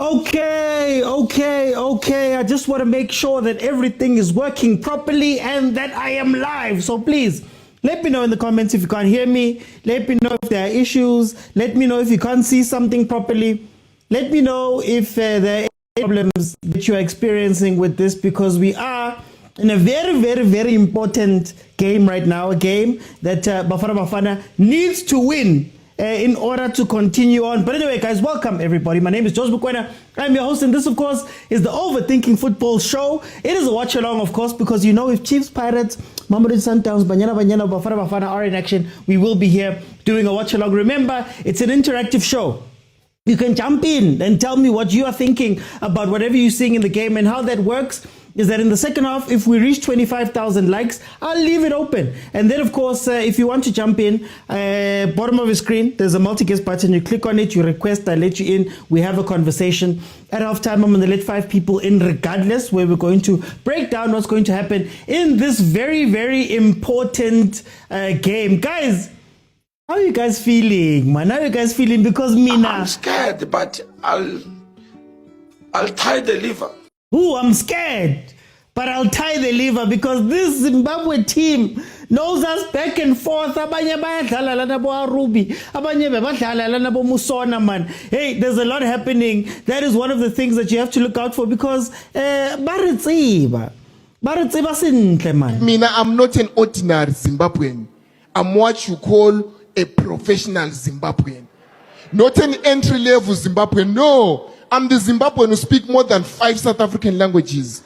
Okay. I just want to make sure that everything is working properly and that I am live. So please, let me know in the comments if you can't hear me. Let me know if there are issues. Let me know if you can't see something properly. Let me know if there are any problems that you are experiencing with this, because we are in a very important game right now. A game that Bafana Bafana needs to win in order to continue on. But anyway, guys, welcome everybody. My name is Mokwena. I'm your host, and this, of course, is the Overthinking Football Show. It is a watch along, of course, because you know, if Chiefs, Pirates, Mamelodi, Sundowns, Bafana Bafana are in action, we will be here doing a watch along. Remember, it's an interactive show. You can jump in and tell me what you are thinking about whatever you're seeing in the game. And how that works is that in the second half, if we reach 25,000 likes, I'll leave it open. And then, of course, if you want to jump in, bottom of your screen, there's a multi-guest button. You click on it, you request, I let you in. We have a conversation. At halftime, I'm going to let 5 people in regardless, where we're going to break down what's going to happen in this very important game. Guys, how are you guys feeling, man? How are you guys feeling? Because I'm scared, but I'll tie the liver. Ooh, I'm scared, but I'll tie the liver, because this Zimbabwe team knows us back and forth. Abanye bayadlala lana bo Arubi, abanye bayadlala lana bo Musona, man. Hey, there's a lot happening. That is one of the things that you have to look out for, because baritsiba sintle, man. Mina, I'm not an ordinary Zimbabwean. I'm what you call a professional Zimbabwean, not an entry-level Zimbabwean. No, I'm the Zimbabwean who speak more than 5 South African languages.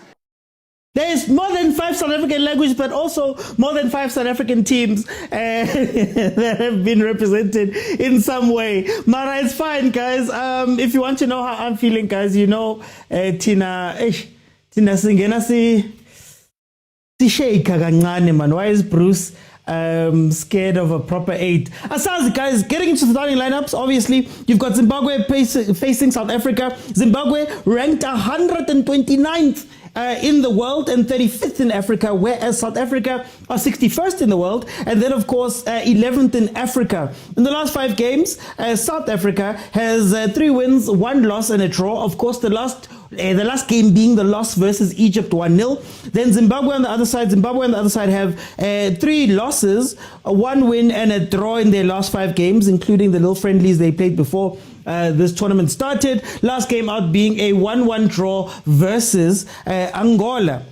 There is more than 5 South African languages, but also more than 5 South African teams that have been represented in some way. Mara, it's fine, guys. If you want to know how I'm feeling, guys, you know, Tina singena si shake kancane, man. Why is Bruce scared of a proper 8? Asazi, guys, getting into the starting lineups, obviously, you've got Zimbabwe facing South Africa. Zimbabwe ranked 129th in the world and 35th in Africa, whereas South Africa are 61st in the world, and then, of course, 11th in Africa. In the last 5 games, South Africa has 3 wins, 1 loss, and a draw. Of course, the last game being the loss versus Egypt, 1-0. Then Zimbabwe on the other side have 3 losses, 1 win and a draw in their last 5 games, including the little friendlies they played before this tournament started. Last game out being a 1-1 draw versus Angola.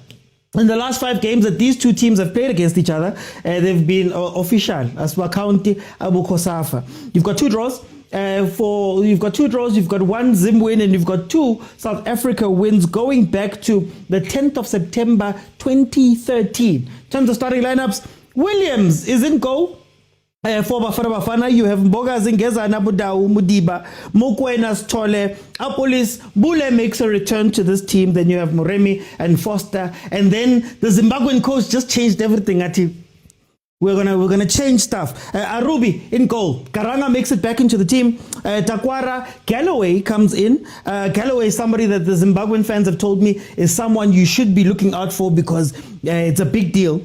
In the last 5 games that these two teams have played against each other, they've been official as County Abu Kosafa. You've got 2 draws. You've got 2 draws, you've got 1 Zim win, and you've got 2 South Africa wins going back to the 10th of September 2013. In terms of starting lineups, Williams is in goal. For Bafana Bafana, you have Mboga Zingeza, Nabudau, Mudiba, Mokwena, Stole, Apolis, Bule makes a return to this team. Then you have Moremi and Foster, and then the Zimbabwean coach just changed everything at him. We're gonna change stuff. Arubi in goal. Karanga makes it back into the team. Takwara, Galloway comes in. Galloway is somebody that the Zimbabwean fans have told me is someone you should be looking out for, because it's a big deal.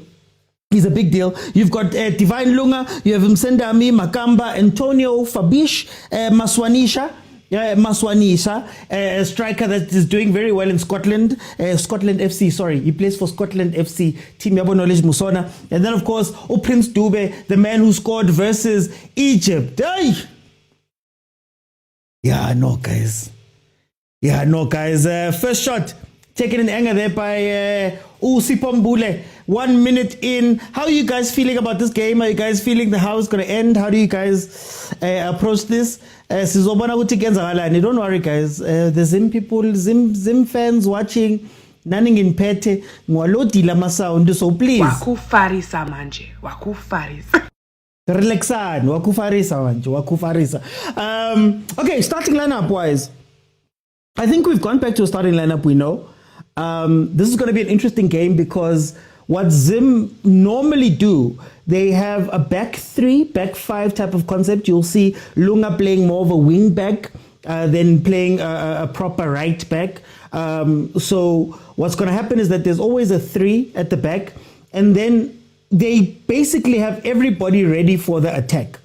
He's a big deal. You've got Divine Lunga, you have Msendami, Makamba, Antonio, Fabish, Maswanisha, a striker that is doing very well in Scotland FC, sorry, he plays for Scotland FC, Team Yabo Knowledge Musona. And then, of course, Prince Dube, the man who scored versus Egypt. Hey! Yeah, no, guys. First shot taken in anger there by Usipombule. 1 minute in. How are you guys feeling about this game? Are you guys feeling how it's going to end? How do you guys approach this? Don't worry, guys. The Zim people, Zim fans watching, naning in pete, mwalodila masound, so please. Wakufarisa manje. Wakufarisa. Relaxan. Wakufarisa manje. Wakufarisa. Okay, starting lineup wise. I think we've gone back to a starting lineup we know. This is going to be an interesting game, because what Zim normally do, they have a back 3, back 5 type of concept. You'll see Lunga playing more of a wing back, than playing a proper right back. So what's going to happen is that there's always a 3 at the back, and then they basically have everybody ready for the attack.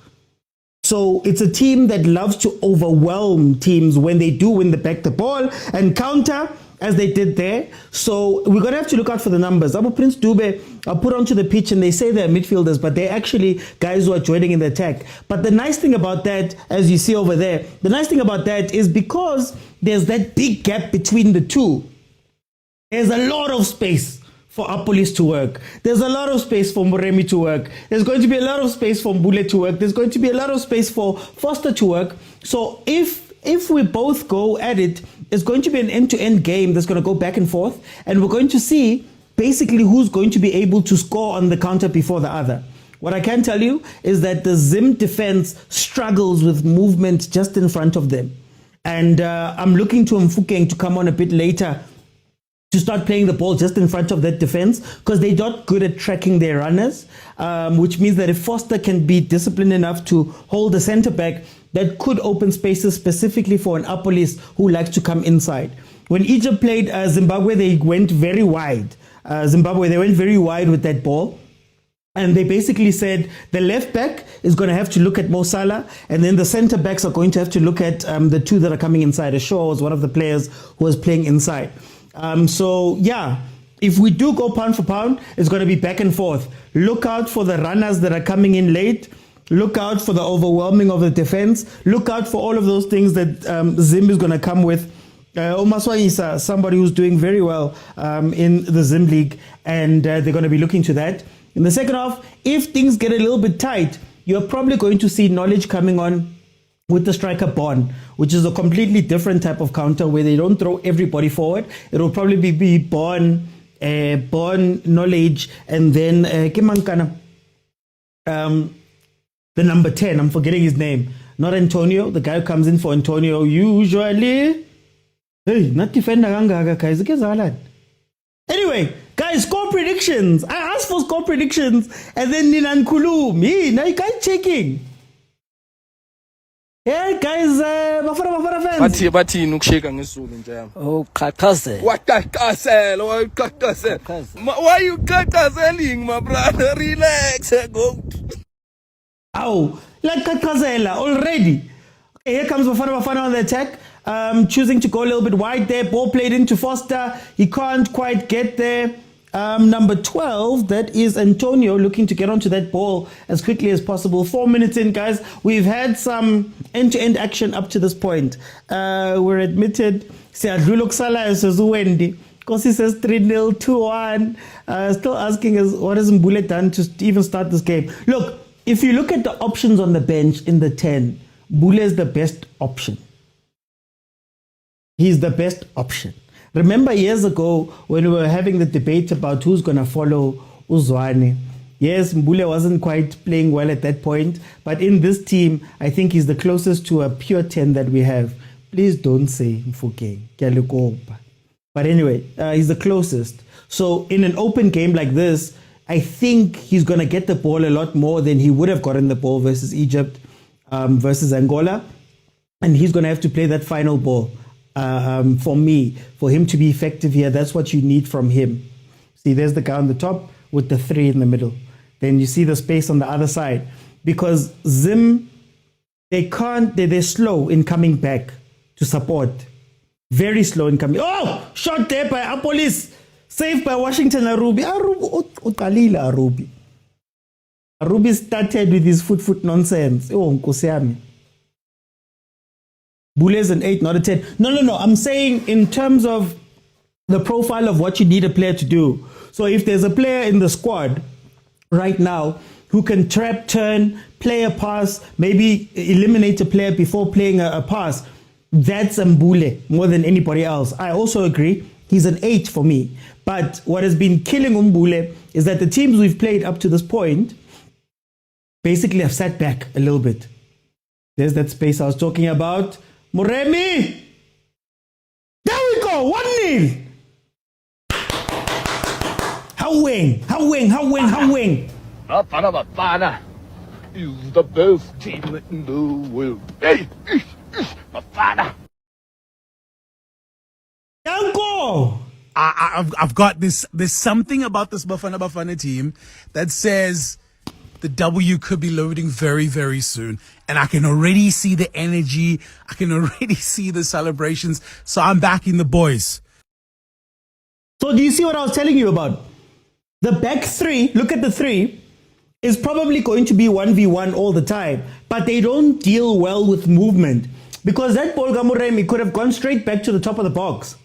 So it's a team that loves to overwhelm teams when they do win the ball and counter as they did there. So we're going to have to look out for the numbers. Abu Prince Dube are put onto the pitch and they say they're midfielders, but they're actually guys who are joining in the attack. But the nice thing about that, as you see over there, the nice thing about that is because there's that big gap between the two, there's a lot of space for Apolis to work. There's a lot of space for Moremi to work. There's going to be a lot of space for Mbule to work. There's going to be a lot of space for Foster to work. So if we both go at it, it's going to be an end-to-end game that's going to go back and forth, and we're going to see basically who's going to be able to score on the counter before the other. What I can tell you is that the Zim defense struggles with movement just in front of them. And I'm looking to Mfukeng to come on a bit later to start playing the ball just in front of that defense, because they're not good at tracking their runners, which means that if Foster can be disciplined enough to hold the center back, that could open spaces specifically for an Apolis who likes to come inside. When Egypt played Zimbabwe, they went very wide. They went very wide with that ball. And they basically said the left back is going to have to look at Mo Salah, and then the center backs are going to have to look at the two that are coming inside. Shaw was one of the players who was playing inside. So yeah, if we do go pound for pound, it's going to be back and forth. Look out for the runners that are coming in late. Look out for the overwhelming of the defense. Look out for all of those things that Zim is going to come with. Omar Swayisa, somebody who's doing very well in the Zim League, and they're going to be looking to that. In the second half, if things get a little bit tight, you're probably going to see Knowledge coming on with the striker Bond, which is a completely different type of counter where they don't throw everybody forward. It'll probably be Bond, Knowledge, and then the number 10, I'm forgetting his name. Not Antonio, the guy who comes in for Antonio usually. Hey, not defender guys. Anyway, guys, score predictions. I asked for score predictions, and then Ninan Kulum. Hey, now you guys checking. Yeah, guys, Bafana fans. Bathi nukusheka ngesulu nje. Oh, khakhazela. What khakhazela? Why you khakhazeling, my brother? Relax, go. Oh, like Kazela already. Okay, here comes Bafana on the attack. Choosing to go a little bit wide there. Ball played into Foster. He can't quite get there. Number 12, that is Antonio, looking to get onto that ball as quickly as possible. 4 minutes in, guys. We've had some end-to-end action up to this point. We're admitted. Because he says 3-0, 2-1. Still asking us, what has Mbule done to even start this game? Look, if you look at the options on the bench in the 10, Mbule is the best option. He's the best option. Remember years ago when we were having the debate about who's going to follow Uzwane. Yes, Mbule wasn't quite playing well at that point, but in this team, I think he's the closest to a pure 10 that we have. Please don't say Mfukeng. But anyway, he's the closest. So in an open game like this, I think he's going to get the ball a lot more than he would have gotten the ball versus Egypt, versus Angola. And he's going to have to play that final ball. For him to be effective here, that's what you need from him. See, there's the guy on the top with the 3 in the middle. Then you see the space on the other side. Because Zim, they're slow in coming back to support. Very slow in coming. Oh, shot there by Apolis. Saved by Washington Arubi. Arubi started with his foot nonsense. Oh, Nkosiami. Bule's an 8, not a 10. No. I'm saying in terms of the profile of what you need a player to do. So if there's a player in the squad right now who can trap, turn, play a pass, maybe eliminate a player before playing a pass, that's Mbule more than anybody else. I also agree. He's an 8 for me. But what has been killing Mbule is that the teams we've played up to this point basically have sat back a little bit. There's that space I was talking about. Moremi! There we go! 1-0! Howing! Bafana Bafana is the best team in the world. Hey! Bafana! Yanko! I've got this. There's something about this Bafana Bafana team that says the W could be loading very, very soon. And I can already see the energy. I can already see the celebrations. So I'm backing the boys. So do you see what I was telling you about? The back three, look at the three, is probably going to be 1v1 all the time. But they don't deal well with movement. Because that ball, Gamuremi, could have gone straight back to the top of the box.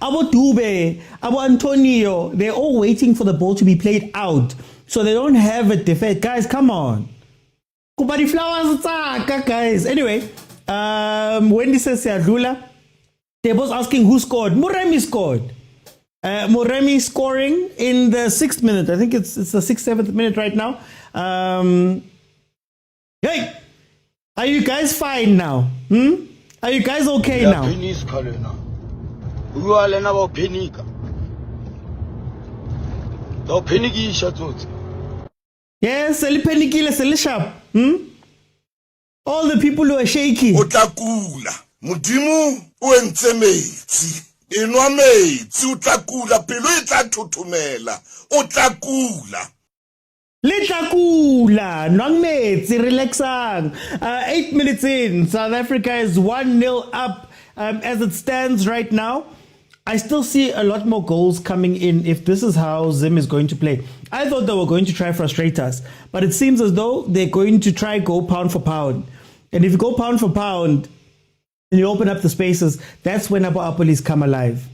Abo Dube, Abo Antonio, they're all waiting for the ball to be played out. So they don't have a defense. Guys, come on. Kupari flowers, guys. Anyway, Wendy says Lula. They're both asking who scored. Moremi scored. Moremi scoring in the 6th minute. I think it's the 6th, 7th minute right now. Hey, are you guys fine now? Are you guys okay now? Yes, sharp. All the people who are shaky. Otakula, mudimu uentse metsi. Inwa metsi utakula pelo itatutumela. Otakula. Litakula, nangmetsi, relaxang. 8 minutes in, South Africa is 1-0 up as it stands right now. I still see a lot more goals coming in if this is how Zim is going to play. I thought they were going to try frustrate us, but it seems as though they're going to try go pound for pound. And if you go pound for pound and you open up the spaces, that's when Apoapolis come alive.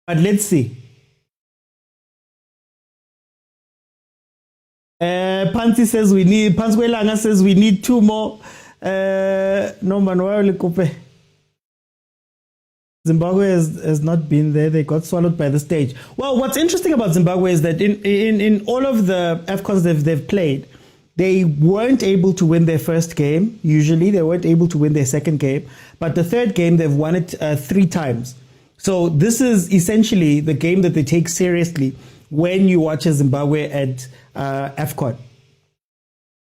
But let's see. Pansi says we need, Panswelanga says we need 2 more. No man, why will you Zimbabwe has not been there. They got swallowed by the stage. Well, what's interesting about Zimbabwe is that in all of the AFCONs they've played, they weren't able to win their first game. Usually, they weren't able to win their second game. But the third game, they've won it 3 times. So this is essentially the game that they take seriously when you watch a Zimbabwe at AFCON.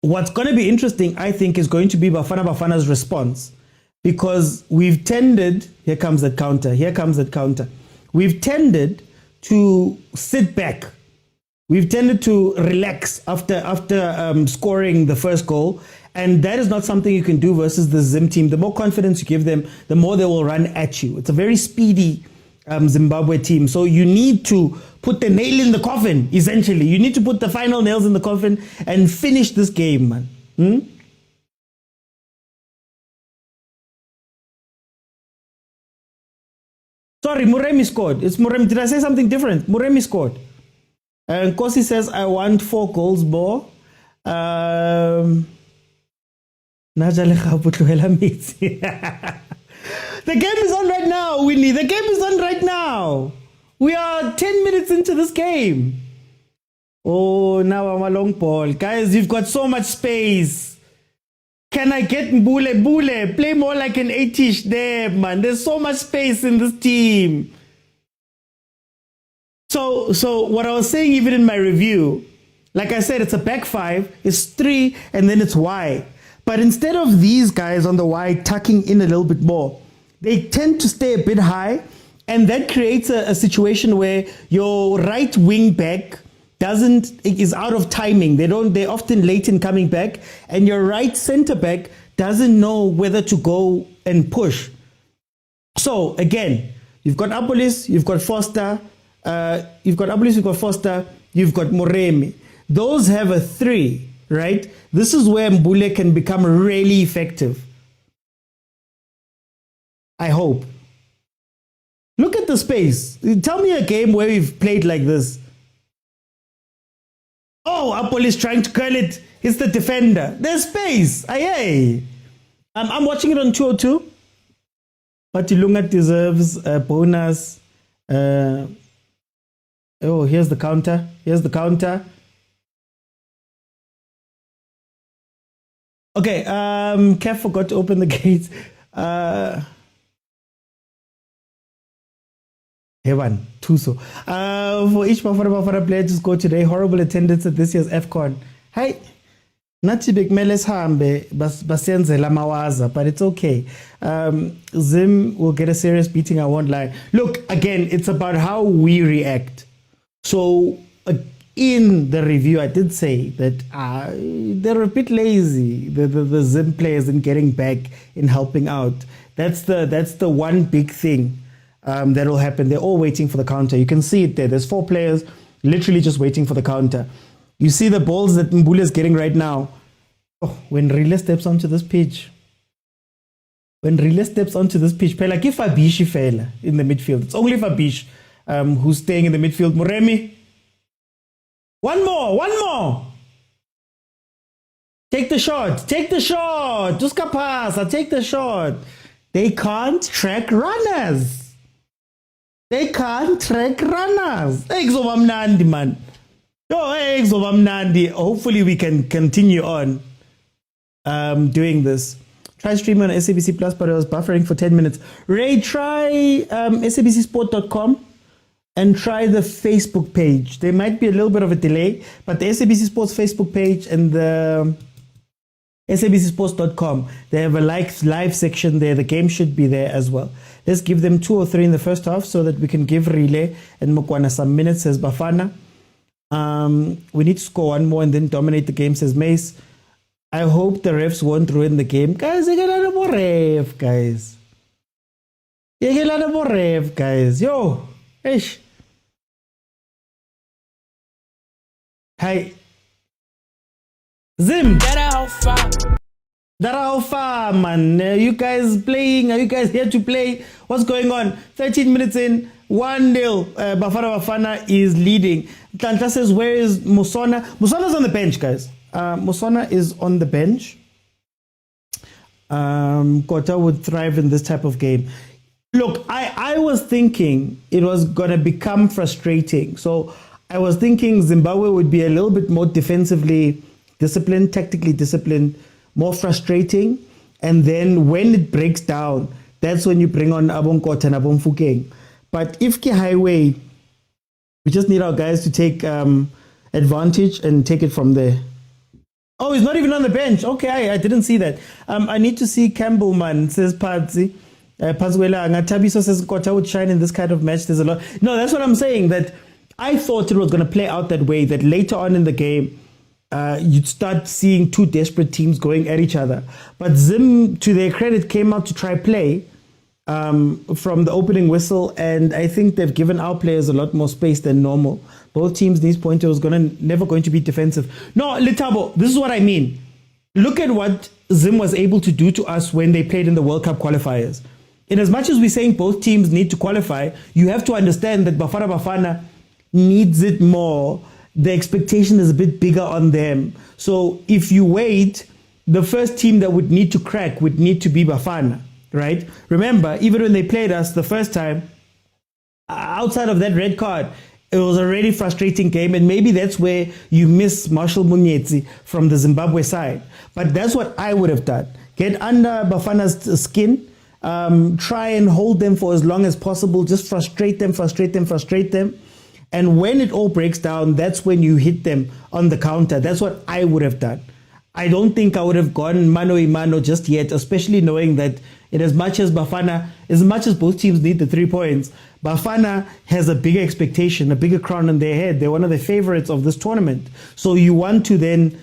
What's going to be interesting, I think, is going to be Bafana Bafana's response. Because we've tended, here comes that counter, we've tended to sit back. We've tended to relax after scoring the first goal. And that is not something you can do versus the Zim team. The more confidence you give them, the more they will run at you. It's a very speedy Zimbabwe team. So you need to put the nail in the coffin, essentially. You need to put the final nails in the coffin and finish this game, man. Sorry, Muremi scored. It's Muremi. Did I say something different? Muremi scored. And Kosi says, I want 4 goals more. The game is on right now, Winnie. The game is on right now. We are 10 minutes into this game. Oh, now I'm a long ball. Guys, you've got so much space. Can I get Mbule? Bule, play more like an 8-ish there, man. There's so much space in this team. So what I was saying even in my review, like I said, it's a back 5, it's 3, and then it's Y. But instead of these guys on the Y tucking in a little bit more, they tend to stay a bit high, and that creates a situation where your right wing back is out of timing. They're often late in coming back, and your right center back doesn't know whether to go and push. So again, you've got Apolis, you've got Foster, you've got Moremi. Those have a 3, right? This is where Mbule can become really effective. I hope. Look at the space. Tell me a game where we've played like this. Oh, Apple is trying to curl it. It's the defender. There's space. Aye. I'm watching it on 202. But Ilunga deserves a bonus. Oh, here's the counter. Okay, CAF forgot to open the gates. Hewan, Tuso. For each Bafana player to score today, horrible attendance at this year's AFCON. Hey, nathi bekumele sihambe basenze lamawaza, but it's okay. Zim will get a serious beating, I won't lie. Look, again, it's about how we react. So in the review, I did say that they're a bit lazy, the Zim players, in getting back, in helping out. That's the one big thing that will happen. They're all waiting for the counter. You can see it there. There's 4 players literally just waiting for the counter. You see the balls that Mbule is getting right now. Oh, when Rile steps onto this pitch. Pela ke Fabishi fela in the midfield. It's only Fabish who's staying in the midfield. Moremi. One more. Take the shot. Duska pass. Take the shot. They can't track runners. Exoba mnandi, man. Exoba mnandi. Hopefully we can continue on doing this. Try streaming on SABC Plus, but it was buffering for 10 minutes. Ray, try sabcsport.com and try the Facebook page. There might be a little bit of a delay, but the SABC Sports Facebook page and the sabcsports.com, they have a live section there. The game should be there as well. Let's give them 2 or 3 in the first half so that we can give Relay and Mokwena some minutes, says Bafana. We need to score 1 more and then dominate the game, says Mace. I hope the refs won't ruin the game. Guys, you get a lot more ref, guys. Yo, ish. Hi. Zim. That how far, man. You guys playing? Are you guys here to play? What's going on? 13 minutes in, 1-0. Bafana is leading. Tanta says, where is Musona? Musona's on the bench, guys. Musona is on the bench. Kota would thrive in this type of game. Look, I was thinking it was going to become frustrating. So I was thinking Zimbabwe would be a little bit more defensively disciplined, tactically disciplined, more frustrating. And then when it breaks down, that's when you bring on Abon Kota and Abon Fukeng. But if Ke Highway, we just need our guys to take advantage and take it from there. Oh, he's not even on the bench. Okay, I didn't see that. I need to see Campbell, man, says Padzi. Pazwela, Ngatabiso says Kota would shine in this kind of match. There's a lot. No, that's what I'm saying. That I thought it was going to play out that way, that later on in the game, you'd start seeing 2 desperate teams going at each other. But Zim, to their credit, came out to try play from the opening whistle, and I think they've given our players a lot more space than normal. Both teams, these pointers, never going to be defensive. No, Letabo, this is what I mean. Look at what Zim was able to do to us when they played in the World Cup qualifiers. In as much as we're saying both teams need to qualify, you have to understand that Bafana needs it more. The expectation is a bit bigger on them. So if you wait, the first team that would need to crack would need to be Bafana, right? Remember, even when they played us the first time, outside of that red card, it was a really frustrating game, and maybe that's where you miss Marshall Munyetsi from the Zimbabwe side. But that's what I would have done. Get under Bafana's skin, try and hold them for as long as possible, just frustrate them. And when it all breaks down, that's when you hit them on the counter. That's what I would have done. I don't think I would have gone mano a mano just yet, especially knowing that in as much as both teams need the 3 points, Bafana has a bigger expectation, a bigger crown on their head. They're one of the favorites of this tournament. So you want to then,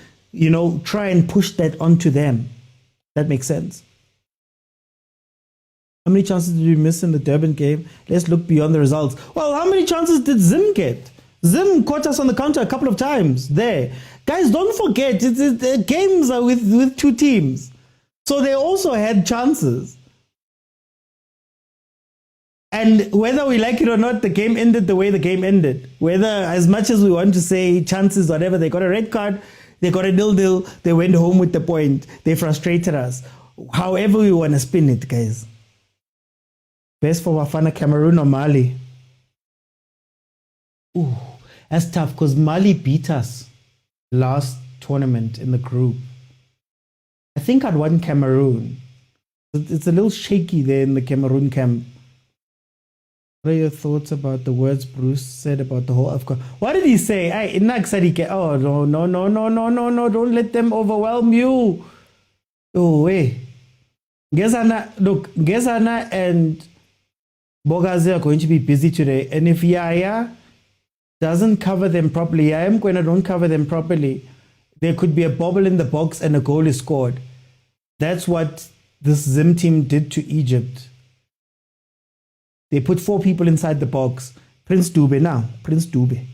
try and push that onto them. That makes sense. How many chances did we miss in the Durban game? Let's look beyond the results. Well, how many chances did Zim get? Zim caught us on the counter a couple of times there. Guys, don't forget, the games are with 2 teams. So they also had chances. And whether we like it or not, the game ended the way the game ended. Whether, as much as we want to say chances, whatever, they got a red card, they got a 0-0, they went home with the point. They frustrated us. However we want to spin it, guys. Best for Bafana, Cameroon or Mali? Ooh, that's tough because Mali beat us last tournament in the group. I think I'd want Cameroon. It's a little shaky there in the Cameroon camp. What are your thoughts about the words Bruce said about the whole AFCON? What did he say? Oh, no, don't let them overwhelm you. Oh, wait. Gezana and Bogazi are going to be busy today. And if Yaya doesn't cover them properly. I am going to don't cover them properly. There could be a bobble in the box and a goal is scored. That's what this Zim team did to Egypt. They put 4 people inside the box. Prince Dube now. Prince Dube.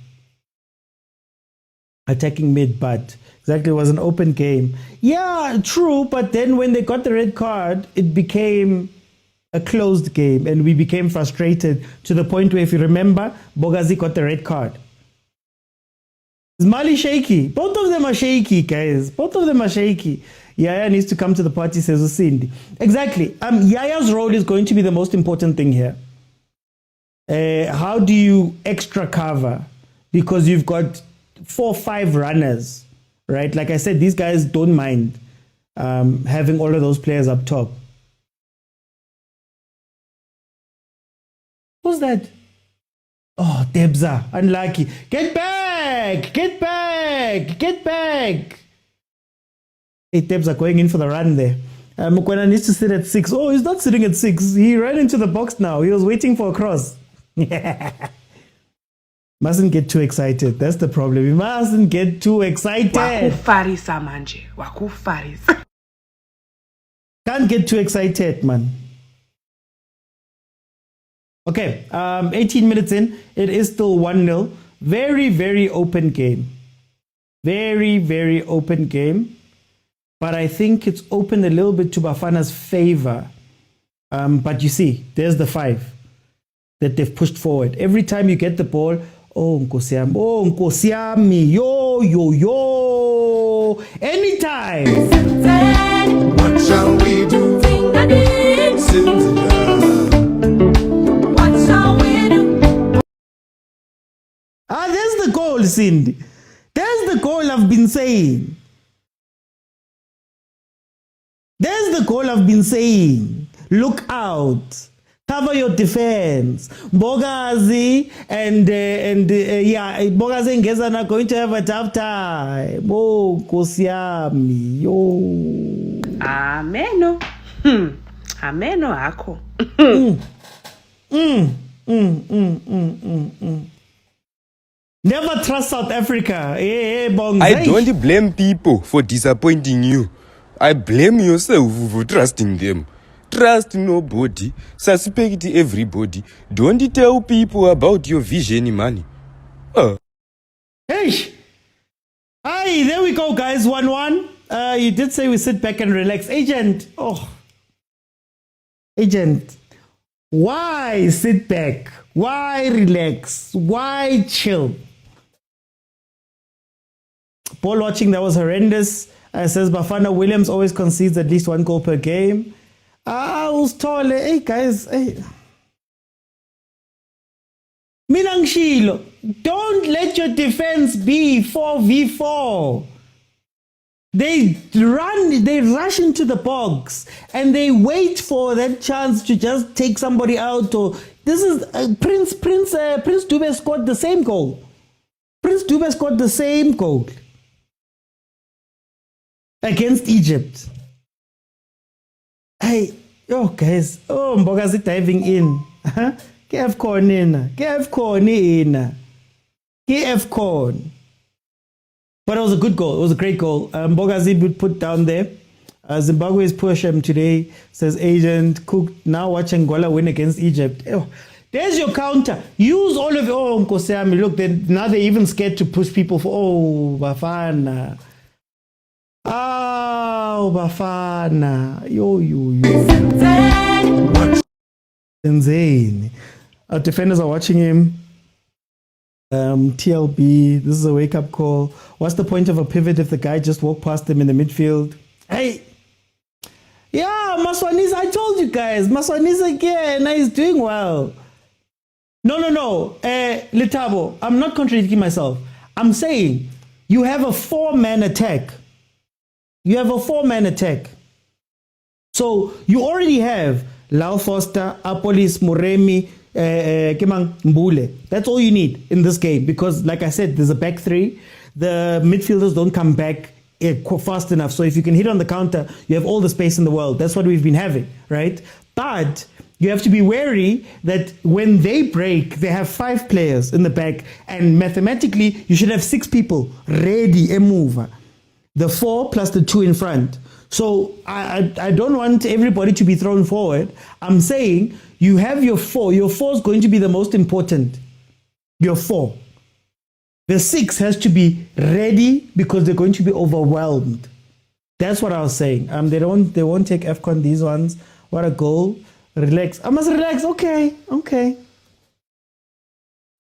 Attacking mid, but exactly, it was an open game. Yeah, true, but then when they got the red card, it became a closed game and we became frustrated to the point where, if you remember, Bogazi got the red card. Is Mali shaky? Both of them are shaky, guys. Both of them are shaky. Yaya needs to come to the party, says Usindi. Exactly. Yaya's role is going to be the most important thing here. How do you extra cover? Because you've got 4 or 5 runners, right? Like I said, these guys don't mind having all of those players up top. Who's that? Oh, Debza, unlucky. Get back! Get back! Get back! Hey, Debza going in for the run there. Mokwena needs to sit at 6. Oh, he's not sitting at 6. He ran into the box now. He was waiting for a cross. Mustn't get too excited. That's the problem. You mustn't get too excited. Wakufarisa manje. Wakufarisa. Can't get too excited, man. Okay, 18 minutes in. It is still 1-0. Very, very open game. Very, very open game. But I think it's opened a little bit to Bafana's favor. But you see, there's the 5 that they've pushed forward. Every time you get the ball, oh, Nkosiami, oh, Nkosiami, yo, yo, yo. Anytime. What shall we do? What shall we do? There's the goal, Cindy. There's the goal I've been saying. There's the goal I've been saying. Look out. Cover your defense. Bogazi and Bogazi and Gezan are going to have a tough time. Oh, Nkosiami, yo. Ameno. Ameno ako. Never trust South Africa. I don't blame people for disappointing you. I blame yourself for trusting them. Trust nobody. Suspect everybody. Don't tell people about your vision, money. Hey! Hi, there we go, guys. 1-1. You did say we sit back and relax. Agent. Oh. Agent. Why sit back? Why relax? Why chill? Ball watching, that was horrendous. Says Bafana Williams always concedes at least 1 goal per game. I was told, hey guys, hey. Minangshilo, don't let your defense be 4v4. They rush into the box and they wait for that chance to just take somebody out. Or this is Prince Dube scored the same goal. Prince Dube scored the same goal against Egypt. Hey, yo guys, oh Mbogazi diving in. KF corn in. KF corn in. KF corn. But it was a good goal. It was a great goal. Mbogazi would put down there. Zimbabwe's poor shame today, says Agent Cook. Now watch Angola win against Egypt. Oh, there's your counter. Use all of your Nkosiami. Look, now they're even scared to push people for Bafana. Oh, Bafana. Yo. Insane. Our defenders are watching him. TLB, this is a wake-up call. What's the point of a pivot if the guy just walked past them in the midfield? Hey, yeah, Maswanisa, I told you guys, Maswanisa again, he's doing well. No, Letabo, I'm not contradicting myself. I'm saying you have a 4-man attack. You have a 4-man attack. So you already have Lau Foster, Apolis, Moremi, Kemang Mbule. That's all you need in this game because, like I said, there's a back 3. The midfielders don't come back fast enough. So if you can hit on the counter, you have all the space in the world. That's what we've been having, right? But you have to be wary that when they break, they have 5 players in the back, and mathematically, you should have 6 people ready, a mover. The 4 plus the 2 in front. So I don't want everybody to be thrown forward. I'm saying you have your 4. Your 4 is going to be the most important. Your 4. The 6 has to be ready because they're going to be overwhelmed. That's what I was saying. They won't take AFCON, these ones. What a goal. Relax. I must relax. Okay.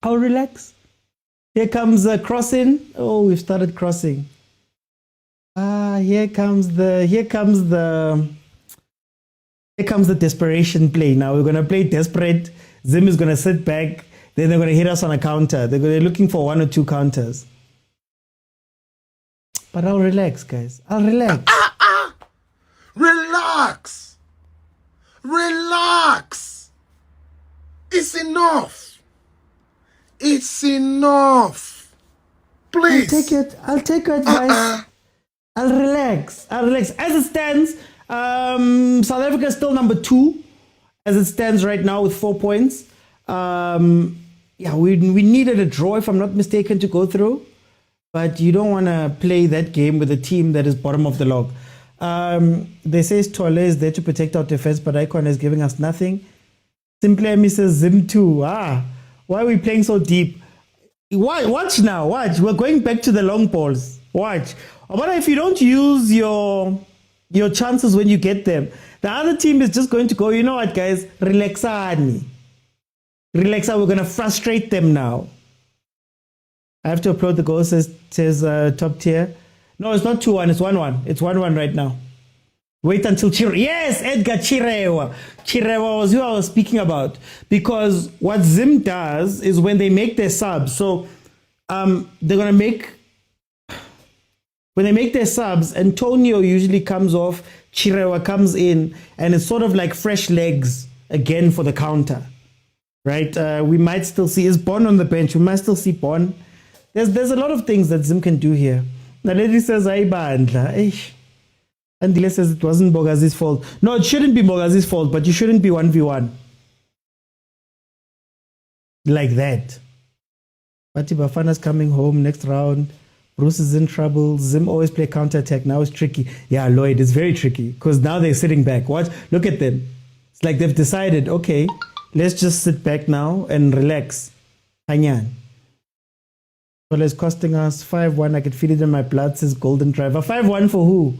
I'll relax. Here comes the crossing. Oh, we've started crossing. Here comes the desperation play. Now we're gonna play desperate. Zim is gonna sit back. Then they're gonna hit us on a counter. They're looking for 1 or 2 counters. But I'll relax, guys. I'll relax. Relax. It's enough. It's enough. Please. I'll take your advice. I'll relax. As it stands, South Africa is still number 2. As it stands right now with 4 points. We needed a draw, if I'm not mistaken, to go through. But you don't want to play that game with a team that is bottom of the log. They say Tole is there to protect our defense, but Icon is giving us nothing. Simply Mrs. Zim 2. Why are we playing so deep? Watch now. Watch. We're going back to the long balls. Watch. But if you don't use your chances when you get them, the other team is just going to go, you know what, guys? Relaxani. We're going to frustrate them now. I have to upload the goal, says top tier. No, it's not 2-1, it's 1-1. It's 1-1 right now. Wait until Yes, Edgar Chirewa. Chirewa was who I was speaking about. Because what Zim does is when they make their subs, so they're going to make... When they make their subs, Antonio usually comes off, Chirewa comes in, and it's sort of like fresh legs again for the counter. Right? We might still see... Is Bon on the bench? We might still see Bon. There's a lot of things that Zim can do here. The lady says, Aibandla. Andile says it wasn't Bogazi's fault. No, it shouldn't be Bogazi's fault, but you shouldn't be 1v1. Like that. Pati Bafana's coming home next round. Bruce is in trouble. Zim always play counter-attack. Now it's tricky. Yeah, Lloyd, it's very tricky. Because now they're sitting back. Watch, look at them. It's like they've decided, okay, let's just sit back now and relax. Hanyan. Well, it's costing us 5-1. I could feel it in my blood, says Golden Driver. 5-1 for who?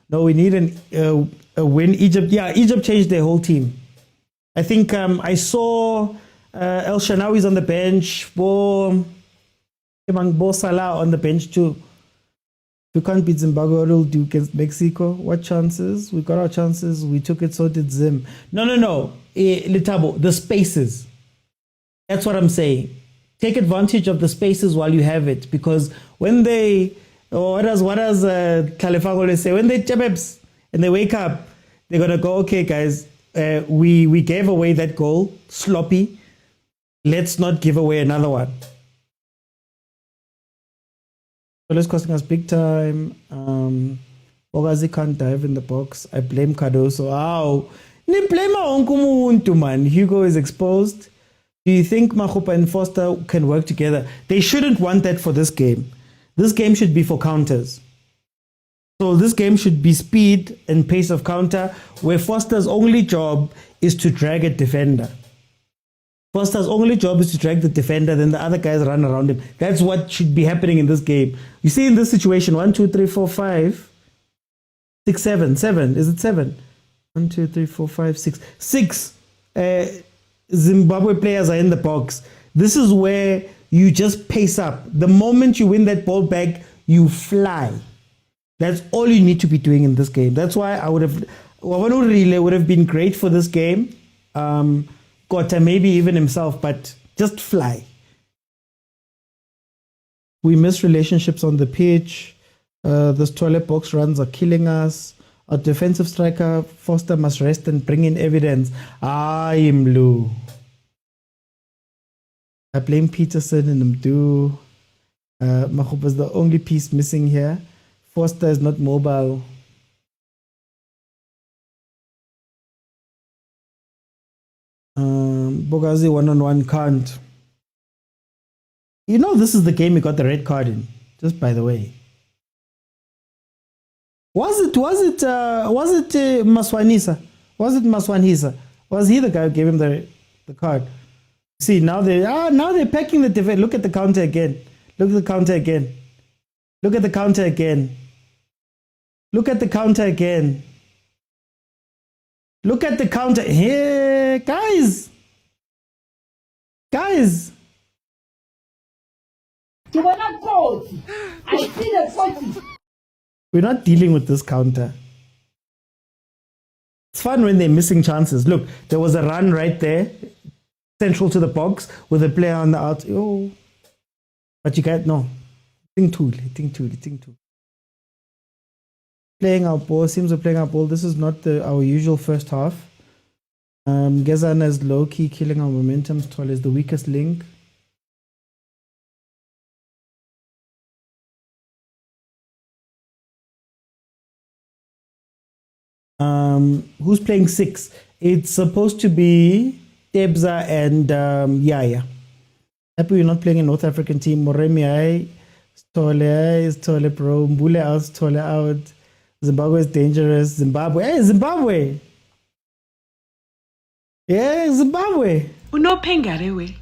No, we need a win. Egypt, Egypt changed their whole team. I think I saw El Shanawi's on the bench. Bo Salah on the bench too. If we can't beat Zimbabwe, what will we do against Mexico? What chances? We got our chances. We took it, so did Zim. No. Litabo, the spaces. That's what I'm saying. Take advantage of the spaces while you have it, because when they, what does Kalefagole say? When they chapeps and they wake up, they're gonna go, okay, guys, we gave away that goal, sloppy. Let's not give away another one. So it's costing us big time. Bogazi can't dive in the box. I blame Cardoso. Ow. Ni blame umuntu, man. Hugo is exposed. Do you think Machupa and Foster can work together? They shouldn't want that for this game. This game should be for counters. So this game should be speed and pace of counter, where Foster's only job is to drag a defender. Foster's only job is to drag the defender, then the other guys run around him. That's what should be happening in this game. You see in this situation, 1, 2, 3, 4, 5, 6, 7. 7. Is it 7? 1, 2, 3, 4, 5, 6. 6. Zimbabwe players are in the box. This is where you just pace up. The moment you win that ball back, you fly. That's all you need to be doing in this game. That's why I would have... Wawanu Relay would have been great for this game. Kota, maybe even himself, but just fly. We miss relationships on the pitch. Those toilet box runs are killing us. Our defensive striker, Foster, must rest and bring in evidence. Imlu. I blame Peterson and Mdu. Machupa is the only piece missing here. Foster is not mobile. Bogazi 1-on-1 can't. You know, this is the game he got the red card in, just by the way. Was it Maswanisa? Was it Maswanisa? Was he the guy who gave him the card? See, now they're packing the defense. Look at the counter again. Look at the counter again. Look at the counter again. Look at the counter again. Look at the counter. Here, guys. Guys. I see the 40. We're not dealing with this counter. It's fun when they're missing chances. Look, there was a run right there, central to the box, with a player on the out. Oh, but you can't, no. Think tool. Playing our ball, seems we're playing our ball. This is not our usual first half. Gezana is low-key killing our momentum. Stoll is the weakest link. Who's playing 6? It's supposed to be Tebza and Yaya. Happy we're not playing a North African team. Moremi Stole bro. Mbule out, Stole out. Zimbabwe is dangerous. Zimbabwe. Hey, Zimbabwe! Yeah, Zimbabwe. Unopengare.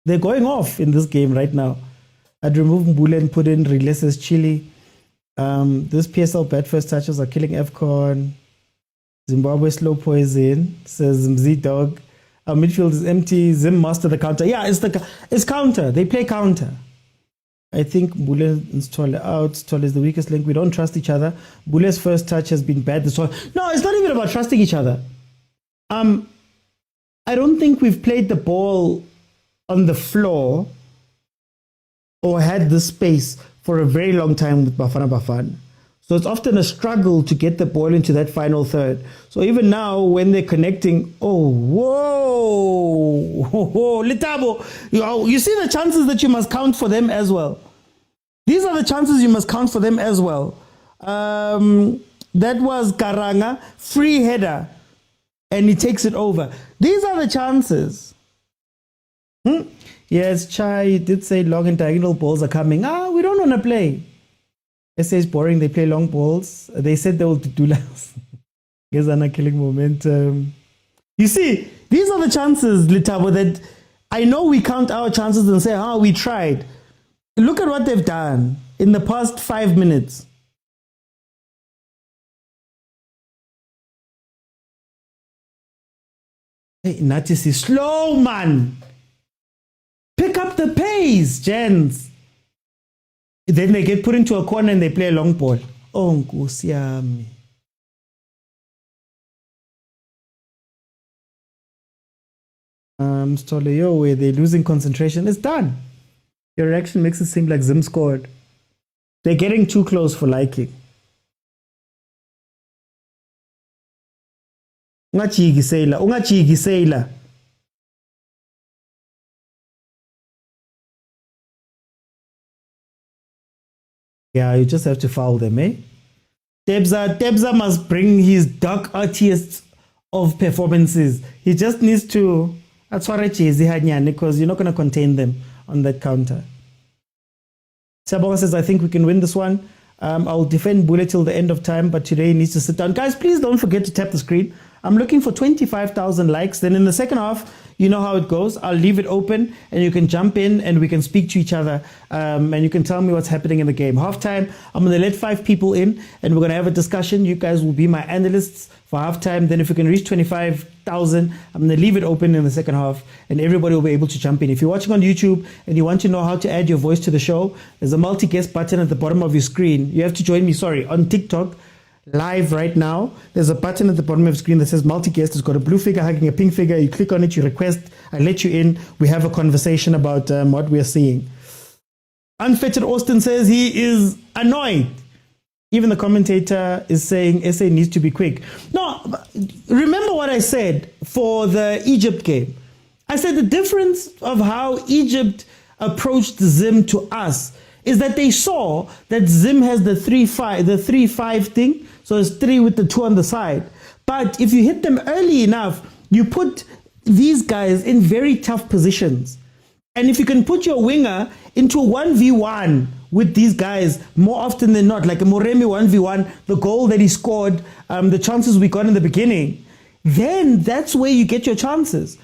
They're going off in this game right now. I'd remove Mbule and put in Releases Chile. This PSL bad first touches are killing AFCON. Zimbabwe slow poison, says Mz Dog. Our midfield is empty. Zim master the counter. Yeah, it's counter. They play counter. I think Mbule and Stolle out. Stolle is the weakest link. We don't trust each other. Mbule's first touch has been bad. No, it's not even about trusting each other. I don't think we've played the ball on the floor or had the space for a very long time with Bafana Bafana. So it's often a struggle to get the ball into that final third. So even now, when they're connecting, Litabo, you see the chances that you must count for them as well. These are the chances you must count for them as well. That was Karanga, free header, and he takes it over. These are the chances. Yes, Chai did say long and diagonal balls are coming. We don't want to play. SA is boring. They play long balls. They said they will do less. Gezana killing momentum. You see, these are the chances, Litabo, that I know we count our chances and say, we tried. Look at what they've done in the past 5 minutes. Hey, Natis is slow, man. Pick up the pace, gents. Then they get put into a corner and they play a long ball. Oh, Nkosi yami. Stole, where they're losing concentration. It's done. Your reaction makes it seem like Zim scored. They're getting too close for liking. Ungachigisela. Yeah, you just have to foul them, eh? Tebza must bring his dark artists of performances. He just needs to because you're not going to contain them on that counter. Sabonga says, I think we can win this one. I'll defend Bullet till the end of time, but today he needs to sit down. Guys, please don't forget to tap the screen. I'm looking for 25,000 likes. Then in the second half, you know how it goes. I'll leave it open and you can jump in and we can speak to each other and you can tell me what's happening in the game. Halftime, I'm going to let 5 people in and we're going to have a discussion. You guys will be my analysts for halftime. Then if we can reach 25,000, I'm going to leave it open in the second half and everybody will be able to jump in. If you're watching on YouTube and you want to know how to add your voice to the show, there's a multi-guest button at the bottom of your screen. You have to join me, on TikTok. Live right now, there's a button at the bottom of the screen that says multi-guest. It's got a blue figure hugging a pink figure. You click on it, you request, I let you in. We have a conversation about what we're seeing. Unfettered Austin says he is annoyed. Even the commentator is saying SA needs to be quick. No, remember what I said for the Egypt game. I said the difference of how Egypt approached Zim to us is that they saw that Zim has the 3-5 thing. So it's 3 with the 2 on the side. But if you hit them early enough, you put these guys in very tough positions. And if you can put your winger into 1v1 with these guys more often than not, like a Moremi 1v1, the goal that he scored, the chances we got in the beginning, then that's where you get your chances.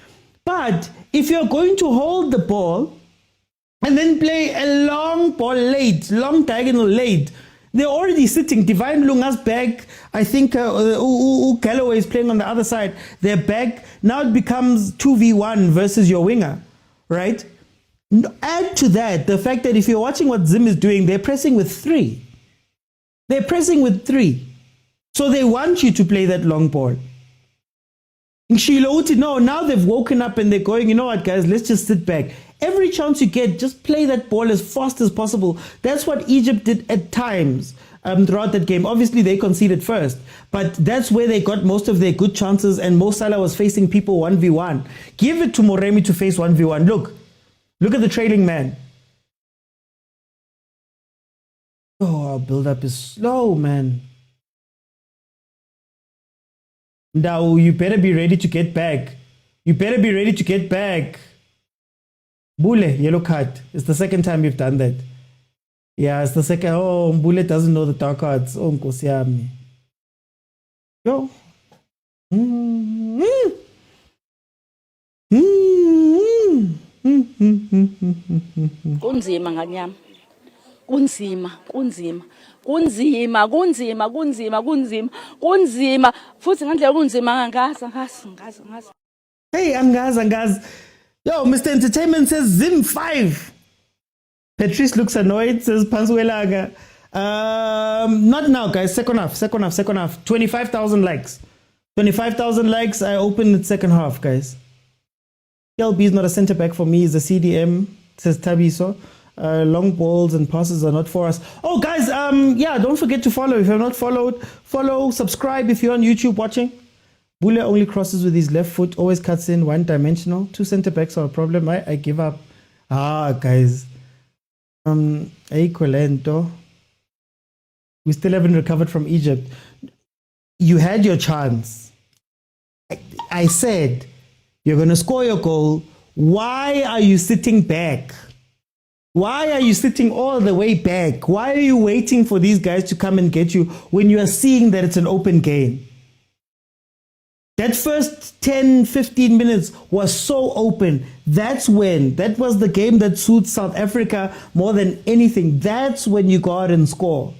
But if you're going to hold the ball and then play a long ball late, long diagonal late, they're already sitting. Divine Lunga's back. I think Galloway is playing on the other side. They're back. Now it becomes 2v1 versus your winger, right? Add to that the fact that if you're watching what Zim is doing, they're pressing with 3. They're pressing with 3. So they want you to play that long ball. No, now they've woken up and they're going, you know what, guys, let's just sit back. Every chance you get, just play that ball as fast as possible. That's what Egypt did at times throughout that game. Obviously, they conceded first, but that's where they got most of their good chances, and Mo Salah was facing people 1v1. Give it to Moremi to face 1v1. Look at the trailing man. Oh, our build-up is slow, man. Now, you better be ready to get back. You better be ready to get back. Bule, yellow card. It's the second time you've done that. Yeah, it's the second. Oh, Bule doesn't know the dark cards. Oh, Nkosi yami. Yo. Kunzima nganyama. Kunzima futhi ngandlela kunzima ngazi. Hey, angazi. Yo, Mr. Entertainment says Zim 5. Patrice looks annoyed, says Pansuelaga. Not now, guys. Second half. 25,000 likes. 25,000 likes. I opened the second half, guys. LB is not a center back for me. He's a CDM, says Tabiso. Long balls and passes are not for us. Oh, guys, yeah, don't forget to follow. If you're not followed, follow, subscribe if you're on YouTube watching. Bule only crosses with his left foot, always cuts in, one-dimensional. 2 center backs are a problem. I give up. Guys. Equivalento. We still haven't recovered from Egypt. You had your chance. I said, you're going to score your goal. Why are you sitting back? Why are you sitting all the way back? Why are you waiting for these guys to come and get you when you are seeing that it's an open game? That first 10, 15 minutes was so open. That was the game that suits South Africa more than anything. That's when you go out and score.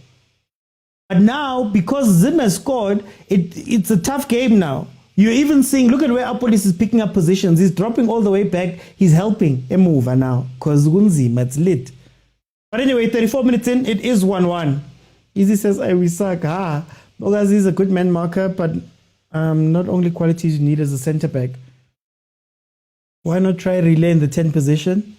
But now, because Zim has scored, it's a tough game now. You're even seeing, look at where Apolis is picking up positions. He's dropping all the way back. He's helping a mover now. Because Gunzima, it's lit. But anyway, 34 minutes in, it is 1-1. Easy says, we suck. Ogazi is a good man marker, but not only qualities you need as a center back. Why not try relay in the 10 position?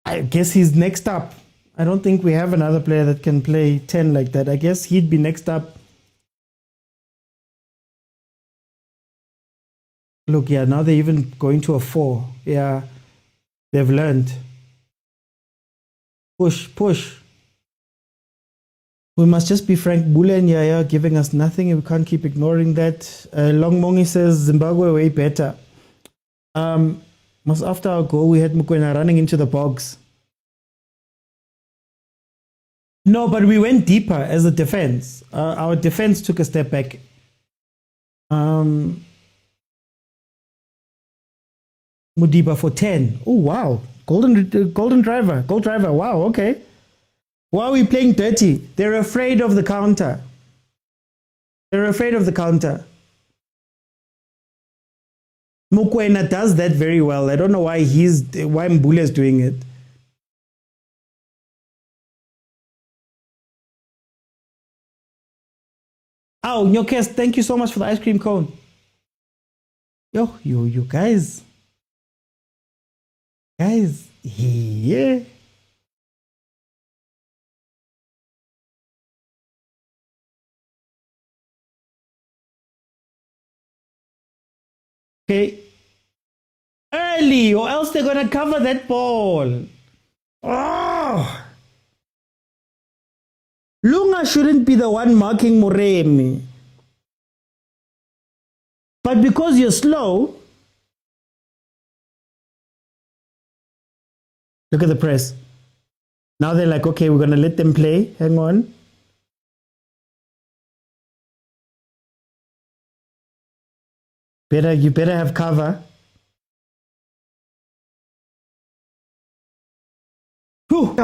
I guess he's next up. I don't think we have another player that can play 10 like that. I guess he'd be next up. Look, yeah, now they're even going to a 4. Yeah, they've learned. Push. We must just be frank. Bule and Yaya giving us nothing, and we can't keep ignoring that. Long Mongi says Zimbabwe way better. Must after our goal, we had Mokwena running into the box. No, but we went deeper as a defense. Our defense took a step back. Mudiba for 10. Oh, wow. Golden driver. Gold driver. Wow, okay. Why are we playing dirty? They're afraid of the counter. Mokwena does that very well. I don't know why Mbule is doing it. Oh, Nyokes, thank you so much for the ice cream cone. Yo, you guys. Yeah. Okay. Early, or else they're going to cover that ball. Oh. Lunga shouldn't be the one marking Moremi. But because you're slow, look at the press. Now they're like, okay, we're going to let them play. Hang on. You better have cover. You.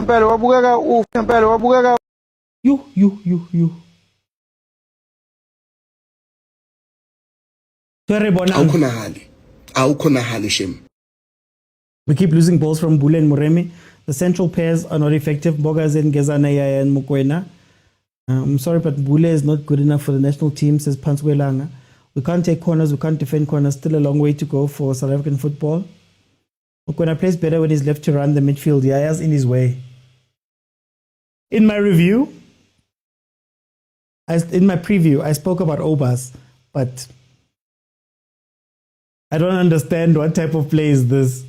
We keep losing balls from Bule and Moremi. The central pairs are not effective. Bogas and Gezanaya and Mokwena. I'm sorry, but Bule is not good enough for the national team, says Panswelanga. We can't take corners, we can't defend corners. Still a long way to go for South African football. Mokwena plays better when he's left to run the midfield. Yaya's in his way. In my review, in my preview, I spoke about Obas, but I don't understand what type of play is this.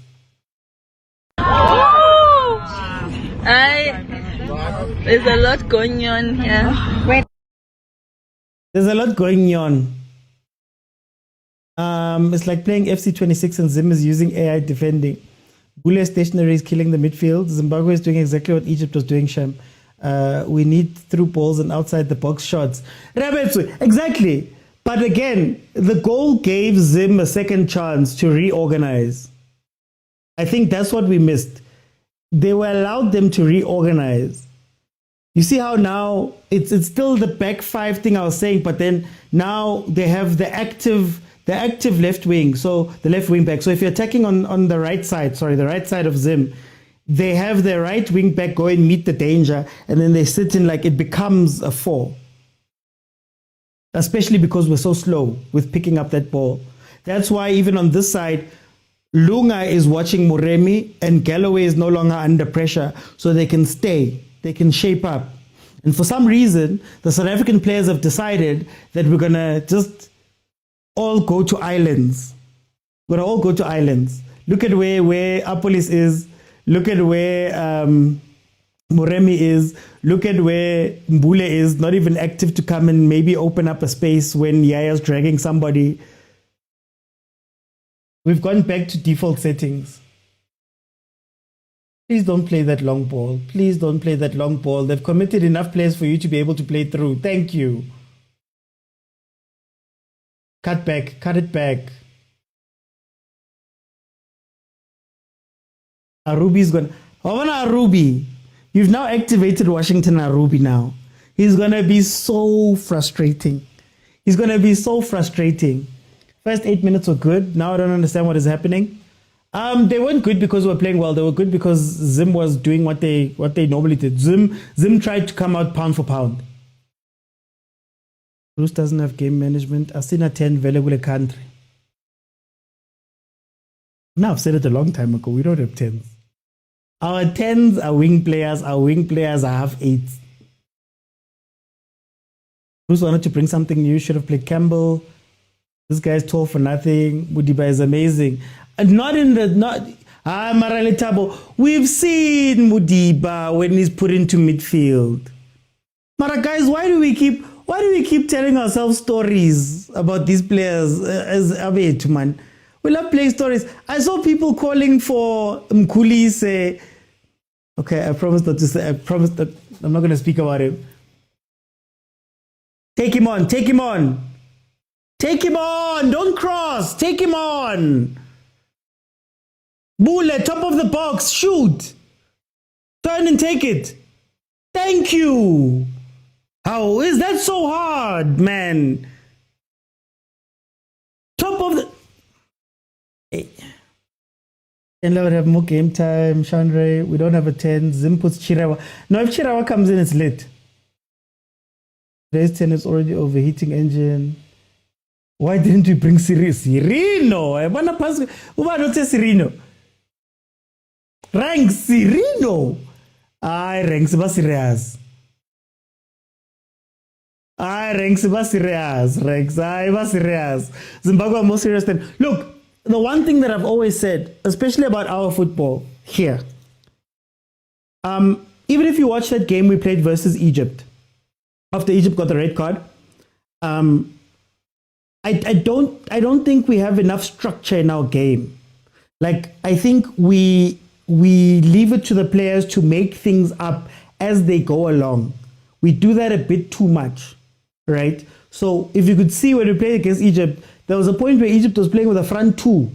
There's a lot going on here. There's a lot going on. It's like playing FC26 and Zim is using AI defending. Bule stationary is killing the midfield. Zimbabwe is doing exactly what Egypt was doing, Sham. We need through balls and outside the box shots. Exactly. But again, the goal gave Zim a second chance to reorganize. I think that's what we missed. They were allowed them to reorganize. You see how now it's still the back five thing I was saying, but then now they have the active left wing, so the left wing back. So if you're attacking on the right side, the right side of Zim, they have their right wing back go and meet the danger, and then they sit in like it becomes a 4. Especially because we're so slow with picking up that ball. That's why even on this side, Lunga is watching Moremi and Galloway is no longer under pressure, so they can stay, they can shape up. And for some reason, the South African players have decided that we're going to just all go to islands. We're going to all go to islands. Look at where Apolis is. Look at where Moremi is. Look at where Mbule is, not even active to come and maybe open up a space when Yaya's dragging somebody. We've gone back to default settings. Please don't play that long ball. Please don't play that long ball. They've committed enough players for you to be able to play through. Thank you. Cut back. Cut it back. Arubi's gone. Arubi. You've now activated Washington Arubi now. He's going to be so frustrating. He's going to be so frustrating. First 8 minutes were good. Now I don't understand what is happening. They weren't good because we were playing well. They were good because Zim was doing what they normally did. Zim tried to come out pound for pound. Bruce doesn't have game management. Asina 10 valuable country. Now I've said it a long time ago. We don't have 10s. Our 10s are wing players. Our wing players are half 8s. Bruce wanted to bring something new. Should have played Campbell. This guy's tall for nothing. Mudiba is amazing. Marale Tabo. We've seen Mudiba when he's put into midfield. Mara guys, why do we keep telling ourselves stories about these players as Abetu, man? We love playing stories. I saw people calling for Mkuli say, okay, I promise not to say, I promise that I'm not going to speak about him. Take him on, take him on. Take him on, don't cross, take him on. Bule, top of the box, shoot. Turn and take it. Thank you. How is that so hard, man? Top of the... Hey. And would have more game time, Chandre. We don't have a 10. Zim puts Chirawa. Now, if Chirawa comes in, it's lit. Today's 10 is already overheating engine. Why didn't we bring Cirino? I want to pass. Why not say Cirino? Rank Cirino. Ranks serious. Ranks serious. Ranks serious. Zimbabwe are more serious than. Look, the one thing that I've always said, especially about our football here, even if you watch that game we played versus Egypt, after Egypt got the red card, I don't think we have enough structure in our game. Like, I think we leave it to the players to make things up as they go along. We do that a bit too much, right? So if you could see when we played against Egypt, there was a point where Egypt was playing with a front two.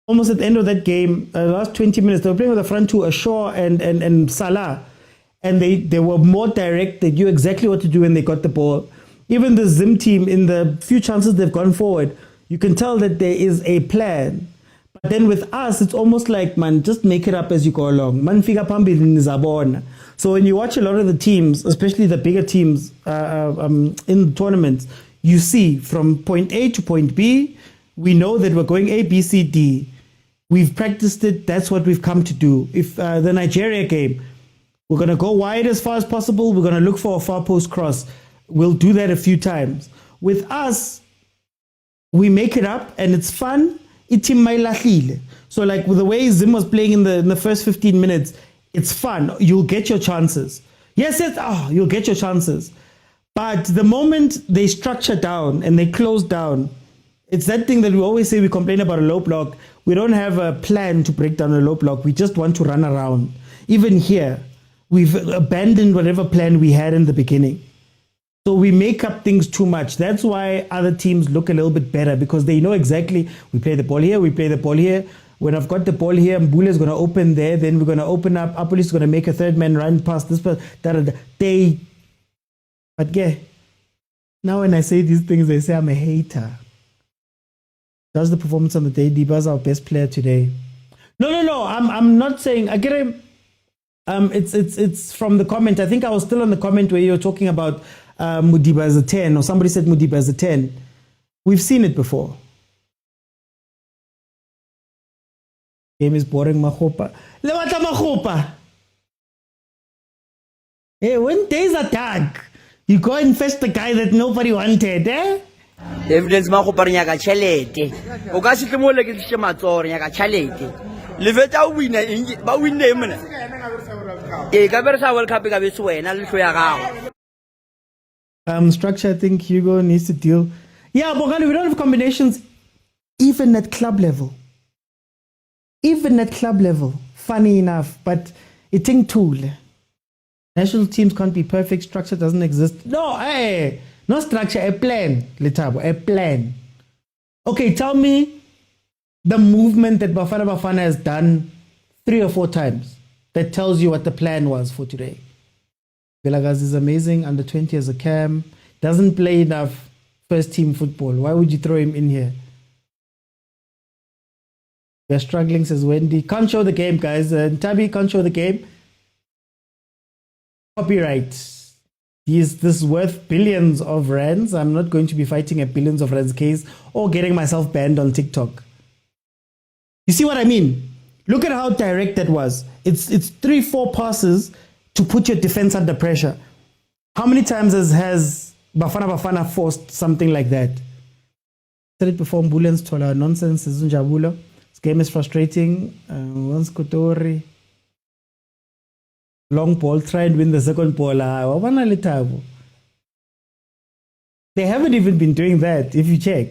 Almost at the end of that game, the last 20 minutes, they were playing with a front two, Ashore and Salah. And they were more direct. They knew exactly what to do when they got the ball. Even the Zim team, in the few chances they've gone forward, you can tell that there is a plan. But then with us, it's almost like, man, just make it up as you go along. Man, fika phambili nizabona. So when you watch a lot of the teams, especially the bigger teams in the tournaments, you see from point A to point B, we know that we're going A, B, C, D. We've practiced it. That's what we've come to do. If the Nigeria game, we're going to go wide as far as possible. We're going to look for a far post cross. We'll do that a few times. With us, we make it up and it's fun. So like with the way Zim was playing in the first 15 minutes, it's fun. You'll get your chances. Yes, you'll get your chances. But the moment they structure down and they close down, it's that thing that we always say, we complain about a low block. We don't have a plan to break down a low block. We just want to run around. Even here, we've abandoned whatever plan we had in the beginning. So we make up things too much. That's why other teams look a little bit better, because they know exactly, we play the ball here, we play the ball here. When I've got the ball here, Mbule is going to open there, then we're going to open up, Apoli is going to make a third man run past this person. But yeah, now when I say these things, they say I'm a hater. That's the performance on the day. Diba's our best player today. No. I'm not saying. I get it. It's from the comment. I think I was still on the comment where you were talking about Mudiba as a 10, or somebody said Mudiba as a 10. We've seen it before. Game is boring, Mahopa. Lewata Mahopa. Hey, when days are dark, you go and fetch the guy that nobody wanted, eh? Evidence Mahopa nyaka chelete. O ka se tlemole ke tse matsoro nyaka chelete. Le veta o wina ba winne mona. E ka bersa World Cup ka be se wena le hlo ya gago. Structure, I think Hugo needs to deal. Yeah, Bogani, we don't have combinations even at club level. Even at club level, funny enough, but it's in tool. National teams can't be perfect. Structure doesn't exist. No, hey, no structure, a plan, Letabo, a plan. Okay, tell me the movement that Bafana Bafana has done 3 or 4 times that tells you what the plan was for today. Vilakazi is amazing, under 20 as a cam, doesn't play enough first team football. Why would you throw him in here? We're struggling, says Wendy. Can't show the game, guys. Tabi can't show the game. Copyright. This is worth billions of rands. I'm not going to be fighting a billions of rands case or getting myself banned on TikTok. You see what I mean? Look at how direct that was. It's 3-4 passes to put your defense under pressure. How many times has Bafana Bafana forced something like that? Said it before, Mbulens told our nonsense. This game is frustrating. Once Kotori. Long ball, try and win the second ball. They haven't even been doing that, if you check.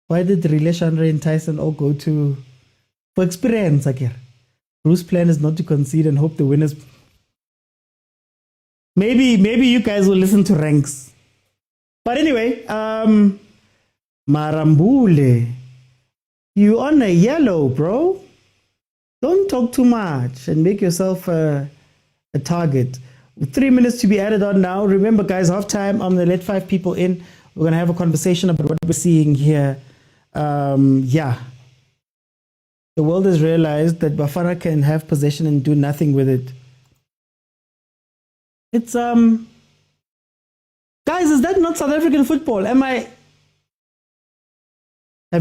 Why did Rile, Chandra and Tyson all go to... For experience, Akir. Bruce's plan is not to concede and hope the winners... Maybe you guys will listen to ranks. But anyway, Marambule, you on a yellow, bro. Don't talk too much and make yourself a target. 3 minutes to be added on now. Remember, guys, halftime. I'm going to let 5 people in. We're going to have a conversation about what we're seeing here. Yeah. The world has realized that Bafana can have possession and do nothing with it. It's, guys, is that not South African football? Have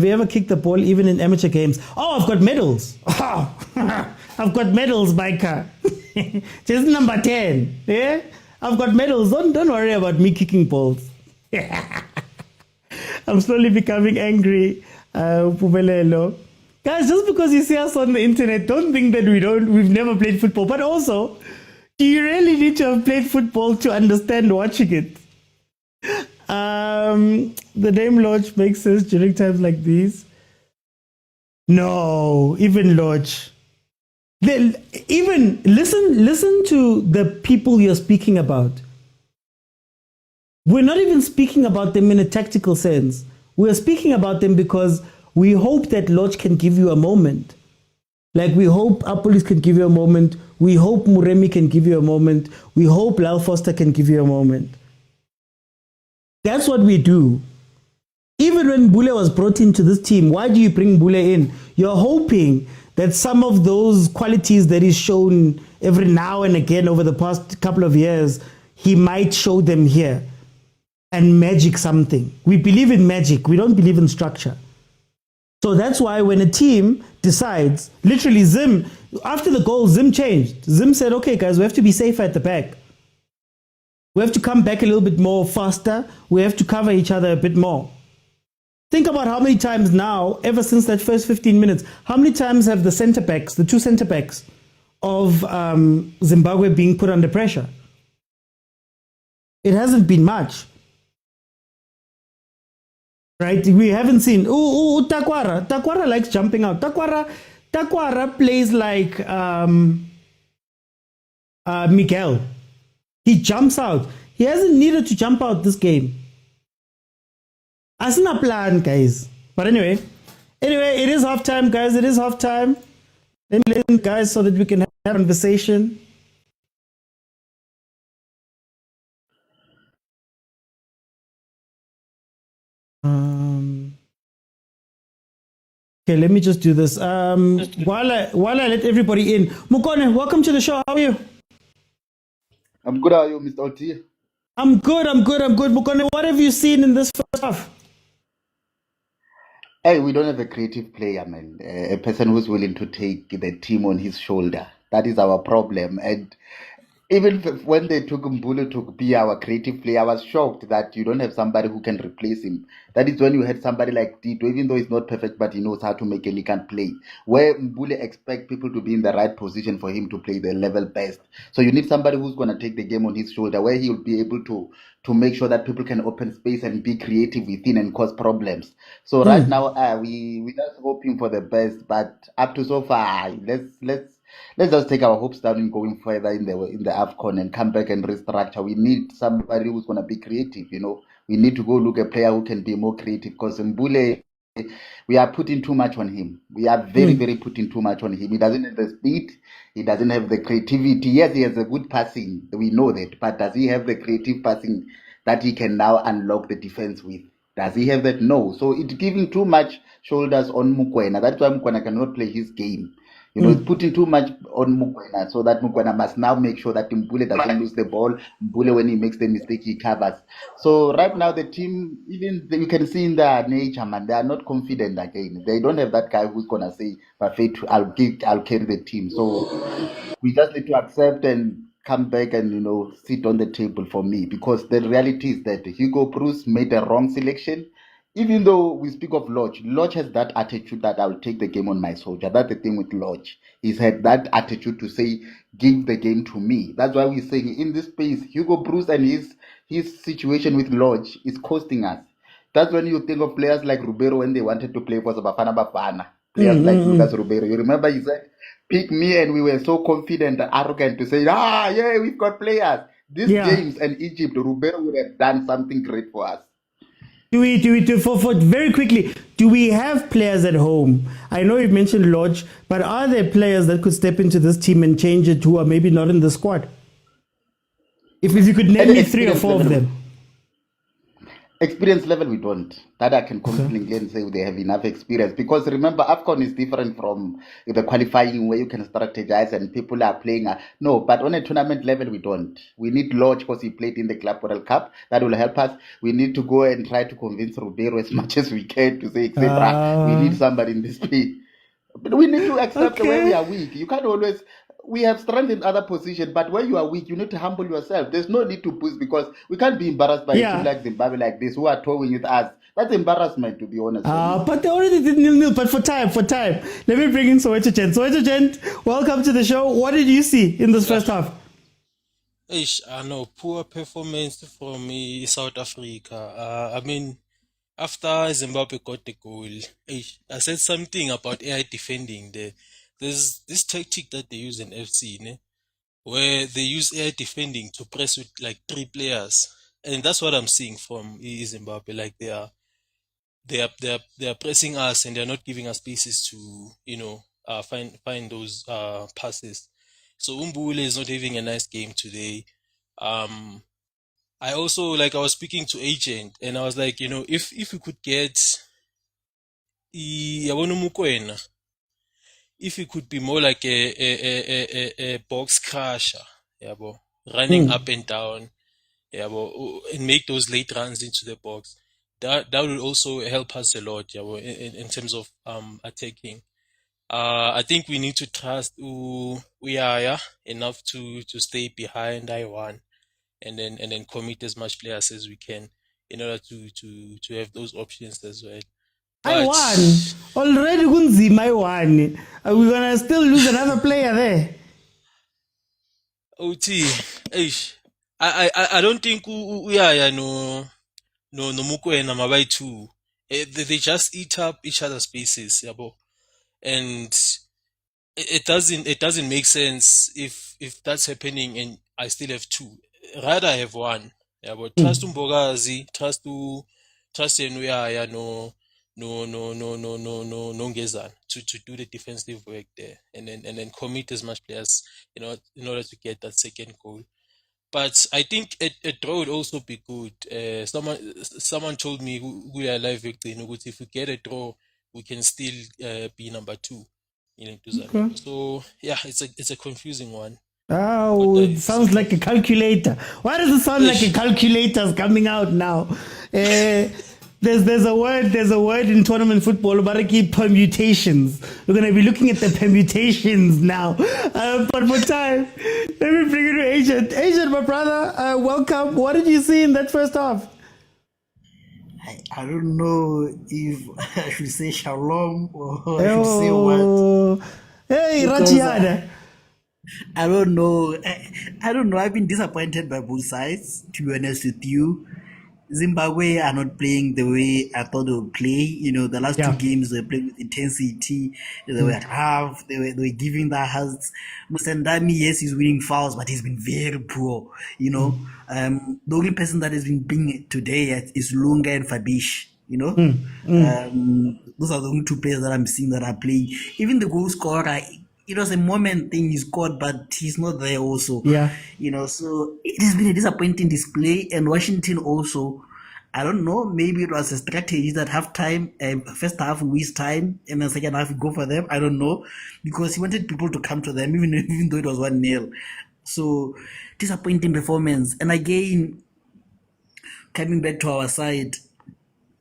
you ever kicked the ball even in amateur games? Oh, I've got medals. Oh, I've got medals, Micah. Just number 10. Yeah? I've got medals. Don't worry about me kicking balls. I'm slowly becoming angry. Pumelelo. Guys, just because you see us on the internet, don't think that we've never played football. But also, do you really need to have played football to understand watching it? the name Lodge makes sense during times like these. No, even Lodge. Even listen to the people you're speaking about. We're not even speaking about them in a tactical sense. We're speaking about them because we hope that Lodge can give you a moment. Like we hope Apolis can give you a moment. We hope Muremi can give you a moment. We hope Lyle Foster can give you a moment. That's what we do. Even when Bule was brought into this team, why do you bring Bule in? You're hoping that some of those qualities that he's shown every now and again over the past couple of years, he might show them here and magic something. We believe in magic. We don't believe in structure. So that's why when a team decides, literally Zim, after the goal, Zim changed. Zim said, okay, guys, we have to be safer at the back. We have to come back a little bit more faster. We have to cover each other a bit more. Think about how many times now, ever since that first 15 minutes, how many times have the centre backs, the two centre backs of Zimbabwe being put under pressure? It hasn't been much. Right? We haven't seen. Takwara. Takwara likes jumping out. Takwara plays like Miguel. He jumps out. He hasn't needed to jump out this game. Asina plan, guys. But anyway, it is half time, guys. It is half time. Let me listen, guys, so that we can have a conversation. Okay, let me just do this. While I let everybody in, Mokone, welcome to the show. How are you? I'm good. How are you, Mr. Oti? I'm good. Mokone, what have you seen in this first half? Hey, we don't have a creative player, man. A person who's willing to take the team on his shoulder. That is our problem. And even when they took Mbulu to be our creative player, I was shocked that you don't have somebody who can replace him. That is when you had somebody like Tito, even though he's not perfect, but he knows how to make and he can play. Where Mbulu expect people to be in the right position for him to play the level best. So you need somebody who's going to take the game on his shoulder, where he'll be able to make sure that people can open space and be creative within and cause problems. So right now, we're just hoping for the best, but up to so far, let's just take our hopes down in going further in the AFCON and come back and restructure. We need somebody who's going to be creative, you know. We need to go look at a player who can be more creative, because Mbule, we are putting too much on him. We are very putting too much on him. He doesn't have the speed. He doesn't have the creativity. Yes, he has a good passing. We know that. But does he have the creative passing that he can now unlock the defense with? Does he have that? No. So it's giving too much shoulders on Mokwena. That's why Mokwena cannot play his game. You know, it's putting too much on Mokwena, so that Mokwena must now make sure that Mbule doesn't lose the ball. Mbule, when he makes the mistake, he covers. So right now, the team, even you can see in their nature, man, they are not confident again. They don't have that guy who's gonna say, "Perfect, I'll carry the team." So we just need to accept and come back and, you know, sit on the table for me, because the reality is that Hugo Bruce made a wrong selection. Even though we speak of Lodge has that attitude that I'll take the game on my soldier. That's the thing with Lodge. He's had that attitude to say, give the game to me. That's why we're saying in this space, Hugo Bruce and his situation with Lodge is costing us. That's when you think of players like Ribeiro when they wanted to play for BAFANA BAFANA. Players like Lucas Ribeiro. You remember he said, pick me, and we were so confident and arrogant to say, yeah, we've got players. These games and Egypt, Ribeiro would have done something great for us. For very quickly, do we have players at home? I know you've mentioned Lodge, but are there players that could step into this team and change it who are maybe not in the squad? If you could name me 3 or 4 of them. Experience level, we don't. That I can confidently say they have enough experience. Because remember, AFCON is different from the qualifying where you can strategize and people are playing. No, but on a tournament level, we don't. We need Lodge because he played in the Club World Cup. That will help us. We need to go and try to convince Ribeiro as much as we can to say, etc. We need somebody in this speed. But we need to accept where we are weak. You can't always... We have strength in other positions, but when you are weak, you need to humble yourself. There's no need to push, because we can't be embarrassed by a team like Zimbabwe like this who are towing with us. That's embarrassment, to be honest. But they already did 0-0. But for time, let me bring in Soweto Gent. Soweto Gent, welcome to the show. What did you see in this first half? I know poor performance from South Africa. I mean, after Zimbabwe got the goal, I said something about AI defending. There's this tactic that they use in FC, ne, where they use AI defending to press with like three players, and that's what I'm seeing from Zimbabwe. Like they are pressing us, and they're not giving us spaces to find those passes. So Umbule is not having a nice game today. Um, I also, like, I was speaking to agent, and I was like, if we could get yabona mokwena, if he could be more like a box crusher, yabo, running up and down, yabo, and make those late runs into the box. That will also help us a lot, yabo, in terms of attacking. I think we need to trust Uyaya enough to stay behind I1, and then commit as much players as we can in order to have those options as well. I won already. Kunzima I won. Are we gonna still lose another player there? OT, I don't think Uyaya no Mokwena mabai too. They just eat up each other's spaces, yabo, and it doesn't make sense if that's happening and I still have two. Rather I have one. Yeah, but trust Umbogazi, trust Uyaya no Ngezan to do the defensive work there, and then commit as much players, in order to get that second goal. But I think a draw would also be good. Someone told me we are live victory. If we get a draw, we can still be number 2 in Zanzibar. Okay. So yeah, it's a confusing one. Oh, it sounds like a calculator. Why does it sound like a calculator is coming out now? There's a word in tournament football about permutations. We're gonna be looking at the permutations now. But for time, let me bring you to Agent. Agent, my brother, welcome. What did you see in that first half? I don't know if I should say shalom or I should say what. Hey, Ratiana. I don't know. I don't know. I've been disappointed by both sides, to be honest with you. Zimbabwe are not playing the way I thought they would play. The last two games they played with intensity. They were tough. They were giving their hearts. Musandami, yes, he's winning fouls, but he's been very poor. The only person that has been being today is Lunga and Fabish. Those are the only two players that I'm seeing that are playing. Even the goal scorer, it was a moment thing he scored, but he's not there also. Yeah. So it has been a disappointing display. And Washington also, I don't know, maybe it was a strategy that first half we waste time, and then second half we go for them. I don't know, because he wanted people to come to them, even though it was 1-0. So disappointing performance. And again, coming back to our side,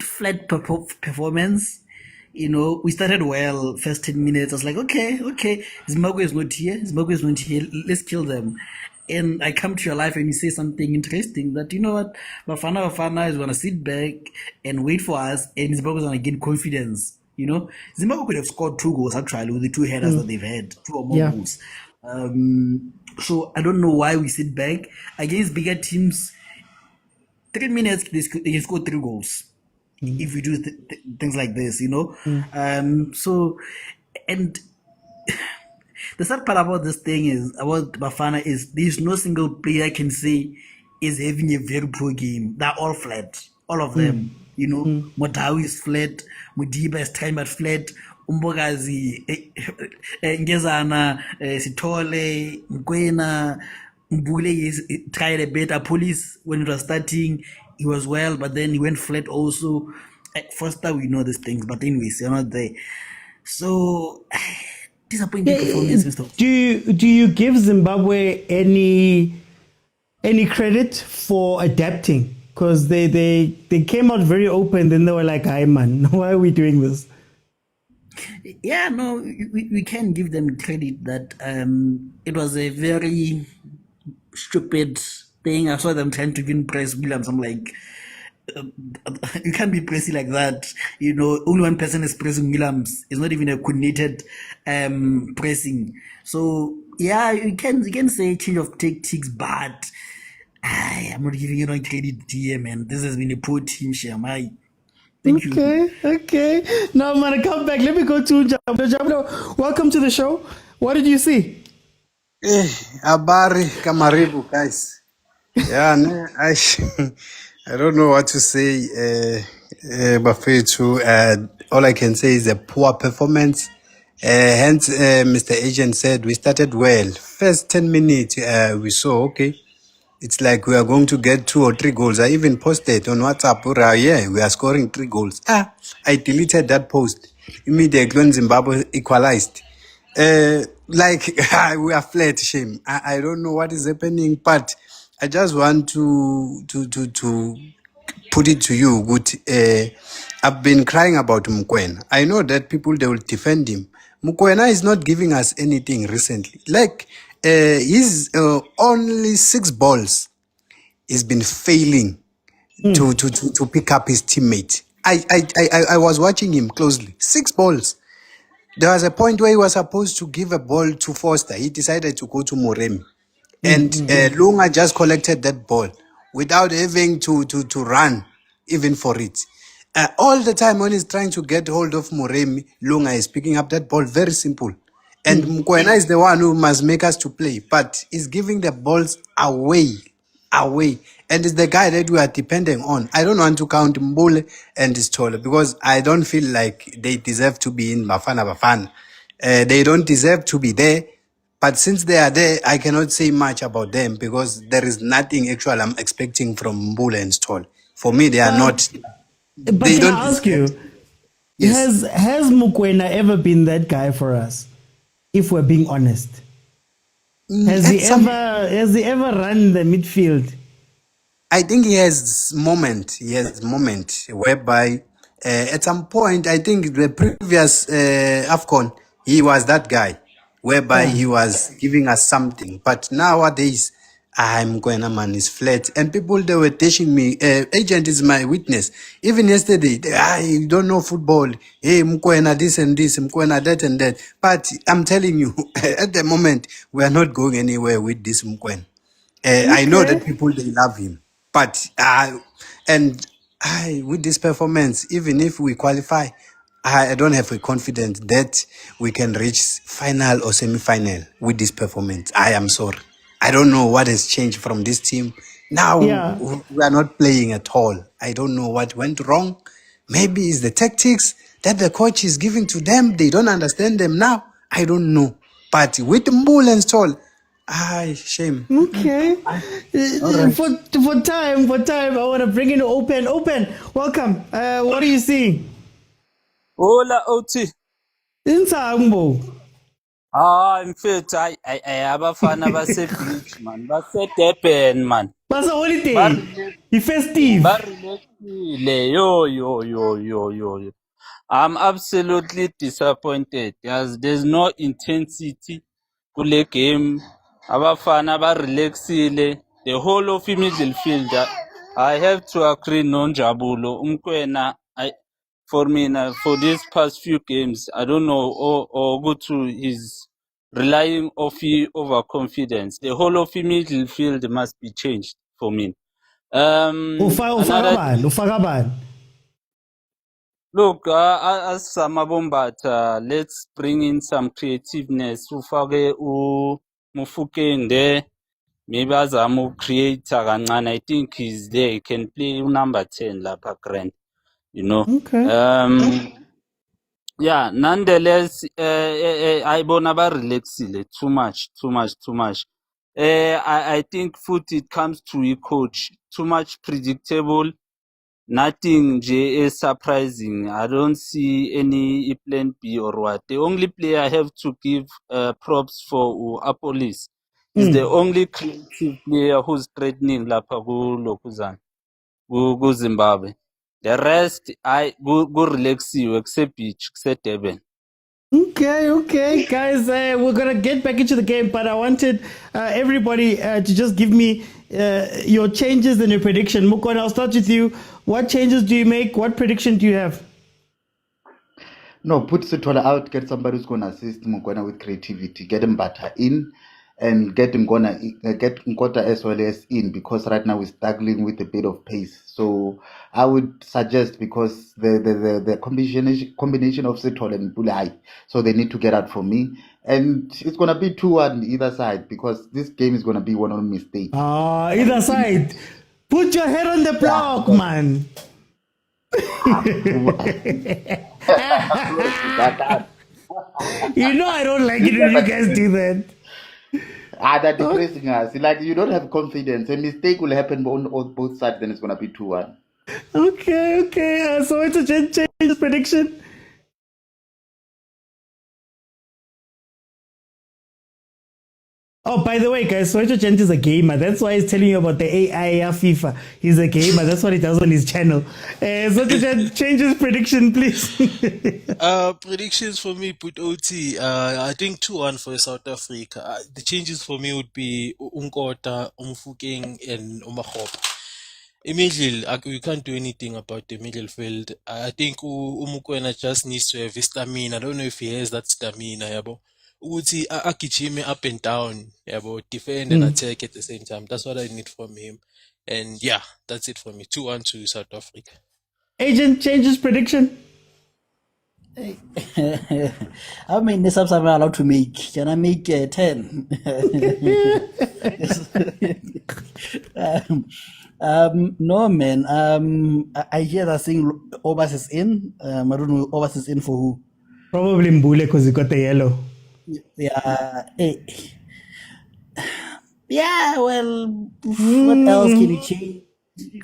flat performance. We started well, first 10 minutes. I was like, okay, Zimbabwe is not here. Let's kill them. And I come to your life and you say something interesting that, what, Bafana Bafana is going to sit back and wait for us, and Zimbabwe is going to gain confidence. Zimbabwe could have scored 2 goals actually with the 2 headers that they've had, 2 or more goals. So I don't know why we sit back. Against bigger teams, 3 minutes, they can score 3 goals. If we do things like this, So, and the sad part about this thing is, about Bafana, is there's no single player I can say is having a very poor game. They're all flat. All of them. Motaung is flat. Mudiba is trying but flat. Umbogazi, Ngezana, Sitole, Mokwena, Mbule tried a better. Police, when it was starting, he was well, but then he went flat also. At first time we know these things, but anyways, you're not there. So disappointing performance, Mr. Do you give Zimbabwe any credit for adapting? Because they came out very open, then they were like, "Hi man, why are we doing this?" Yeah, no, we can give them credit that it was a very stupid thing. I saw them trying to win Press Williams. I'm like, You can't be pressing like that. You know, only one person is pressing Williams. It's not even a coordinated pressing. So yeah, you can say change of tactics, but I'm not giving you no credit here, man. This has been a poor team, Shamai. Thank you. Okay. Now I'm gonna come back. Let me go to Jablo. Jablo, welcome to the show. What did you see? Habari kamaribu guys. Yeah, I don't know what to say. Bafethu, all I can say is a poor performance. Hence, Mr. Agent said we started well. First 10 minutes, we saw okay. It's like we are going to get 2 or 3 goals. I even posted on WhatsApp, yeah, we are scoring 3 goals. I deleted that post immediately when Zimbabwe equalized. Like we are flat, shame. I don't know what is happening, but I just want to put it to you. Good, I've been crying about Mokwena. I know that people they will defend him. Mokwena is not giving us anything recently. Like he's only 6 balls. He's been failing to pick up his teammate. I was watching him closely. 6 balls. There was a point where he was supposed to give a ball to Foster. He decided to go to Moremi. And Lunga just collected that ball without having to run even for it. All the time when he's trying to get hold of Moremi, Lunga is picking up that ball. Very simple. And Mokwena is the one who must make us to play. But he's giving the balls away. And it's the guy that we are depending on. I don't want to count Mbule and Stoller because I don't feel like they deserve to be in Bafana Bafana. They don't deserve to be there. But since they are there, I cannot say much about them because there is nothing actual I'm expecting from Mbule and Stoller. For me, they are not. But They can don't I ask deserve. you, has Mokwena ever been that guy for us? If we're being honest, has he ever run the midfield? I think he has moment whereby at some point, I think the previous AFCON, he was that guy whereby he was giving us something. But nowadays, Mokwena man is flat. And people, they were teaching me, agent is my witness. Even yesterday, you don't know football. Hey, Mokwena this and this, Mokwena that and that. But I'm telling you, at the moment, we are not going anywhere with this Mokwena. I know that people, they love him. But with this performance, even if we qualify, I don't have a confidence that we can reach final or semi-final with this performance. I am sorry. I don't know what has changed from this team. Now we are not playing at all. I don't know what went wrong. Maybe it's the tactics that the coach is giving to them. They don't understand them now. I don't know. But with Mbule and Stoll, shame. Okay. right. For time, I want to bring in Open. Welcome. What are you seeing? Hola OT. Insango. Mfethu abafana base-beach man, base-Durban man. Basa holiday. Festive. Barelexile, yo. I'm absolutely disappointed. There's no intensity kule game. Abafana barelexile. The whole of midfield. I have to agree non-Jabulo. Mokwena, for me now, for these past few games, I don't know, or go to his relying of overconfidence. The whole of midfield must be changed for me. Ufagaban. Look, as Samabombat, let's bring in some creativeness. Ufage Mufukeng there. Maybe Azamu creator and I think he's there. He can play number 10 Lapa Grand. You know. Okay. Yeah, nonetheless, I bonaba relaxile too much. I think it comes to a coach too much predictable. Nothing J is surprising. I don't see any plan B or what. The only player I have to give props for Apolis is the only creative player who's threatening Lapagu Lokuzan. Go Zimbabwe. The rest, I go relax you, except beach, except Durban. Okay, guys, we're gonna get back into the game, but I wanted everybody to just give me your changes and your prediction. Mokwena, I'll start with you. What changes do you make? What prediction do you have? No, put Sitola out, get somebody who's going to assist Mokwena with creativity, get him Bata in, and get Nkota as well as in, because right now we're struggling with a bit of pace. So I would suggest, because the combination of Sitola and Bulai, so they need to get out for me. And it's going to be 2-1 either side, because this game is going to be one of mistakes. Either side. Put your head on the block, man. You know I don't like it when you guys do that. They're depressing us. Like, you don't have confidence. A mistake will happen on both sides, then it's going to be 2-1. Okay. So it's a change prediction. Oh, by the way, guys, Soweto Gent is a gamer. That's why he's telling you about the AI FIFA. He's a gamer. That's what he does on his channel. Soweto Gent, change his prediction, please. Predictions for me, put OT. I think 2-1 for South Africa. The changes for me would be Unkota, Umfukeng, and Umakhop. Immediately, we can't do anything about the middle field. I think Mokwena just needs to have his stamina. I don't know if he has that stamina, yabo. Uthi agijime up and down, yabo, defend and attack at the same time. That's what I need from him. And yeah, that's it for me. 2-1 to South Africa. Agent changes prediction. How many subs am I allowed to make? Can I make 10? No, man. I hear that saying Obas is in. I don't know Obas is in for who. Probably Mbule because he got the yellow. Yeah. Yeah, well, what else can you change?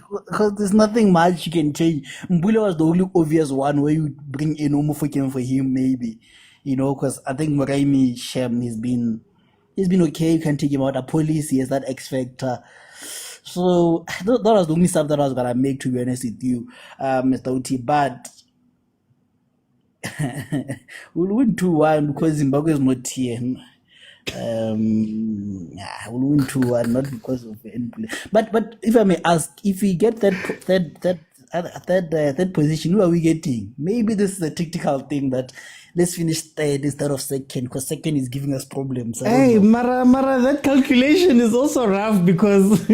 Because there's nothing much you can change. Mbule was the only obvious one where you bring in Omofokeng for him, maybe. You know, because I think Moraimi Shem, he's been okay. You can take him out of police. He has that X factor. So that was the only stuff that I was gonna make, to be honest with you, Mr. Oti. But we'll win 2-1 because Zimbabwe is not here. We'll win 2-1, not because of any play. But if I may ask, if we get that position, who are we getting? Maybe this is a tactical thing that let's finish third instead of second, because second is giving us problems. Hey, Mara, that calculation is also rough, because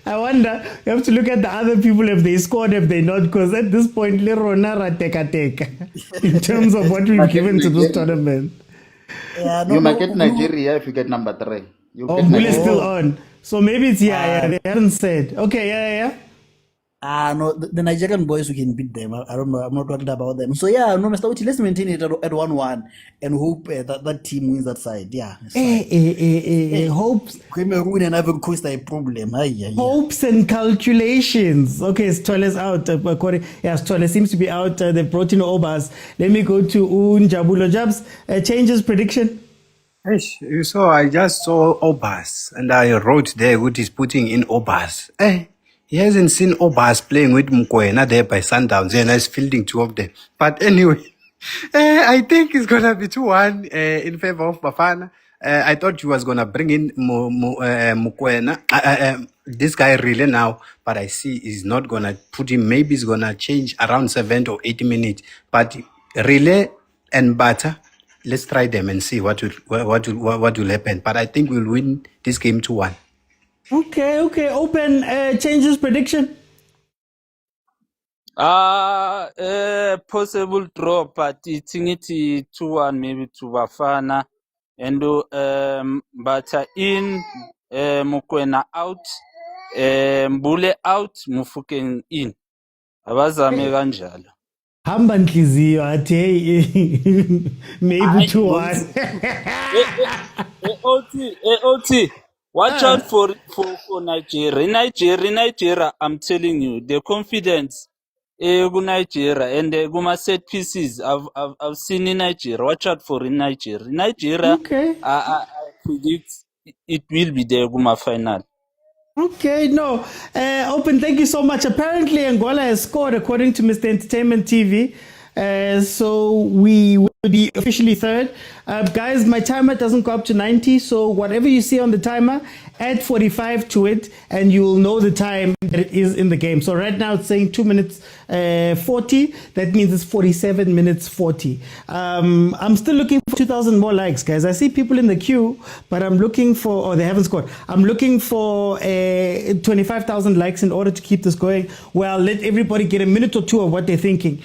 I wonder, you have to look at the other people, if they scored, if they not, because at this point, Leronara teka in terms of what we've given to this tournament. You might get Nigeria if you get number 3. Mbule is still on. So maybe it's, they haven't said. Okay, yeah. No, the Nigerian boys, we can beat them. I don't know. I'm not talking about them. So yeah, no, Mr. Uchi, let's maintain it at 1-1 and hope that team wins that side. Yeah. Hopes. Cameroon and Ivory Coast are a problem. Hopes and calculations. Okay, Stole's out. Stole seems to be out. They brought in Obas. Let me go to Unjabulo Jabs. Changes prediction. You saw, I just saw Obas and I wrote there what he's putting in Obas. He hasn't seen Obas playing with Mokwena there by Sundowns, and he's fielding 2 of them. But anyway, I think it's going to be 2-1 in favor of Bafana. I thought he was going to bring in Mokwena, this guy really now, but I see he's not going to put him. Maybe he's going to change around 70 or 80 minutes. But Relay and Bata, let's try them and see what will happen. But I think we'll win this game 2-1. Okay. Open changes prediction. Possible draw, but it's 2-1 maybe to Bafana, and but in Mokwena out, Mbule out, Mufukeng in. Abazame kanjalo. Hamba nhliziyo athi hey maybe 2-1. OT. Watch out for Nigeria. I'm telling you, the confidence Nigeria and the set pieces I've seen in Nigeria. Watch out for Nigeria. Okay. I predict it will be the Guma final. Okay, no. Open, thank you so much. Apparently, Angola has scored according to Mr. Entertainment TV. So we be officially third. Guys, my timer doesn't go up to 90, so whatever you see on the timer, add 45 to it, and you will know the time that it is in the game. So right now it's saying 2 minutes 40. That means it's 47 minutes 40. I'm still looking for 2,000 more likes, guys. I see people in the queue, but I'm looking for, oh, they haven't scored. I'm looking for 25,000 likes in order to keep this going. Well, let everybody get a minute or two of what they're thinking.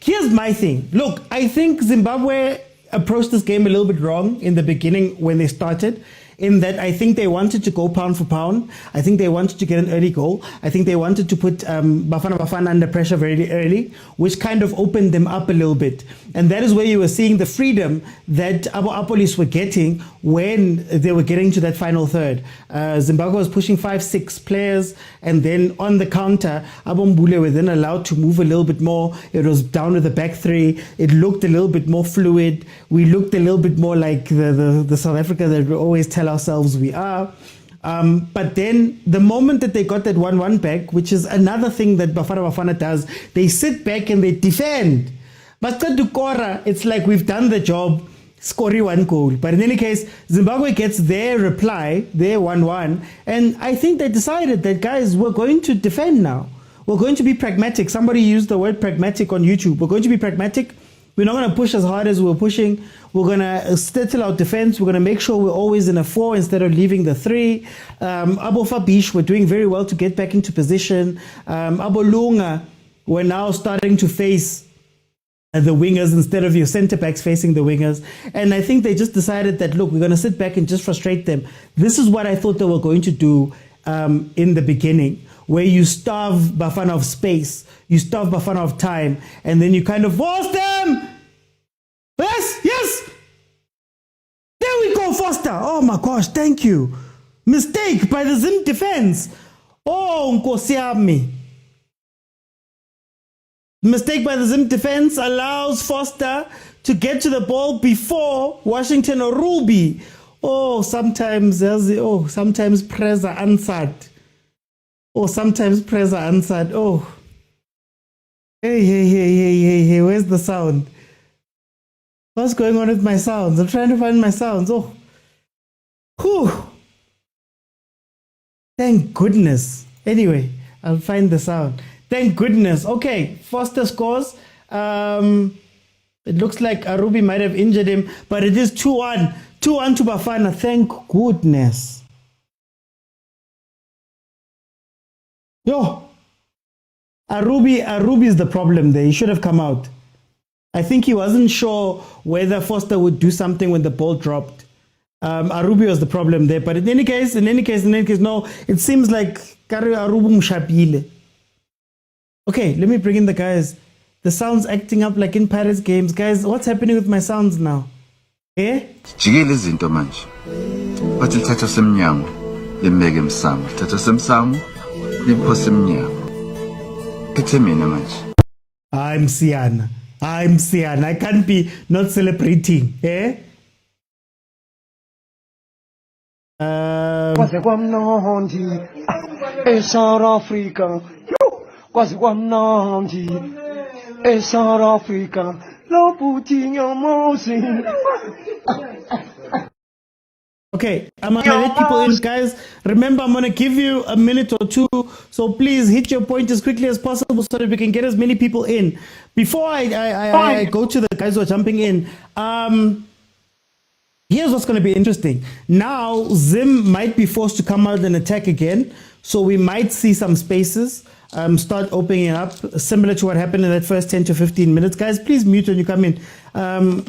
Here's my thing. Look, I think Zimbabwe approached this game a little bit wrong in the beginning when they started, in that I think they wanted to go pound for pound. I think they wanted to get an early goal. I think they wanted to put Bafana Bafana under pressure very early, which kind of opened them up a little bit. And that is where you were seeing the freedom that Apolis were getting when they were getting to that final third. Zimbabwe was pushing 5-6 players, and then on the counter, Abombule were then allowed to move a little bit more. It was down to the back three. It looked a little bit more fluid. We looked a little bit more like the South Africa that we always tell ourselves we are. But then the moment that they got that 1-1 back, which is another thing that Bafana Bafana does, they sit back and they defend. But it's like we've done the job, score 1 goal. But in any case, Zimbabwe gets their reply, their 1-1, and I think they decided that, guys, we're going to defend now. We're going to be pragmatic. Somebody used the word pragmatic on YouTube. We're going to be pragmatic. We're not going to push as hard as we were pushing. We're going to settle our defense. We're going to make sure we're always in a 4 instead of leaving the 3. Abo Fabish were doing very well to get back into position. Abo Lunga were now starting to face the wingers instead of your centre backs facing the wingers. And I think they just decided that, look, we're going to sit back and just frustrate them. This is what I thought they were going to do in the beginning, where you starve Bafana of space, you starve Bafana of time, and then you kind of force them. Yes. There we go, Foster. Oh my gosh, thank you. Mistake by the Zim defense. Oh, Nkosiami. Mistake by the Zim defense allows Foster to get to the ball before Washington or Ruby. Oh, sometimes pressure answered. Sometimes pressure answered. Oh. Hey, where's the sound? What's going on with my sounds? I'm trying to find my sounds. Oh. Whew. Thank goodness. Anyway, I'll find the sound. Thank goodness. Okay, Foster scores. It looks like Arubi might have injured him, but it is 2-1. 2-1 to Bafana. Thank goodness. Yo, Arubi is the problem there. He should have come out. I think he wasn't sure whether Foster would do something when the ball dropped. Arubi was the problem there. But in any case, no, it seems like Arubi Mushapile. Okay, let me bring in the guys. The sound's acting up like in Pirates games. Guys, what's happening with my sounds now? Eh? Jikile izinto manje. Bathi lithatha semnyango, limeke emsamo. Lithatha semsamo, liphose emnyango. Phethe mina manje. I'm Siana. I can't be not celebrating. Eh? Kwaze kwamnandi eSouth Africa. Kwaze kwamnandi eSouth Africa. Loputinho mosi. Okay, I'm gonna let people in, guys. Remember, I'm gonna give you a minute or two, so please hit your point as quickly as possible so that we can get as many people in. Before I go to the guys who are jumping in, here's what's gonna be interesting. Now, Zim might be forced to come out and attack again, so we might see some spaces start opening up, similar to what happened in that first 10 to 15 minutes. Guys, please mute when you come in.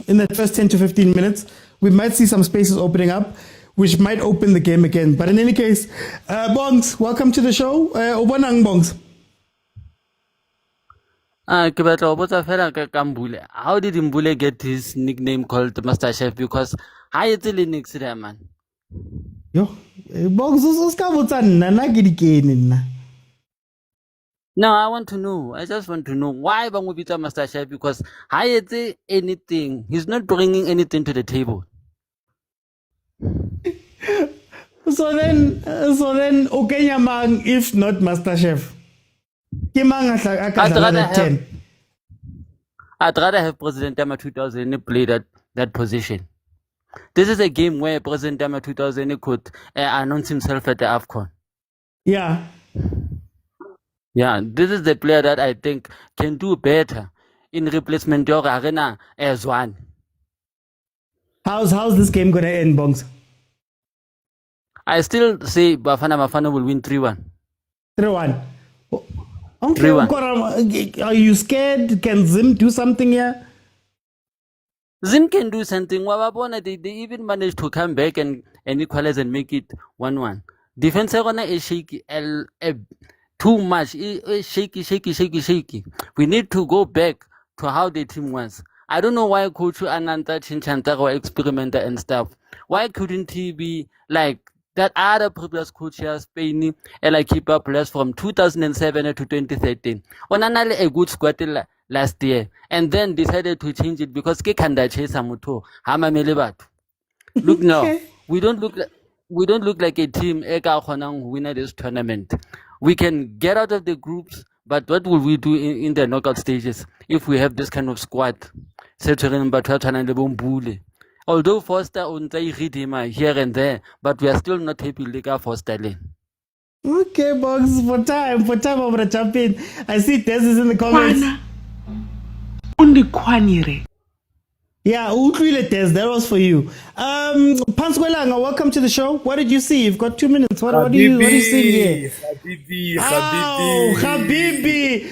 In that first 10 to 15 minutes, we might see some spaces opening up, which might open the game again. But in any case, Bongs, welcome to the show. Obonang Bongs. How did Mbule get his nickname called Master Chef? Because I actually next to that man. Yo, Bongs, no, I want to know. I just want to know why Bangubita Master Chef, because I say anything. He's not bringing anything to the table. So then, Okenya if not Master Chef. I'd I'd rather have President Dama 2000 play that position. This is a game where President Dama 2000 could announce himself at the AFCON. Yeah. Yeah, this is the player that I think can do better in replacement of Arena as one. How's this game gonna end, Bongs? I still say Bafana Bafana will win 3-1. 3-1. Okay, 3-1. Are you scared? Can Zim do something here? Zim can do something. They even managed to come back and equalize and make it 1-1. Defense is shaky. Too much. Shaky. We need to go back to how the team was. I don't know why Coach Ananta Chinchantaro experimenter and stuff. Why couldn't he be like that other previous coach here, Spain, and like keep up players from 2007 to 2013? Onanale a good squad last year, and then decided to change it because Kekanda Chase Samuto Hamamele Batu. Look now, we don't look like a team who win this tournament. We can get out of the groups, but what will we do in the knockout stages if we have this kind of squad? Although Foster on here and there, but we are still not happy with Foster lane. Okay, Box, for time over the champion. I see Tess is in the comments. Yeah, Tess, that was for you. Panswelanga, welcome to the show. What did you see? You've got 2 minutes. What do you see here? Habibi,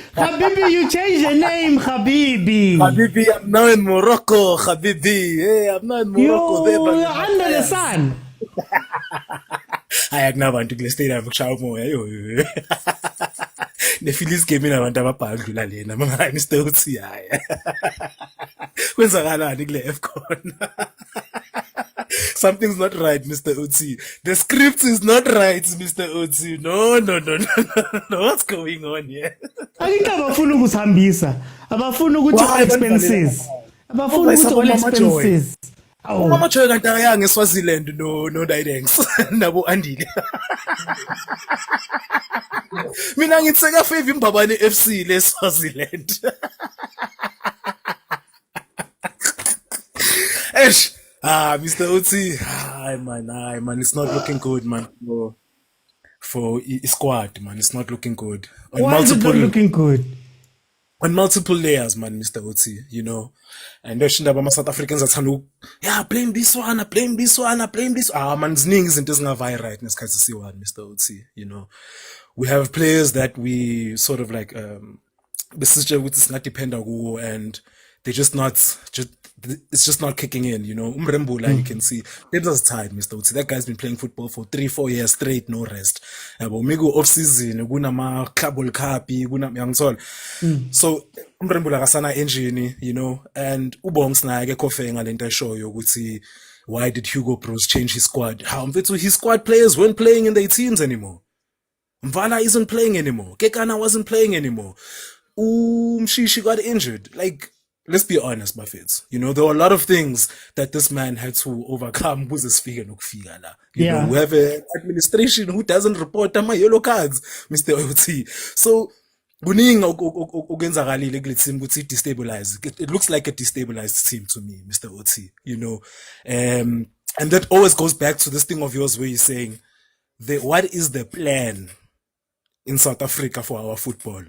you changed your name, Habibi. Habibi, I'm now in Morocco, Habibi. Hey, I'm now in Morocco. You're under the sun. I have never been to the state of Chaumo. The Phillies came in and I'm Mr. Utsi. When's something's not right, Mr. Utsi. The script is not right, Mr. Utsi. No. What's going on here? I think abafuna ukusihambisa. Abafuna ukuthi expenses. Abafuna ukuthi expenses. Mama choy kanti ayanga eSwaziland no Didengs nabo andile. Mina ngitseka favor imbabane FC le Swaziland. Mr. Utsi, man, it's not looking good, man. For squad, man, it's not looking good. Why is it not looking good? On multiple layers, man, Mr. Utsi, you know. And there's South Africans that blame this one, blame this one, blame this. Man, Znings doesn't have right, Mr. Utsi, you know. We have players that we sort of like, it's not dependent on, and they're just not, it's just not kicking in, you know. You can see, it was tired, Mr. Utsi. That guy's been playing football for 3-4 years straight, no rest. But we go off season, club cup, so Umrembula kasana engine, you know, and Ubongs na kofe ngalenta show yokuthi why did Hugo Bros change his squad? How his squad players weren't playing in their teams anymore. Mvala isn't playing anymore. Kekana wasn't playing anymore. She got injured. Like, let's be honest, Buffets. You know, there were a lot of things that this man had to overcome. You know, we have an administration who doesn't report my yellow cards, Mr. Otsi. So, it looks like a destabilized team to me, Mr. Otsi, you know. And that always goes back to this thing of yours where you're saying, what is the plan in South Africa for our football?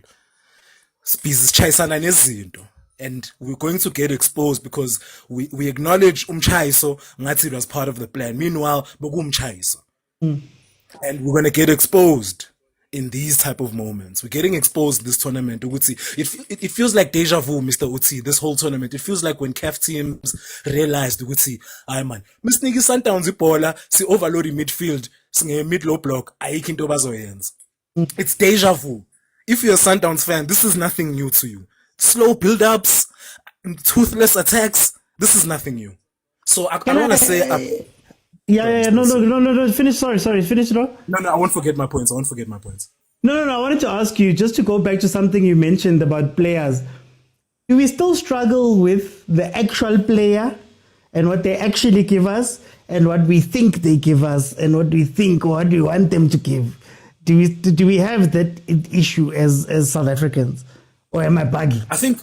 And we're going to get exposed because we acknowledge umchaiso ngathi was part of the plan. Meanwhile, and we're going to get exposed in these type of moments. We're getting exposed in this tournament. It feels like deja vu, Mr. Utsi, this whole tournament. It feels like when CAF teams realized, man, Miss Niki Sundowns ipola, si overload in midfield, mid-low block, it's deja vu. If you're a Sundowns fan, this is nothing new to you. Slow build-ups, toothless attacks, this is nothing new. So I don't want to say... No. Finish. Sorry. Finish it all. No. I won't forget my points. No. I wanted to ask you, just to go back to something you mentioned about players. Do we still struggle with the actual player and what they actually give us and what we think they give us and what we want them to give? Do we have that issue as South Africans? Or am I buggy? I think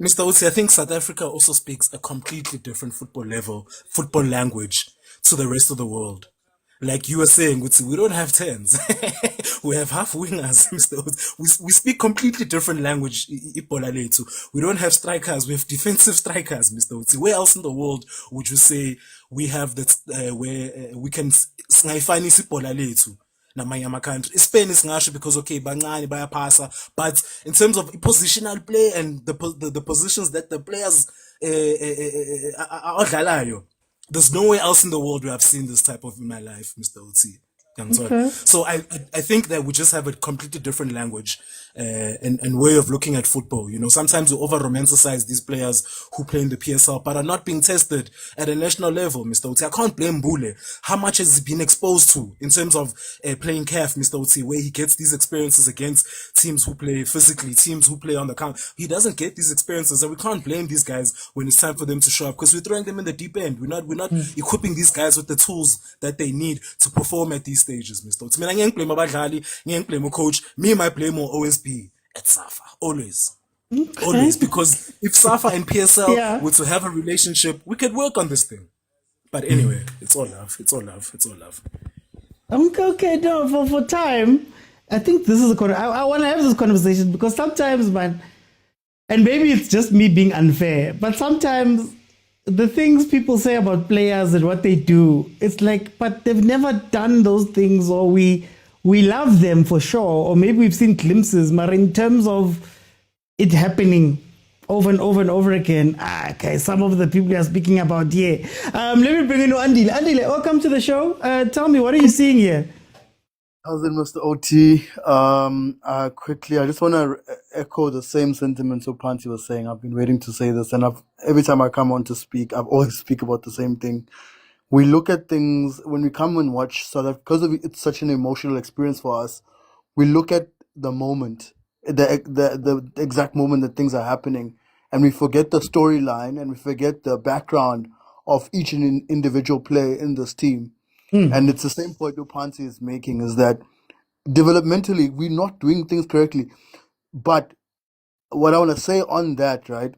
Mr. Otsi, I think South Africa also speaks a completely different football language to the rest of the world. Like you were saying, we don't have 10s. We have half wingers, Mr. Otsi. We speak completely different language, ibola lethu. We don't have strikers, we have defensive strikers, Mr. Otsi. Where else in the world would you say we have that, where we can singayifani ibola lethu? Namanye ama-country. Spain is ngasho because okay, bancane bayapasa, but in terms of positional play and the positions that the players odlalayo, there's nowhere else in the world where I've seen this type of in my life, Mr. Otsi. Okay. So I think that we just have a completely different language and way of looking at football. You know, sometimes we over romanticize these players who play in the PSL but are not being tested at a national level, Mr. Otsi. I can't blame Bule. How much has he been exposed to in terms of playing CAF, Mr. Otsi, where he gets these experiences against teams who play physically, teams who play on the count. He doesn't get these experiences, and we can't blame these guys when it's time for them to show up because we're throwing them in the deep end. We're not equipping these guys with the tools that they need to perform at these stages, Mr. Otsi. I ngeke blame abadlali, ngeke blame coach. Me, my blame will always be at Safa. Always. Okay. Always. Because if Safa and PSL Yeah. were to have a relationship, we could work on this thing. But anyway, it's all love. It's all love. It's all love. Okay, no, for time, I think this is I want to have this conversation because sometimes, man, and maybe it's just me being unfair, but sometimes the things people say about players and what they do, it's like, but they've never done those things, or we love them for sure, or maybe we've seen glimpses, but in terms of it happening over and over and over again, okay, some of the people are speaking about, yeah. Let me bring in Andile. Andile, welcome to the show. Tell me, what are you seeing here? How's it, Mr. OT? Quickly, I just want to echo the same sentiments Panti was saying. I've been waiting to say this, and every time I come on to speak, I've always speak about the same thing. We look at things when we come and watch South Africa, because it's such an emotional experience for us. We look at the moment, the exact moment that things are happening, and we forget the storyline and we forget the background of each individual player in this team. And it's the same point Upansi is making, is that developmentally we're not doing things correctly. But what I want to say on that, right,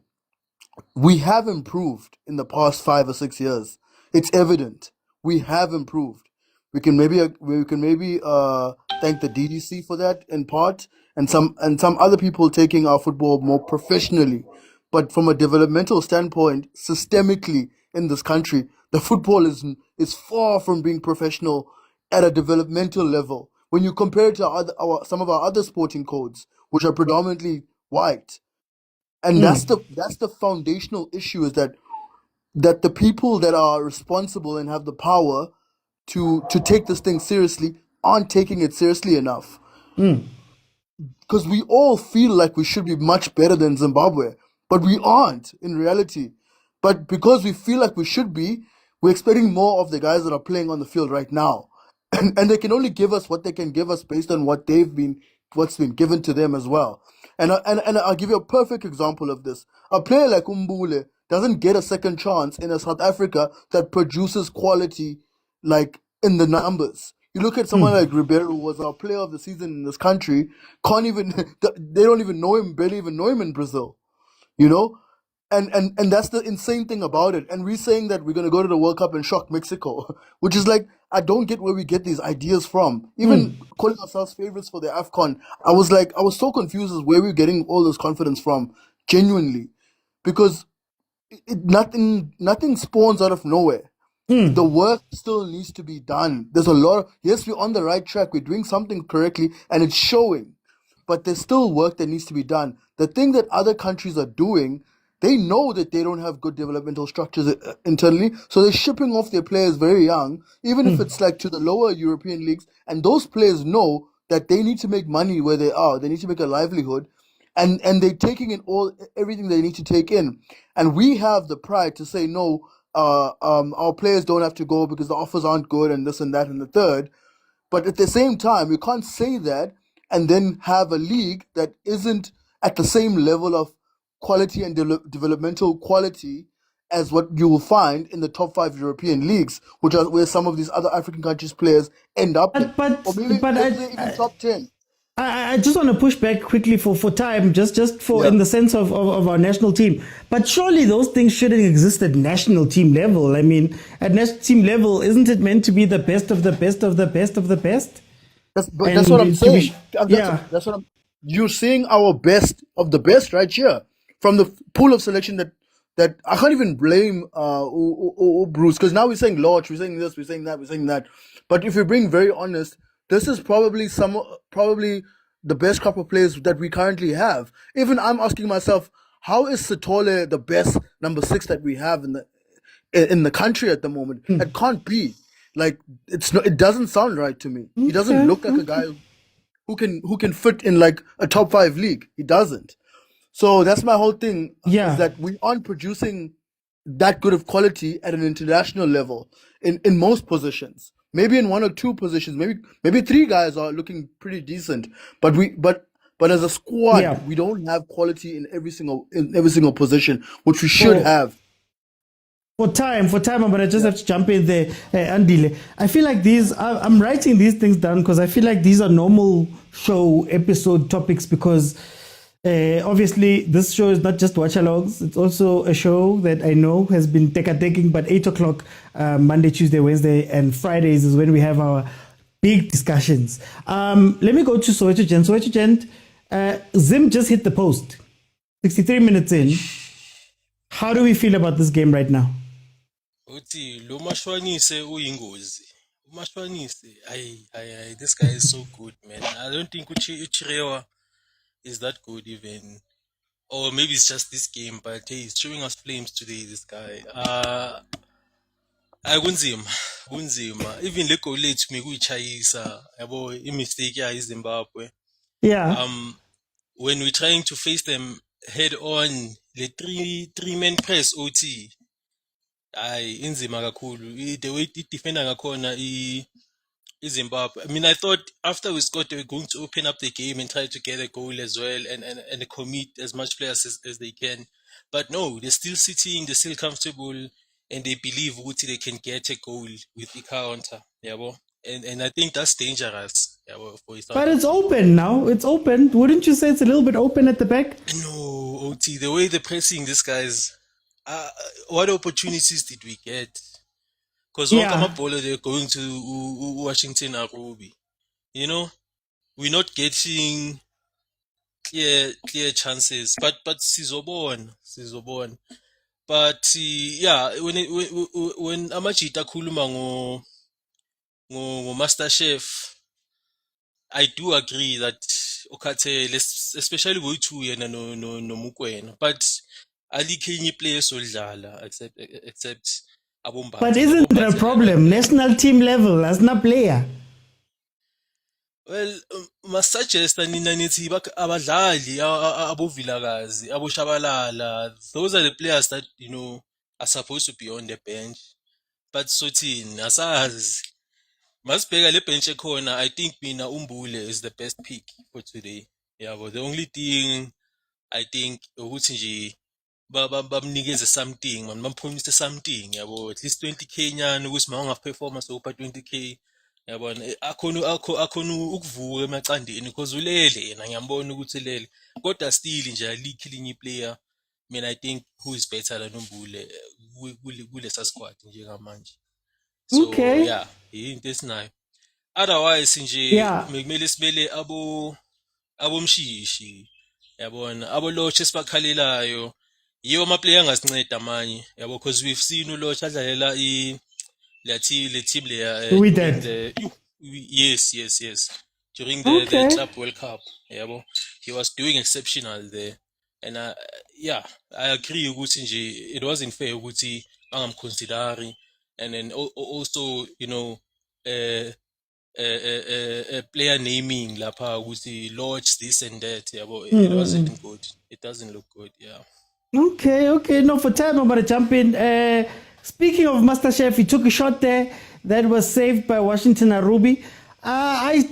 we have improved in the past 5 or 6 years. It's evident we have improved. We can maybe thank the DDC for that in part, and some other people taking our football more professionally. But from a developmental standpoint, systemically in this country, the football is far from being professional at a developmental level. When you compare it to some of our other sporting codes, which are predominantly white, and that's the foundational issue, is that the people that are responsible and have the power to take this thing seriously aren't taking it seriously enough. Because we all feel like we should be much better than Zimbabwe, but we aren't in reality. But because we feel like we should be, we're expecting more of the guys that are playing on the field right now. And they can only give us what they can give us based on what's been given to them as well. And I'll give you a perfect example of this. A player like Umbule doesn't get a second chance in a South Africa that produces quality, like, in the numbers. You look at someone like Ribeiro, who was our player of the season in this country, they don't even know him, barely even know him in Brazil, you know? And that's the insane thing about it. And we're saying that we're going to go to the World Cup and shock Mexico, which is like, I don't get where we get these ideas from. Even calling ourselves favorites for the AFCON, I was so confused as where we're getting all this confidence from, genuinely. Because nothing spawns out of nowhere. The work still needs to be done. There's a lot yes, we're on the right track. We're doing something correctly and it's showing. But there's still work that needs to be done. The thing that other countries are doing, they know that they don't have good developmental structures internally, so they're shipping off their players very young, even if it's like to the lower European leagues, and those players know that they need to make money where they are. They need to make a livelihood, and they're taking in everything they need to take in. And we have the pride to say, no, our players don't have to go because the offers aren't good and this and that and the third. But at the same time, you can't say that and then have a league that isn't at the same level of quality and developmental quality as what you will find in the top 5 European leagues, which are where some of these other African countries' players end up in. Or maybe even top 10. I just want to push back quickly for time, just for in the sense of our national team. But surely those things shouldn't exist at national team level. I mean, at national team level, isn't it meant to be the best of the best of the best of the best? That's what I'm saying. That's what I'm. You're seeing our best of the best right here from the pool of selection that I can't even blame Bruce, because now we're saying Lodge, we're saying this, we're saying that, we're saying that. But if we're being very honest, this is probably the best crop of players that we currently have. Even I'm asking myself, how is Sithole the best number 6 that we have in the country at the moment? It can't be. Like, it doesn't sound right to me. He doesn't look like a guy who can fit in like a top 5 league. He doesn't. So that's my whole thing. Is that we aren't producing that good of quality at an international level in most positions. Maybe in 1 or 2 positions, maybe 3 guys are looking pretty decent. But as a squad, we don't have quality in every single position, which we should have. For time, I'm gonna just have to jump in there, Andile. I feel like I'm writing these things down because I feel like these are normal show episode topics, because obviously this show is not just watch-alongs. It's also a show that I know has been taking, but 8 o'clock Monday, Tuesday, Wednesday, and Fridays is when we have our big discussions. Let me go to Soweto Gent. Soweto Gent, Zim just hit the post. 63 minutes in. How do we feel about this game right now? Uthi lo mashwanise uyingozi. Umashwanise, this guy is so good, man. I don't think Uchirewa is that good even. Or maybe it's just this game, but hey, he's showing us flames today, this guy. Kunzima. Even le goal lethu mekuyichayisa, yabo mistake ya Zimbabwe. Yeah. When we're trying to face them head on, the three-man press OT. Inzima kakhulu. The way it defender ngakhona Zimbabwe. I mean, I thought after we scored, they were going to open up the game and try to get a goal as well and commit as much players as they can. But no, they're still sitting, they're still comfortable, and they believe Uti they can get a goal with the counter. Yeah, and I think that's dangerous. Yeah, but it's open now. It's open. Wouldn't you say it's a little bit open at the back? No, OT. The way they're pressing these guys, what opportunities did we get? Because they're going to Washington or Ruby. You know, we're not getting clear chances. But sizobon. But when Amachita Kuluma ngo Master Chef, I do agree that Okate, especially with two no mokwena, but Ali Khanye players solidala except Abumba. But isn't there a problem? National team level as na player. Well, must suggest nina nithi abadlali abo vilakazi abo shabalala, those are the players that are supposed to be on the bench. But sothini asazi masibheka le bench ekhona. I think mina Umbule is the best pick for today. Yeah, but the only thing I think ukuthi nje bamnikeze something, man, bampromise something, yabo, at least 20k nyana ukuthi mawunga performance over 20k, yabona akhona ukuvuka emacandeni because ulele yena, ngiyambona ukuthi ulele, kodwa still nje alikho elinye player mina I think who is better than Umbule kulesa squad nje ngamanje. So okay. Yeah, into esinayo. Otherwise nje kumele sibele abomshishi, yabona, aboloche sibakhalelayo yiwo ama player angasinceda amanye, yabo, because we've seen uloche adlalela le team le yes during the Club World Cup, yabo, he was doing exceptional there. And I agree ukuthi nje it wasn't fair ukuthi bangamconsideri, and then also player naming lapha ukuthi lodge this and that, yabo, it wasn't good. It doesn't look good. Okay. No, for time I'm gonna jump in. Speaking of MasterChef, he took a shot there that was saved by Washington Arubi. I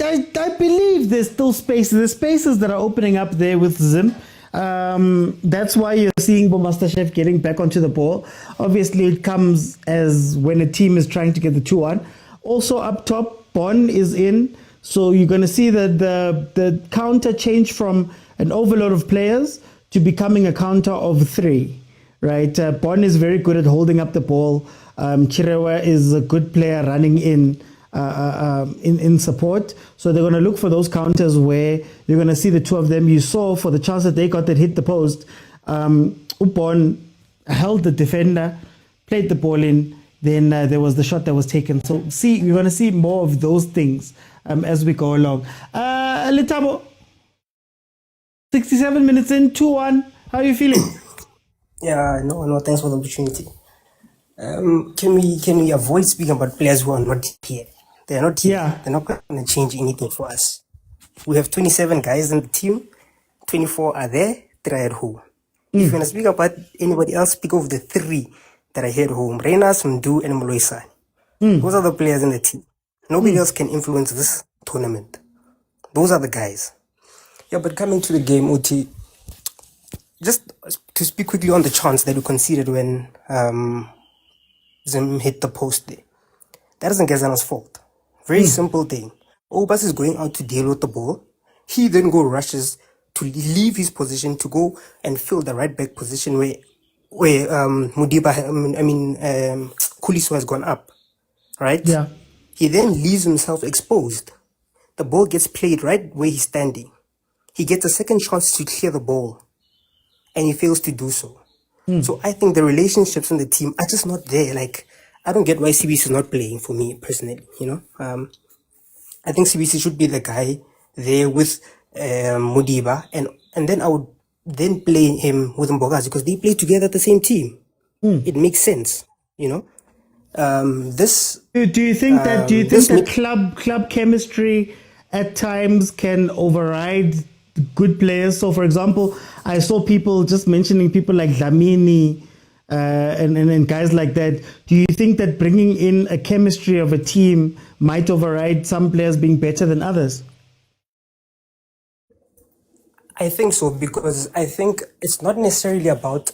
believe there's still spaces. There's spaces that are opening up there with Zim. That's why you're seeing MasterChef getting back onto the ball. Obviously, it comes as when a team is trying to get the 2-1. Also up top, Bon is in. So you're going to see that the counter change from an overload of players to becoming a counter of 3, right? Bon is very good at holding up the ball. Chirewa is a good player running in support. So they're going to look for those counters where you're going to see the two of them. You saw for the chance that they got that hit the post, Upon held the defender, played the ball in, then there was the shot that was taken. So you're going to see more of those things as we go along. Letabo, 67 minutes in, 2-1. How are you feeling? Yeah, no, thanks for the opportunity. Can we avoid speaking about players who are not here? They're not here. Yeah. They're not going to change anything for us. We have 27 guys in the team. 24 are there, 3 are at home. If you want to speak about anybody else, speak of the 3 that are here at home. Renas, Mdu, and Moloisa. Those are the players in the team. Nobody else can influence this tournament. Those are the guys. Yeah, but coming to the game, Uti, just to speak quickly on the chance that we conceded when Zim hit the post there. That isn't Gezana's fault. Very simple thing. Obas is going out to deal with the ball. He then rushes to leave his position to go and fill the right back position where Kuliso has gone up. Right? Yeah. He then leaves himself exposed. The ball gets played right where he's standing. He gets a second chance to clear the ball, and he fails to do so. So I think the relationships in the team are just not there. Like, I don't get why CBC is not playing for me personally, I think CBC should be the guy there with Mudiba, and then I would then play him with Mbogazi because they play together at the same team. It makes sense, This do you think that club chemistry at times can override good players? So, for example, I saw people just mentioning people like Dlamini and guys like that. Do you think that bringing in a chemistry of a team might override some players being better than others? I think so, because I think it's not necessarily about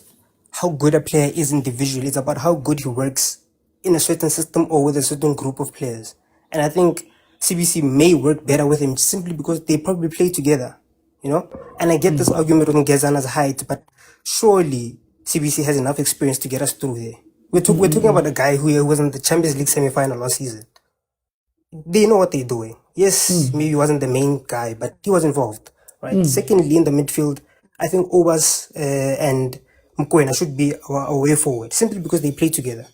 how good a player is individually. It's about how good he works in a certain system or with a certain group of players. And I think CBC may work better with him simply because they probably play together, And I get this argument on Gezana's height, but surely CBC has enough experience to get us through there. We're talking about a guy who was in the Champions League semi-final last season. They know what they're doing. Yes, maybe he wasn't the main guy, but he was involved, right? Secondly, in the midfield, I think Obas and Mokwena should be a way forward, simply because they play together.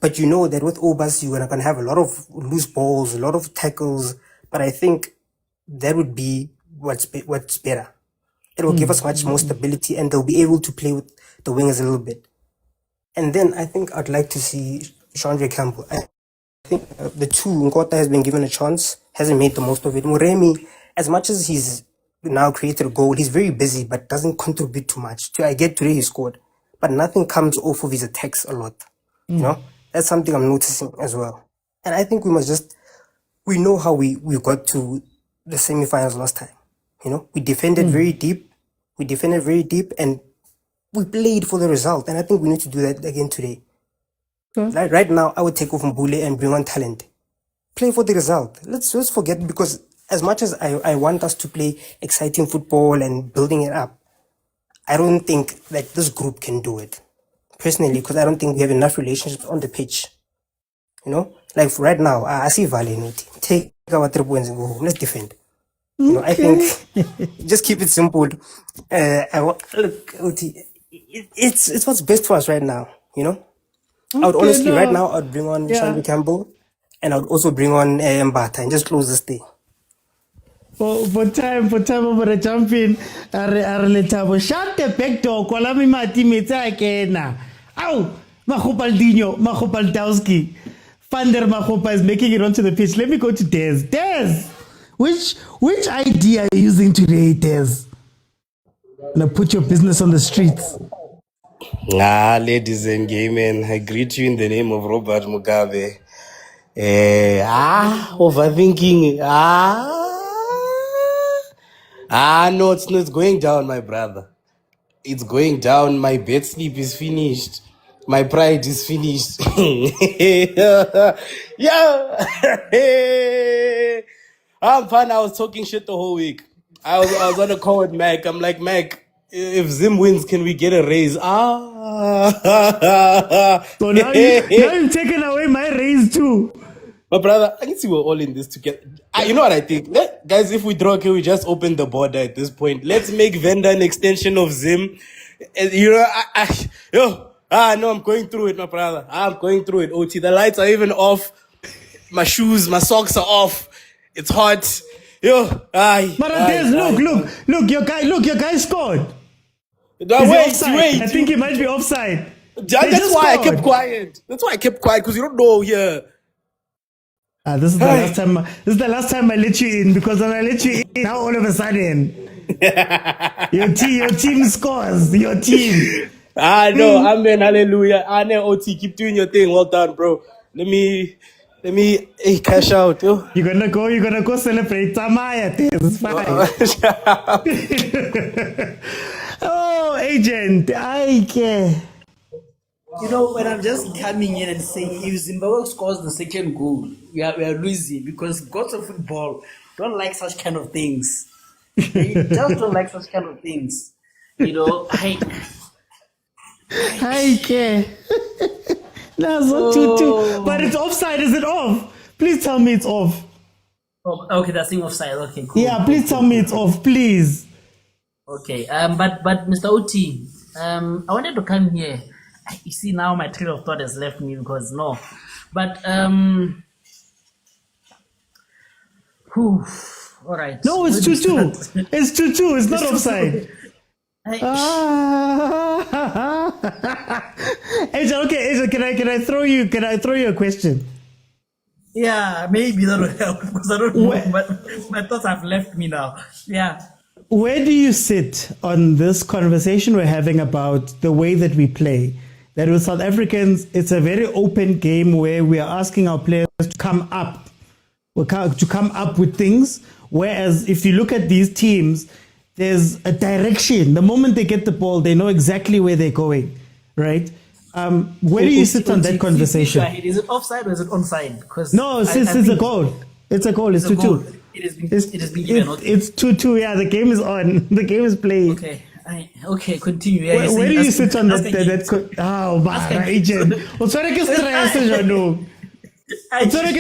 But you know that with Obas, you're going to have a lot of loose balls, a lot of tackles, but I think that would be what's better. It will give us much more stability, and they'll be able to play with the wingers a little bit. And then I think I'd like to see Chandra Campbell. I think the two, Nkota has been given a chance, hasn't made the most of it. Muremi, as much as he's now created a goal, he's very busy, but doesn't contribute too much. I get today he scored, but nothing comes off of his attacks a lot. That's something I'm noticing as well. And I think we know how we got to the semi-finals last time. We defended very deep. And we played for the result. And I think we need to do that again today. Right now, I would take off Mbule and bring on talent. Play for the result. Let's forget, because as much as I want us to play exciting football and building it up, I don't think that this group can do it. Personally, because I don't think we have enough relationships on the pitch. Like right now, I see Vale, take our 3 points and go home. Let's defend. I think just keep it simple. Look, it's what's best for us right now. I would honestly, right now, I'd bring on Chandra Campbell, and I would also bring on Mbata and just close this day. For time over the champion, Letabo. Shut the back door, Kwalami Mati Meta. Ow! Mahopaldinho, Mahopaldowski. Vander Mahopa is making it onto the pitch. Let me go to Des. Des! Which idea are you using today, Des? Now put your business on the streets. Ladies and gentlemen, I greet you in the name of Robert Mugabe. Overthinking. No, it's going down, my brother. It's going down. My bed sleep is finished. My pride is finished. Yeah. I'm fine. I was talking shit the whole week. I was on a call with Mac. I'm like, Mac, if Zim wins, can we get a raise? So now you've taken away my raise too. My brother, I can see we're all in this together. You know what I think? Guys, if we draw, can we just open the border at this point? Let's make Venda an extension of Zim. You know, no, I'm going through it, my brother. I'm going through it, OT. The lights are even off. My shoes, my socks are off. It's hot. Look, your guy scored. Wait. I think he might be offside. That's why I kept quiet. Because you don't know here. This is the last time. This is the last time I let you in, because when I let you in, now all of a sudden, your team scores. Your team. No, amen, hallelujah. No, OT, keep doing your thing. Well done, bro. Let me cash out, yo. You're gonna go celebrate Tamaya. It's fine. Oh, agent, I care. You know, when I'm just coming in and saying, if Zimbabwe scores the second goal, we are losing, because gods of football don't like such kind of things. They just don't like such kind of things. You know, I care. That's not too. But it's offside. Is it off? Please tell me it's off. Oh, okay, that's thing offside. Okay, cool. Yeah, please tell me it's off, please. Okay, but Mr. OT, I wanted to come here. You see, now my train of thought has left me, because no. But all right. No, it's 2-2. It's 2-2. It's not offside. Agent, can I throw you a question? Yeah, maybe that will help, because I don't know, but my thoughts have left me now. Yeah. Where do you sit on this conversation we're having about the way that we play? That with South Africans, it's a very open game where we are asking our players to come up with things. Whereas if you look at these teams, there's a direction. The moment they get the ball, they know exactly where they're going, right? Where do you sit on that conversation? Is it offside or is it onside? Because no, it's a goal. It's a goal. It's 2-2. It has been given. It's 2-2. Yeah, the game is on. The game is playing. Okay. Okay, continue. Yeah, where do you sit on that? Oh, my agent. What's wrong with stress, Janu? What's wrong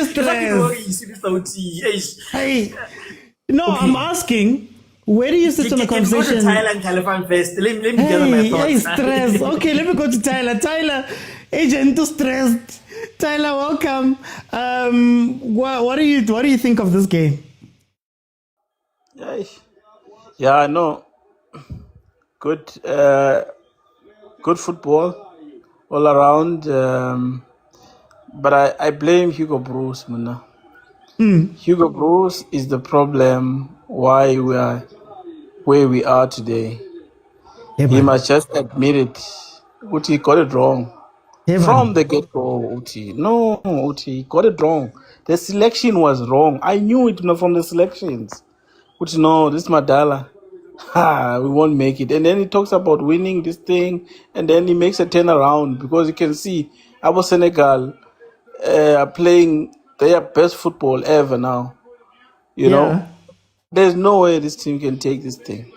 with stress? Hey, no, okay. I'm asking. Where do you sit on the conversation? Go to Thailand, California first. Let me gather my thoughts. Hey, stress. Okay, let me go to Tyler. Tyler, agent, too stressed. Tyler, welcome. What do you think of this game? Yeah, no. Good football all around. But I blame Hugo Bruce, man. Hugo Bruce is the problem why we are where we are today. He must just admit it. Uti got it wrong. From the get-go, Uti. No, Uti got it wrong. The selection was wrong. I knew it from the selections. Uti, no, this Madala. We won't make it. And then he talks about winning this thing, and then he makes a turnaround, because you can see our Senegal are playing their best football ever now. You know, there's no way this team can take this thing.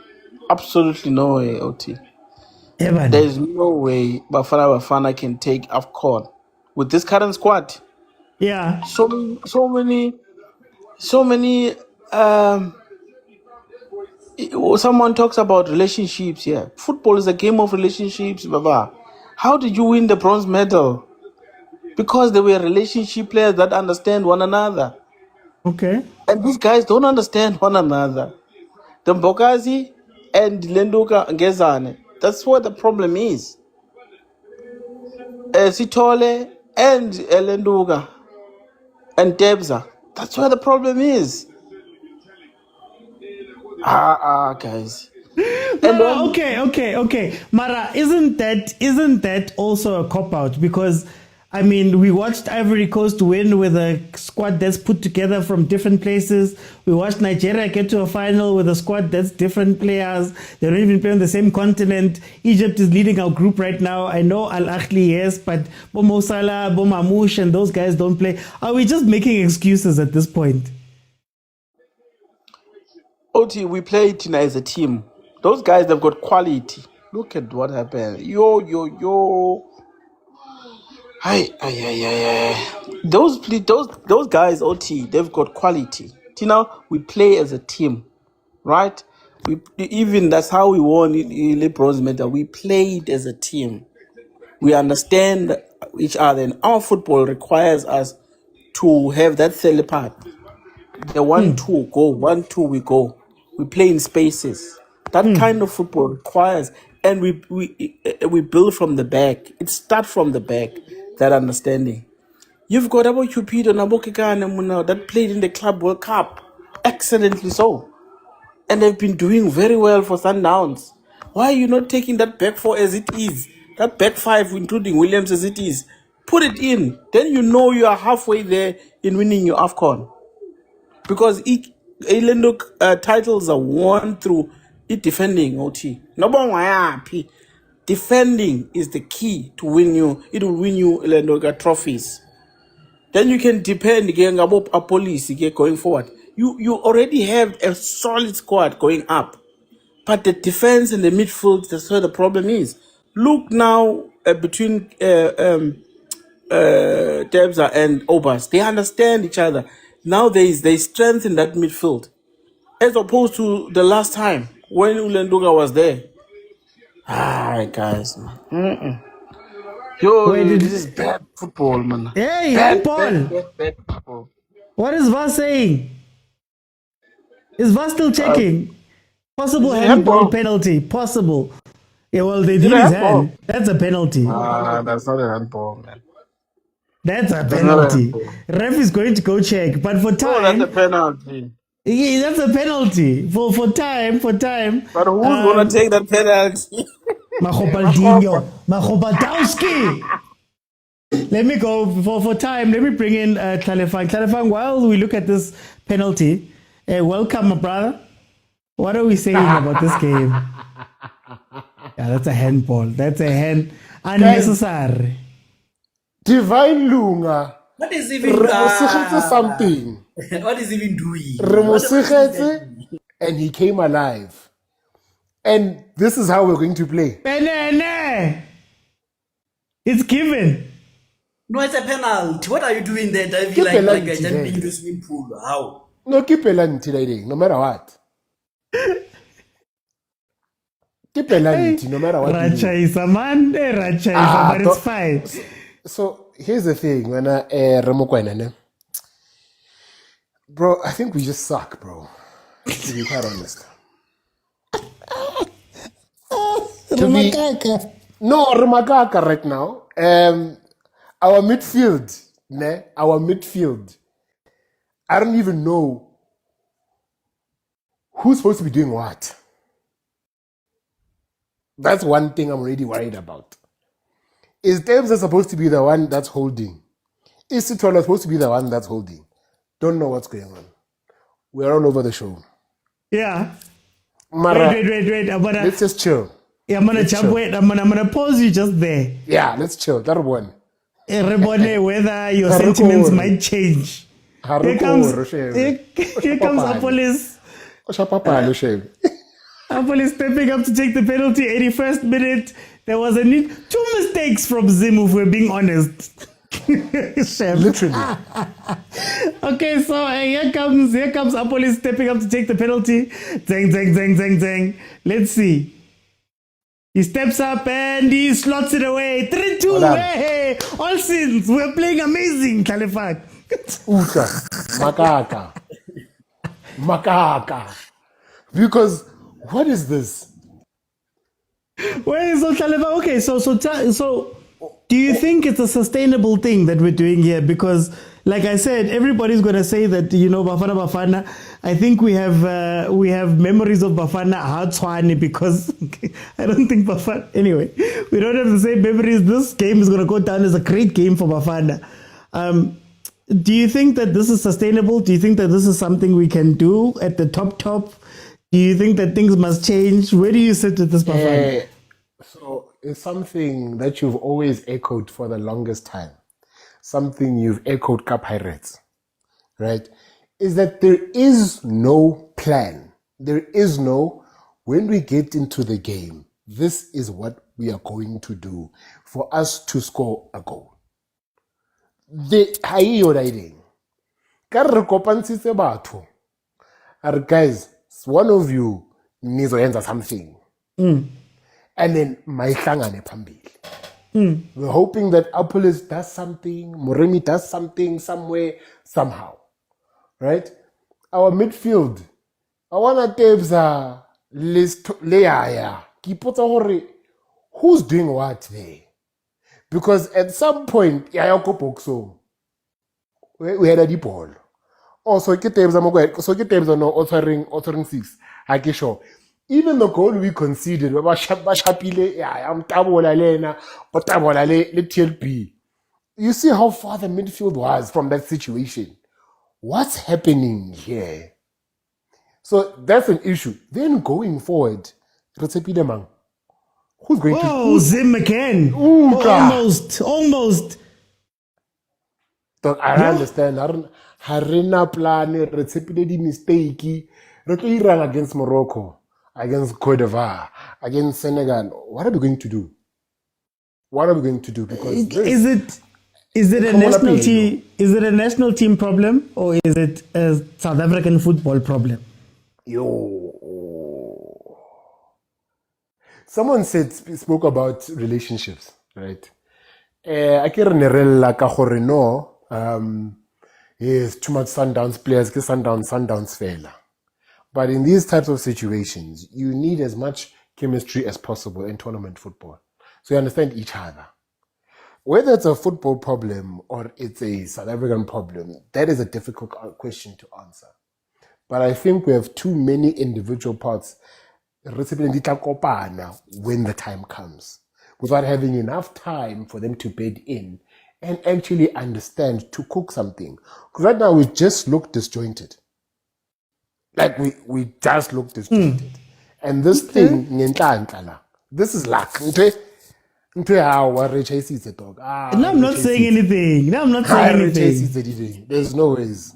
Absolutely no way, OT. There's no way Bafana Bafana can take AFCON with this current squad. Yeah. So many. Someone talks about relationships. Yeah, football is a game of relationships, Baba. How did you win the bronze medal? Because they were relationship players that understand one another. Okay. And these guys don't understand one another. The Mbokazi and Lenduka Ngezane. That's what the problem is. Sitole and Lenduka and Debza. That's where the problem is. Guys. Mara, okay. Mara, isn't that also a cop-out? Because, I mean, we watched Ivory Coast win with a squad that's put together from different places. We watched Nigeria get to a final with a squad that's different players. They don't even play on the same continent. Egypt is leading our group right now. I know Ahly, yes, but Mo Salah, Mamouche, and those guys don't play. Are we just making excuses at this point? OT, we play Tina as a team. Those guys, they've got quality. Look at what happened. Yo. Hi. Those guys, OT, they've got quality. Tina, we play as a team, right? Even that's how we won in bronze medal. We played as a team. We understand each other, and our football requires us to have that telepart. The 1-2 go, 1-2 we go. We play in spaces. That kind of football requires, and we build from the back. It starts from the back. That understanding. You've got Abo Cupido and Abo Kekana that played in the Club World Cup, excellently so, and they've been doing very well for Sundowns. Why are you not taking that back four as it is? That back five, including Williams as it is, put it in. Then you know you are halfway there in winning your AFCON. Because Ilendo titles are won through it defending OT. Defending is the key to win you. It will win you Ilendo trophies. Then you can depend again about a police going forward. You already have a solid squad going up. But the defense and the midfield, that's where the problem is. Look now between Debza and Obas. They understand each other. Now they strength in that midfield. As opposed to the last time when Ulenduga was there. Guys. Yo, this is bad football, man. Hey, bad football. What is Vas saying? Is Vas still checking? Possible handball penalty. Possible. Yeah, well, they did his hand. That's a penalty. That's not a handball, man. That's a penalty. Ref is going to go check. But for time... that's a penalty. Yeah, that's a penalty. For time. But who's going to take that penalty? Mahopaldinho. Mahopatowski. Let me go. For time, let me bring in Klalefang. Klalefang, while we look at this penalty, welcome, my brother. What are we saying about this game? Yeah, that's a handball. That's a hand. Unnecessary. Divine Lunga. What is even something? What is even doing? And he came alive. And this is how we're going to play. Penene. It's given. No, it's a penalty. What are you doing there? Diving like a jumping in the swimming pool? How? No, keep penalty, no matter what. Keep penalty, no matter what. Racha is a man, Racha is but it's fine. So here's the thing, when mokwena, bro, I think we just suck, bro. To be quite honest. Rumakaka right now. Our midfield, I don't even know who's supposed to be doing what. That's one thing I'm already worried about. Is Debs supposed to be the one that's holding? Is Sitola supposed to be the one that's holding? Don't know what's going on. We're all over the show. Yeah. Mara, wait. Let's just chill. Yeah, I'm gonna jump. Wait, I'm gonna pause you just there. Yeah, let's chill. That one. Whether your sentiments might change. Here comes Apolis. Apolis stepping up to take the penalty. 81st minute. There was a need. 2 mistakes from Zim, if we're being honest. Literally. Okay, so here comes Apolis stepping up to take the penalty. Zang. Let's see. He steps up and he slots it away. 3-2. Hey, all sins. We're playing amazing, Klalefang. Uta, Makaka. Because what is this? Where is Klalefang? Okay, so do you think it's a sustainable thing that we're doing here? Because, like I said, everybody's going to say that, Bafana Bafana. I think we have memories of Bafana Hatswani because I don't think Bafana. Anyway, we don't have the same memories. This game is going to go down as a great game for Bafana. Do you think that this is sustainable? Do you think that this is something we can do at the top? Do you think that things must change? Where do you sit with this, Bafana? So it's something that you've always echoed for the longest time. Something you've echoed, Pirates, right? Is that there is no plan. There is no, when we get into the game, this is what we are going to do for us to score a goal. The high riding. Guys, one of you needs to answer something. And then my hlangane phambili. We're hoping that Apollos does something, Moremi does something somewhere, somehow. Right? Our midfield. I want to tell the list layer. Who's doing what there? Because at some point, we had a deep ball. Also, authoring 6. I sure. Even the goal we conceded, you see how far the midfield was from that situation. What's happening here? So that's an issue. Then going forward, who's going to? Oh, Zim again. Almost. So I understand. Harina plan, receptive mistake. Run against Morocco, against Cote d'Ivoire, against Senegal. What are we going to do? Because is it a national team? Is it a national team problem, or is it a South African football problem? Someone spoke about relationships, right? I can't remember no. Yes, too much Sundowns players, Sundowns fail. But in these types of situations, you need as much chemistry as possible in tournament football, so you understand each other. Whether it's a football problem or it's a South African problem, that is a difficult question to answer. But I think we have too many individual parts when the time comes, without having enough time for them to bed in and actually understand to cook something. Because right now we just look disjointed. Like we just look disjointed. And this thing, this is luck. No, I'm not saying anything. There's no ways.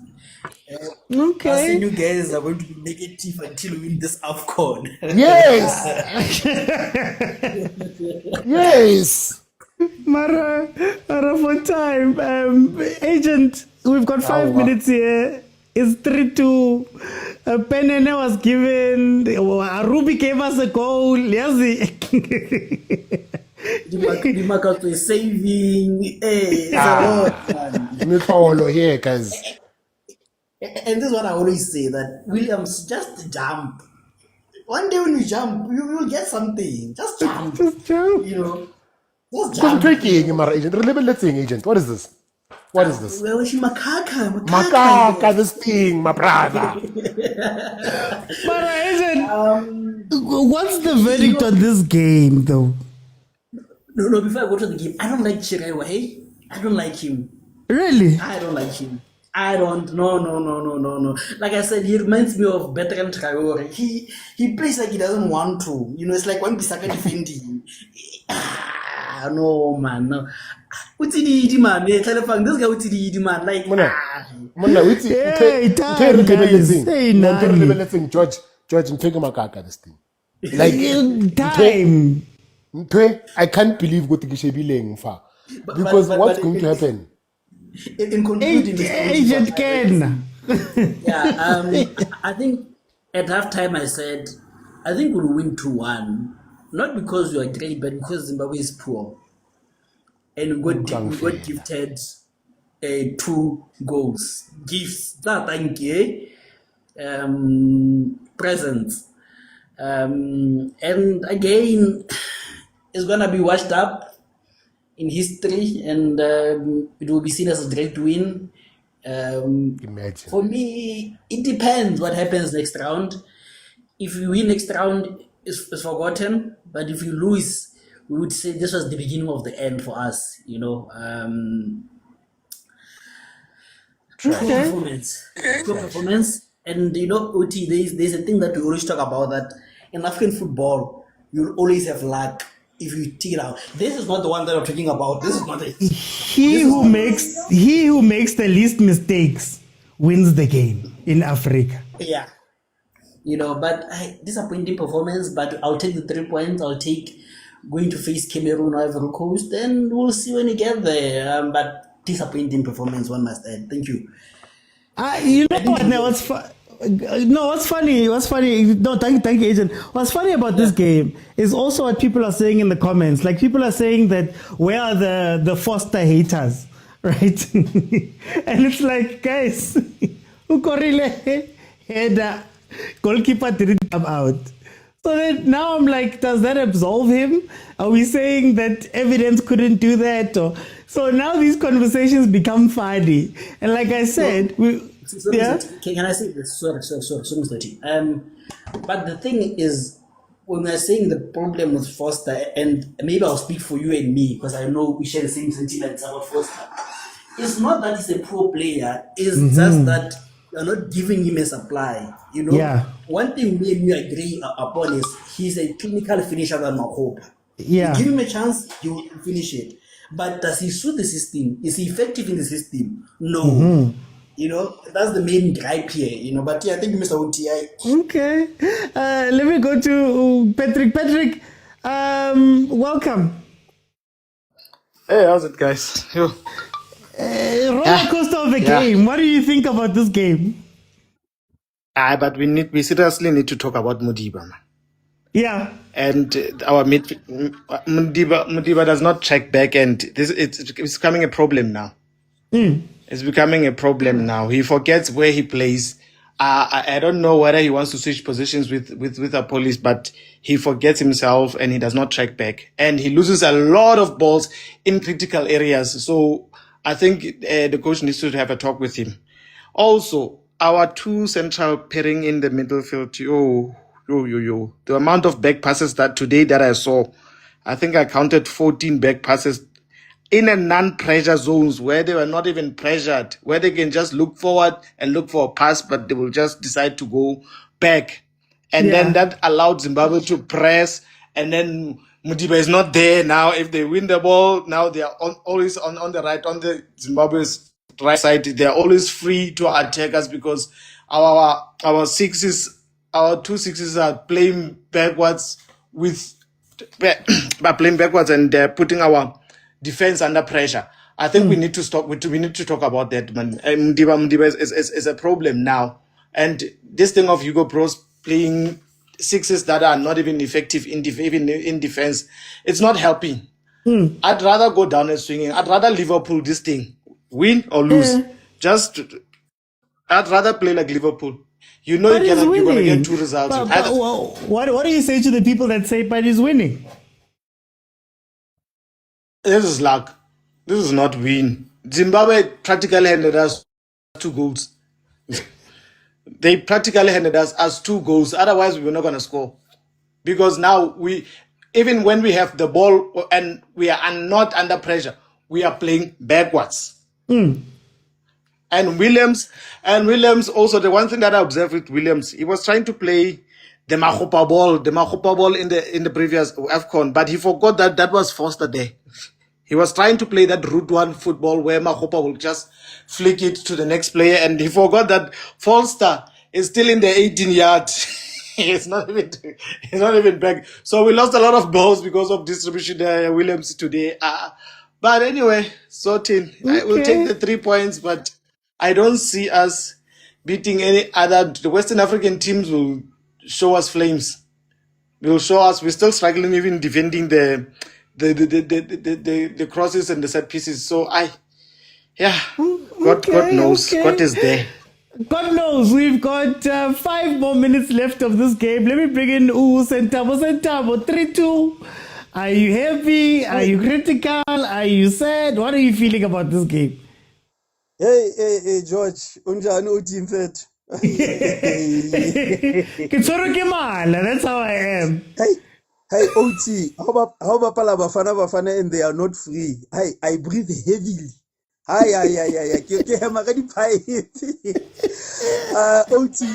Okay. You guys are going to be negative until we win this AFCON. Yes. Yes. Mara, for time. Agent, we've got 5 minutes here. It's 3-2. Penene was given. Ruby gave us a goal. Dimakato is saving. It's a lot. Here, guys. And this is what I always say, that Williams, just jump. One day when you jump, you will get something. Just jump. Just jump. You know. Just jump. Let's sing, agent. What is this? What is this? Makaka, this thing, my brother. But agent, what's the verdict on this game, though? No, before I go to the game, I don't like Chirewa, hey? I don't like him. Really? I don't like him. I don't. No. Like I said, he reminds me of Bertrand Traore. He plays like he doesn't want to. You know, it's like when Bisaka defending. No, man, no. What's it, man? This guy, what's it, man? Like, George, and take Makaka this thing. Like, time. I can't believe what the far. Because what's going to happen? In concluding, Agent Ken. I think at halftime I said, I think we'll win 2-1. Not because we are great, but because Zimbabwe is poor. And we got gifted 2 goals. Gifts, thank you. Presents. And again, it's going to be washed up in history, and it will be seen as a great win. Imagine. For me, it depends what happens next round. If we win next round, it's forgotten. But if you lose, we would say this was the beginning of the end for us. You know, Poor performance. And you know, Oti, there's a thing that we always talk about, that in African football, you'll always have luck. If you take it out, this is not the one that I'm talking about. This is not it. He who makes the least mistakes wins the game in Africa. Yeah. But disappointing performance. But I'll take the 3 points. I'll take going to face Cameroon or Ivory Coast, and we'll see when we get there. But disappointing performance, one must add. Thank you. You know what? Now, what's funny? No, thank you, Agent. What's funny about this game is also what people are saying in the comments. Like, people are saying that where are the Foster haters, right? And it's like, guys, Ukorile header, goalkeeper didn't come out. So then now I'm like, does that absolve him? Are we saying that evidence couldn't do that? So now these conversations become funny. And like I said, Can I say this? Sorry, Mr. T. But the thing is, when we're saying the problem with Foster, and maybe I'll speak for you and me, because I know we share the same sentiments about Foster. It's not that he's a pro player, it's just that you're not giving him a supply. One thing me and you agree upon is he's a clinical finisher than Mahopa. You give him a chance, he will finish it. But does he suit the system? Is he effective in the system? No. That's the main gripe here, but I think Mr. OTI. Okay. Let me go to Patrick. Patrick, welcome. Hey, how's it, guys? Roller coaster of the game. What do you think about this game? But we seriously need to talk about Modiba, man. Yeah. And our Modiba does not check back, and it's becoming a problem now. It's becoming a problem now. He forgets where he plays. I don't know whether he wants to switch positions with the police, but he forgets himself and he does not track back. And he loses a lot of balls in critical areas. So I think the coach needs to have a talk with him. Also, our two central pairing in the middle field, the amount of back passes that I saw, I think I counted 14 back passes in a non-pressure zones where they were not even pressured, where they can just look forward and look for a pass, but they will just decide to go back. And then that allowed Zimbabwe to press, and then Modiba is not there now. If they win the ball, now they are always on the right, on the Zimbabwe's right side. They are always free to attack us because our two sixes are playing backwards and putting our defense under pressure. I think we need to stop. We need to talk about that, man. Modiba is a problem now, and this thing of Hugo Bros playing sixes that are not even effective even in defense, it's not helping. I'd rather go down and swinging. I'd rather Liverpool this thing, win or lose. I'd rather play like Liverpool. You're gonna get two results. What do you say to the people that say, but he's winning? This is luck. This is not win. Zimbabwe practically handed us 2 goals. They practically handed us 2 goals. Otherwise, we were not going to score. Because now even when we have the ball and we are not under pressure, we are playing backwards. And Williams also, the one thing that I observed with Williams, he was trying to play the Mahopa ball in the previous AFCON, but he forgot that was Foster there. He was trying to play that route one football where Mahopa will just flick it to the next player, and he forgot that Foster is still in the 18 yards. He's not even back. So we lost a lot of balls because of distribution Williams today. But anyway, sorting. I will take the 3 points, but I don't see us beating any other. The Western African teams will show us flames. Will show us. We're still struggling even defending the crosses and the set pieces. So God knows. God is there. God knows. We've got 5 more minutes left of this game. Let me bring in Sentabo 3-2. Are you happy? Are you critical? Are you sad? What are you feeling about this game? Hey, George. Unjani uthi mfethu? That's how I am. Hey, OT, how about BAFANA BAFANA and they are not free? I breathe heavily. OT,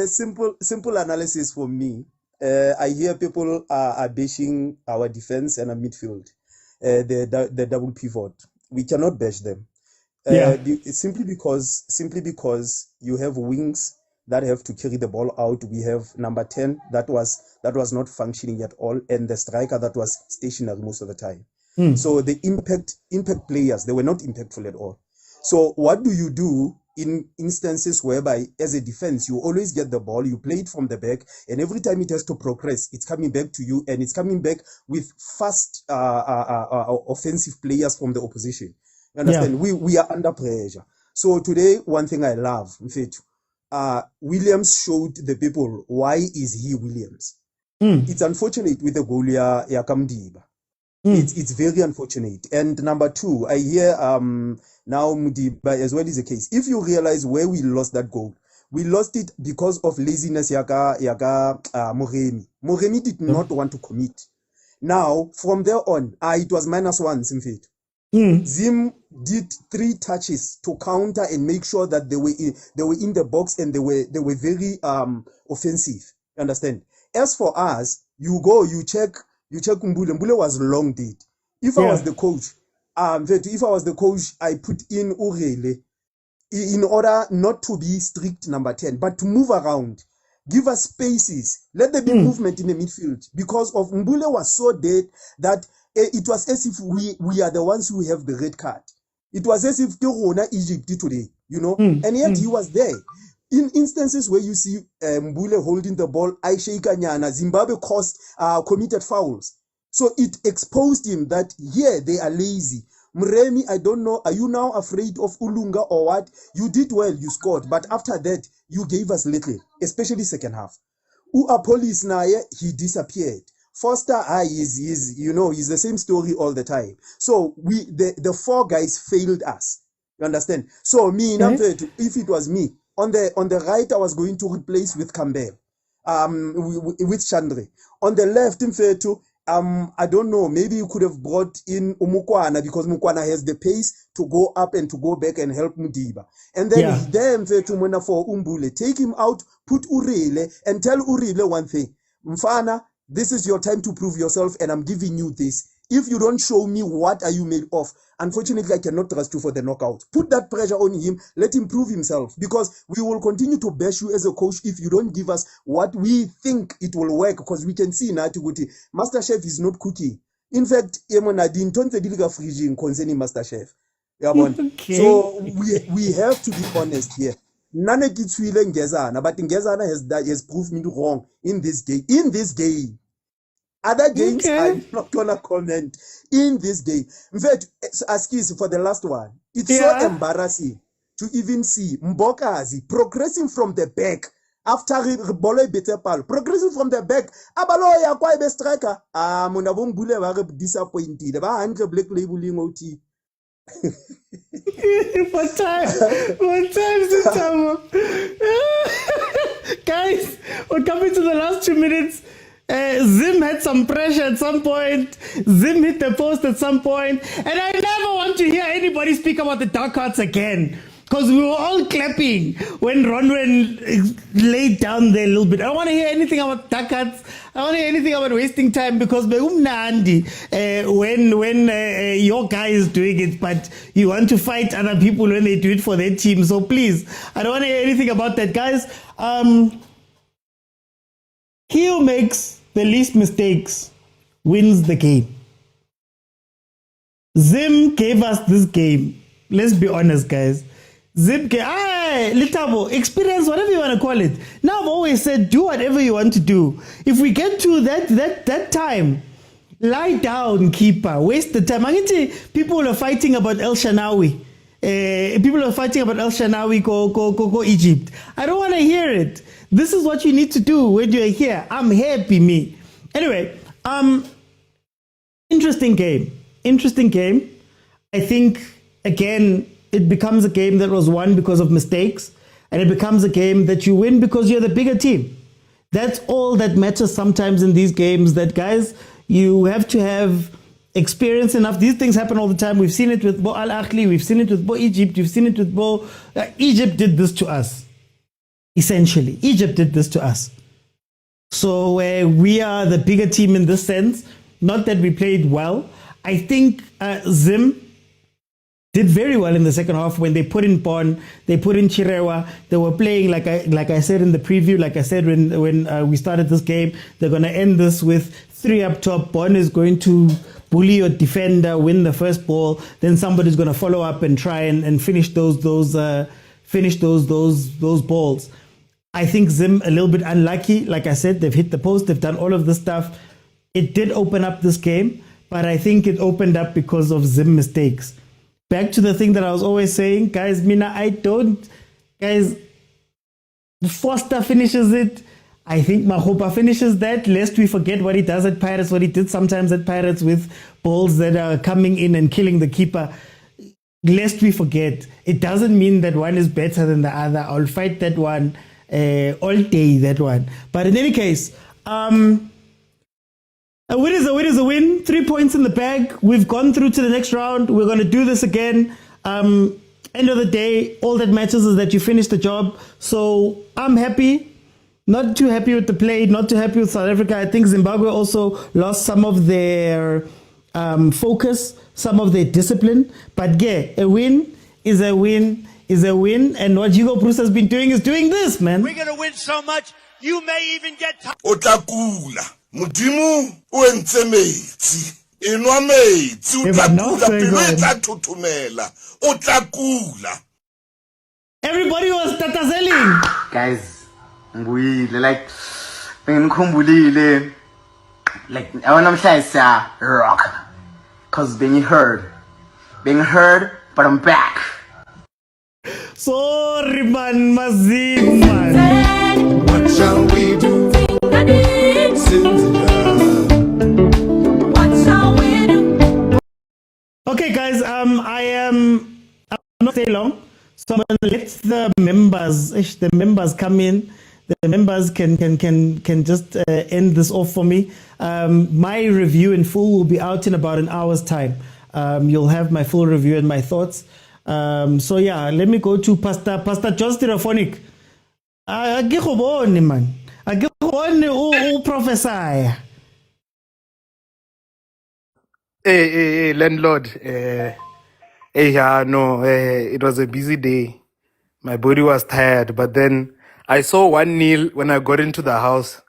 simple analysis for me. I hear people are bashing our defense and our midfield, the double pivot. We cannot bash them. Simply because you have wings that have to carry the ball out. We have number 10 that was not functioning at all, and the striker that was stationary most of the time. So the impact players, they were not impactful at all. So what do you do in instances whereby as a defense, you always get the ball, you play it from the back, and every time it has to progress, it's coming back to you, and it's coming back with fast offensive players from the opposition. You understand? Yeah. We are under pressure. So today, one thing I love, Mfethu, Williams showed the people why is he Williams. It's unfortunate with the goal ya Kamdiba. It's very unfortunate. And number 2, I hear now Mudiba as well is the case. If you realize where we lost that goal, we lost it because of laziness yaga Moremi. Moremi did not want to commit. Now, from there on, it was -1, Simfet. Zim did 3 touches to counter and make sure that they were in the box, and they were very offensive. You understand? As for us, you go, you check Mbule. Mbule was long dead. If I was the coach, I put in Urele in order not to be strict number 10, but to move around, give us spaces, let there be movement in the midfield, because of Mbule was so dead that it was as if we are the ones who have the red card. It was as if Corona Egypt today, you know, and yet he was there. In instances where you see Mbule holding the ball, Aisha Kanyana, Zimbabwe committed fouls. So it exposed him that here they are lazy. Mremi, I don't know, are you now afraid of Ulunga or what? You did well, you scored, but after that, you gave us little, especially second half. Police Naye, he disappeared. Foster, he's the same story all the time. So the 4 guys failed us. You understand? So me, if it was me, on the right, I was going to replace with Campbell, with Chandre. On the left, I don't know, maybe you could have brought in Mokwena, because Mokwena has the pace to go up and to go back and help Mudiba. And then for Umbule, take him out, put Urele, and tell Urele one thing. Mfana, this is your time to prove yourself, and I'm giving you this. If you don't show me what are you made of, unfortunately, I cannot trust you for the knockout. Put that pressure on him. Let him prove himself, because we will continue to bash you as a coach if you don't give us what we think it will work, because we can see Natiguti. MasterChef is not cooking. In fact, concerning MasterChef. Okay. So we have to be honest here. Nane Kitswile Ngezana, but Ngezana has proved me wrong in this game. Other games, I'm not gonna comment. In this game, in fact, Askis for the last one, it's so embarrassing to even see Mbokazi progressing from the back after Bole Betepal, progressing from the back. Abalo ya kwa ibe striker. Munabung Bule were disappointed. Ba handle black labeling OT. What time is it time? Guys, we're coming to the last 2 minutes. Zim had some pressure at some point. Zim hit the post at some point. And I never want to hear anybody speak about the dark arts again, because we were all clapping when Ronwen laid down there a little bit. I don't want to hear anything about dark arts. I don't want to hear anything about wasting time, because when your guy is doing it, but you want to fight other people when they do it for their team. So please, I don't want to hear anything about that, guys. He who makes the least mistakes wins the game. Zim gave us this game. Let's be honest, guys. Zim gave, Litabo, experience, whatever you want to call it. Now I've always said, do whatever you want to do. If we get to that time, lie down, keeper, waste the time. People are fighting about El Shanawi. People are fighting about El Shanawi, go Egypt. I don't want to hear it. This is what you need to do when you're here. I'm happy, me. Anyway, interesting game. I think, again, it becomes a game that was won because of mistakes, and it becomes a game that you win because you're the bigger team. That's all that matters sometimes in these games, that, guys, you have to have experience enough. These things happen all the time. We've seen it with Bo Al Ahly. We've seen it with Bo Egypt. We've seen it with Bo... Egypt did this to us. Essentially, Egypt did this to us. So we are the bigger team in this sense. Not that we played well. I think Zim did very well in the second half when they put in Bon, they put in Chirewa. They were playing like I said in the preview, like I said when we started this game, they're going to end this with 3 up top. Bon is going to bully your defender, win the first ball, then somebody's going to follow up and try and finish those balls. I think Zim a little bit unlucky. Like I said, they've hit the post, they've done all of this stuff. It did open up this game, but I think it opened up because of Zim mistakes. Back to the thing that I was always saying, guys, Foster finishes it. I think Mahopa finishes that, lest we forget what he does at Pirates, what he did sometimes at Pirates with balls that are coming in and killing the keeper. Lest we forget, it doesn't mean that one is better than the other. I'll fight that one all day, that one. But in any case, a win is a win is a win. 3 points in the bag. We've gone through to the next round. We're going to do this again. End of the day, all that matters is that you finish the job. So I'm happy. Not too happy with the play. Not too happy with South Africa. I think Zimbabwe also lost some of their focus, some of their discipline. But yeah, a win is a win is a win. And what Hugo Bruce has been doing is doing this, man. We're going to win so much, you may even get tired. Otakula, mudimu uentse meitsi, inwa meitsi, utakula pirueta tutumela, otakula. Everybody was tatazeling. Guys, ngibuyile like ngikhumbulile like I want to say rock cause being heard but I'm back. Sorry man, Mazim man. What shall we do? What shall we do? Okay guys, I'm not stay long. So I'm gonna let the members come in. The members can just end this off for me. My review in full will be out in about an hour's time. You'll have my full review and my thoughts. So yeah, let me go to Pastor John Stereophonic. Man. Prophesy. Hey, landlord. It was a busy day. My body was tired, but then I saw 1-0 when I got into the house.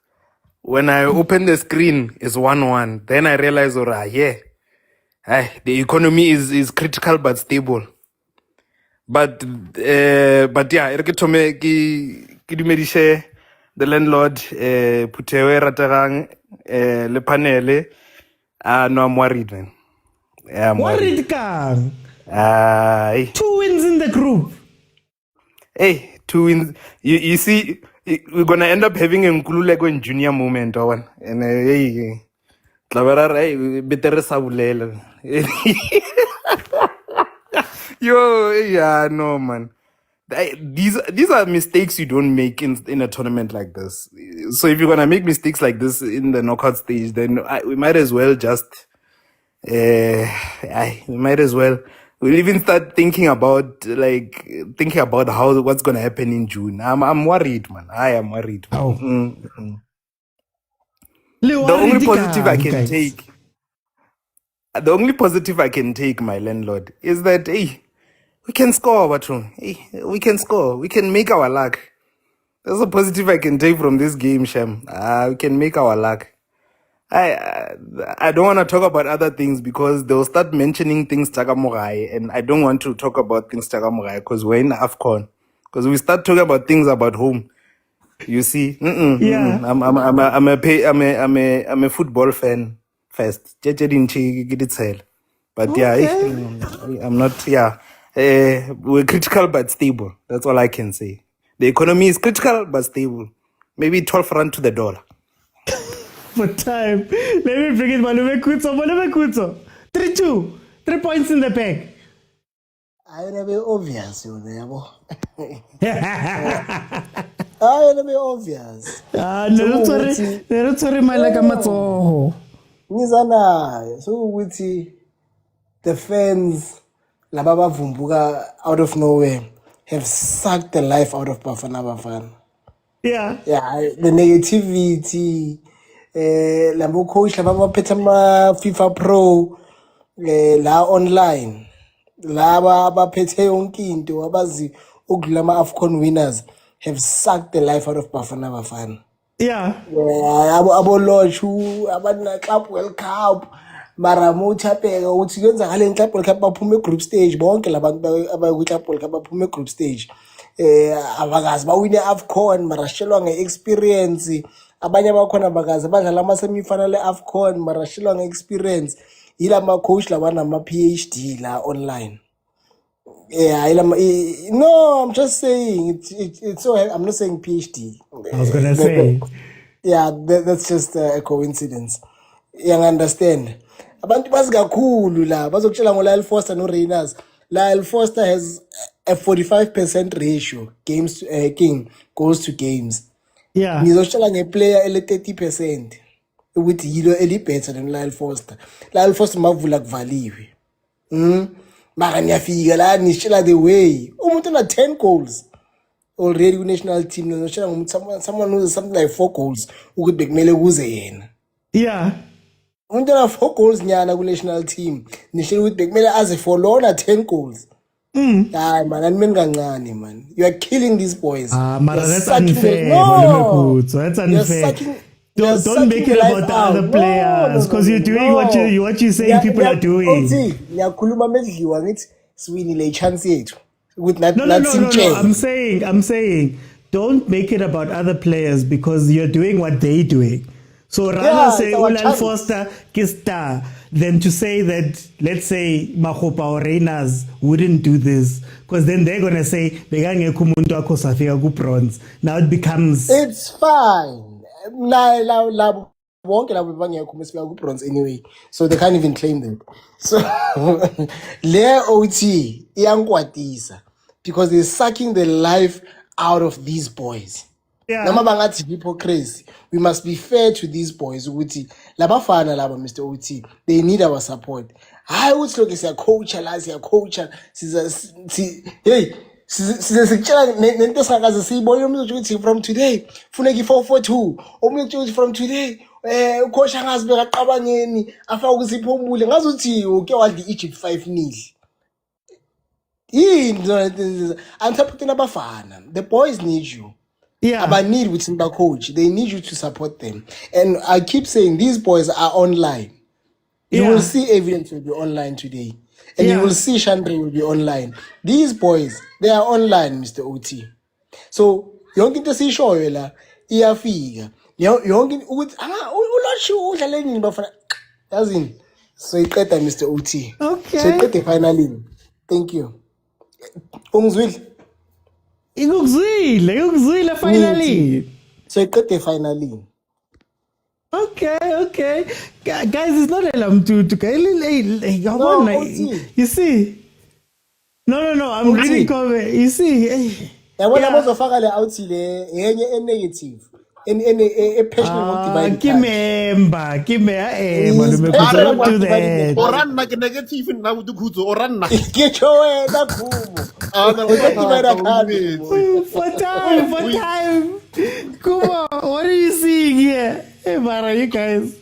When I opened the screen, it's 1-1. Then I realized, the economy is critical but stable. But yeah, the landlord, Putewe Ratarang, Le Panele, no, I'm worried, man. Yeah, I'm worried. Kang. 2 wins in the group. Hey, 2 wins. You see, we're gonna end up having a Nkululeko in junior moment, and better sabulela. Yo, yeah, no man. These are mistakes you don't make in a tournament like this. So if you're gonna make mistakes like this in the knockout stage, then we might as well just we'll even start thinking about what's gonna happen in June. I'm worried, man. I am worried. Oh. The only positive I can take, my landlord, is that we can score, Batron. We can score. We can make our luck. That's a positive I can take from this game, Shem. We can make our luck. I don't want to talk about other things because they'll start mentioning things Tagamurai, and I don't want to talk about things Tagamurai because we're in AFCON. Because we start talking about things about home. You see, Yeah. I'm a football fan first. But yeah, I'm not. Yeah, we're critical but stable. That's all I can say. The economy is critical but stable. Maybe 12 rand to the dollar. For time. Let me bring it, Malume Kutso. 3-2. 3 points in the bag. I will be obvious, you know. I will be obvious. Sorry, my like a matzo. Nizana, so with the fans, La Baba Vumbuga, out of nowhere, have sucked the life out of Bafana Bafana. Yeah. Yeah, the negativity. Lambo coach, Lambo Petama, FIFA Pro, la online. laba abaphethe yonke into abazi ukudlula ama-AFCON winners have sucked the life out of Bafana Bafana. Yeah. Abolochu abana-Club World Cup mara Motaung uthi kwenzakale nge-Club World Cup baphume e-group stage bonke labantu abakwi-Club World Cup baphume e-group stage. Abakazi bawine i-AFCON mara shelwa nge-experience. Abanye abakhona abakazi badlala ama-semifinal e-AFCON mara shelwa nge-experience. Yila ma-coach labana ama-PhD la online. Yeah, no, I'm just saying it's so. I'm not saying PhD. I was gonna say. Yeah, that's just a coincidence. You understand? Abantu bazi kakhulu la bazokutshela ngoLyle Foster no Reyners. Lyle Foster has a 45% ratio games king goes to games. Yeah. Ngizotshela ngeplayer ele 30% ukuthi yilo eli better than Lyle Foster. Lyle Foster mavula kuvaliwe. Mara niyafika la nishela the way umuntu una 10 goals already ku national team nishela ngomuntu someone who's something like 4 goals ukuthi bekumele kuze yena. Yeah. Umuntu una 4 goals nyana ku national team nishela ukuthi bekumele aze for lona 10 goals. Hayi man animeni kancane man. You are killing these boys. Mara that's unfair. No. So that's unfair. Don't make it about the other players because you're doing what you saying people are doing. Ngiyakhuluma medliwa ngithi siwinile chance yethu with not No. I'm saying don't make it about other players because you're doing what they're doing. So rather say Lyle Foster Kista than to say that let's say Mahopa or Reyners wouldn't do this because then they're gonna say bekangekho umuntu wakho safika ku bronze. Now it becomes it's fine. Labo bonke labo bangekho mesifika ku bronze anyway, so they can't even claim them. So le OT iyankwatisa because they're sucking the life out of these boys. Noma bangathi hypocrisy, we must be fair to these boys ukuthi labafana laba Mr. OT they need our support. Hayi uthi lokho siya coacha hey sizekutshela nento esingakaze siyibone umuntu ukuthi from today funeka i442 omunye uthi from today ucoach angazi bekaqabangeni afaka ukuziphombule ngazuthi uke wadli Egypt 5-0 I'm supporting abafana. The boys need you. Yeah. But need within the coach. They need you to support them. And I keep saying these boys are online. You will see evidence will be online today. And you will see Chandra will be online. These boys, they are online, Mr. OT. So, yonke into siyishoyo la iyafika. Yonke ukuthi ulasho udlale nini bafana. Yazini. So iqeda Mr. OT. Okay. So iqede finally. Thank you. Ungizwile? Ikuzwile finally. So iqede finally. Okay. Guys, it's not a you see? No, I'm reading comment. You see? Yabona bazofaka le out le yenye e-negative. Kimemba, malume don't do that. Oranna ke negative na budukhutso oranna. Get your way that For time. Come on, what are you seeing here? Hey, Mara, you guys.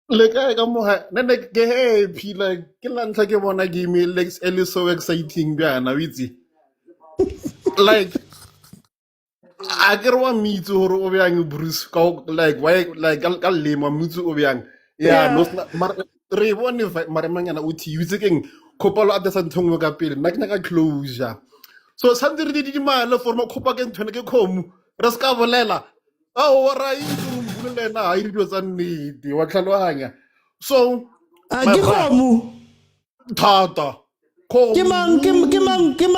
Like I come nene ke happy like ke la ntla ke bona game like ele so exciting bjana witsi. Like I get one me to or obiang Bruce like why like ka lema mutsu obiang. Yeah, no re bone maremanyana uthi use keng kopalo at the santhong ka pele nna ka closure. So something re di mala for mo kopa ke ntone ke khomu re ska bolela wa ra imbule na ha iri tsa nnete wa tlhaloganya. So ke khomu thata ke mang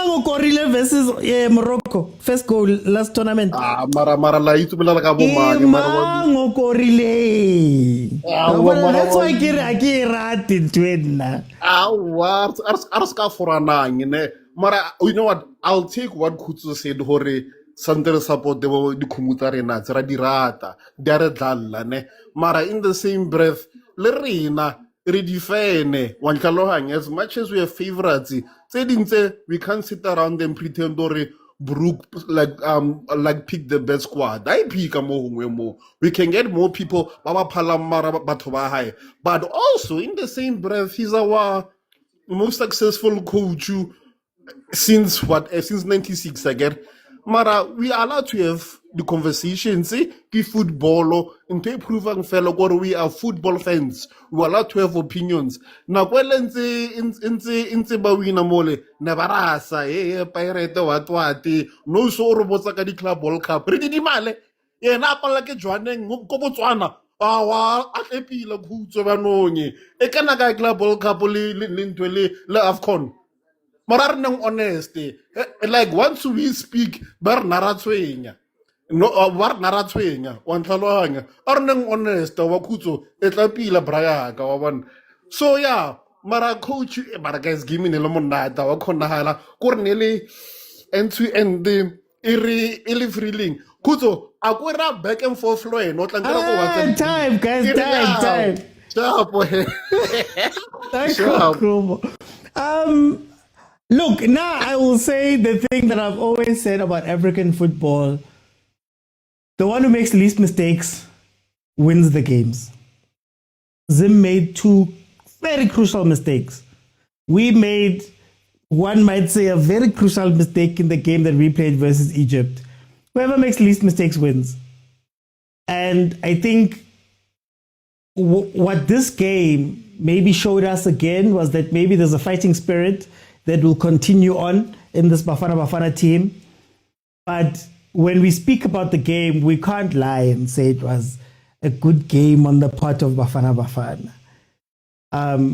o korile versus Morocco first goal last tournament. Mara la itse bolela ka bo mang o korile. That's why ke rati twena. Ars ka foranang ne mara you know what, I'll take what Khutso said hore santere support the dikhumutsa rena tsara dirata dia re dlalla ne mara in the same breath le rena re difene wa tlhalohanya as much as we have favorites tse dintse we can't sit around and pretend or Brook like pick the best squad. I pick mo. We can get more people but also in the same breath he's our most successful coach since 96 again. Mara, we are allowed to have the conversations, football, into improving fellow, we are football fans. We are allowed to have opinions. Now, well, in Bawina Mole, Navarasa, Pirate, what, no so robots like the Club World Cup. Pretty male, na like a joining Kobotswana. Awa, Atepila, Kutsovanoni, a Canada Club World Cup, Le Afcon. Mararnang honesty. Like once we speak, bar naratswenya. No, bar naratswenya. Wan taloanga. Arnang honest, wakuto, etapila braya, kawan. So yeah, Mara coach, Mara guys, give me the lemonade, wakondahala, Corneli, and to end the illy freeling. Kuto, Akwera back and forth flow, not like time, guys, time. Look, now I will say the thing that I've always said about African football. The one who makes the least mistakes wins the games. Zim made 2 very crucial mistakes. We made, one might say, a very crucial mistake in the game that we played versus Egypt. Whoever makes the least mistakes wins. And I think what this game maybe showed us again was that maybe there's a fighting spirit that will continue on in this Bafana Bafana team. But when we speak about the game, we can't lie and say it was a good game on the part of Bafana Bafana.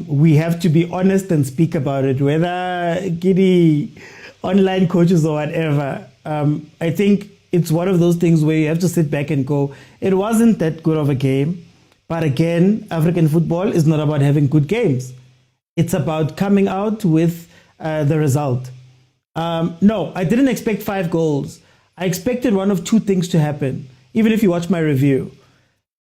We have to be honest and speak about it, whether giddy online coaches or whatever. I think it's one of those things where you have to sit back and go, it wasn't that good of a game. But again, African football is not about having good games. It's about coming out with the result. No, I didn't expect 5 goals. I expected one of 2 things to happen, even if you watch my review.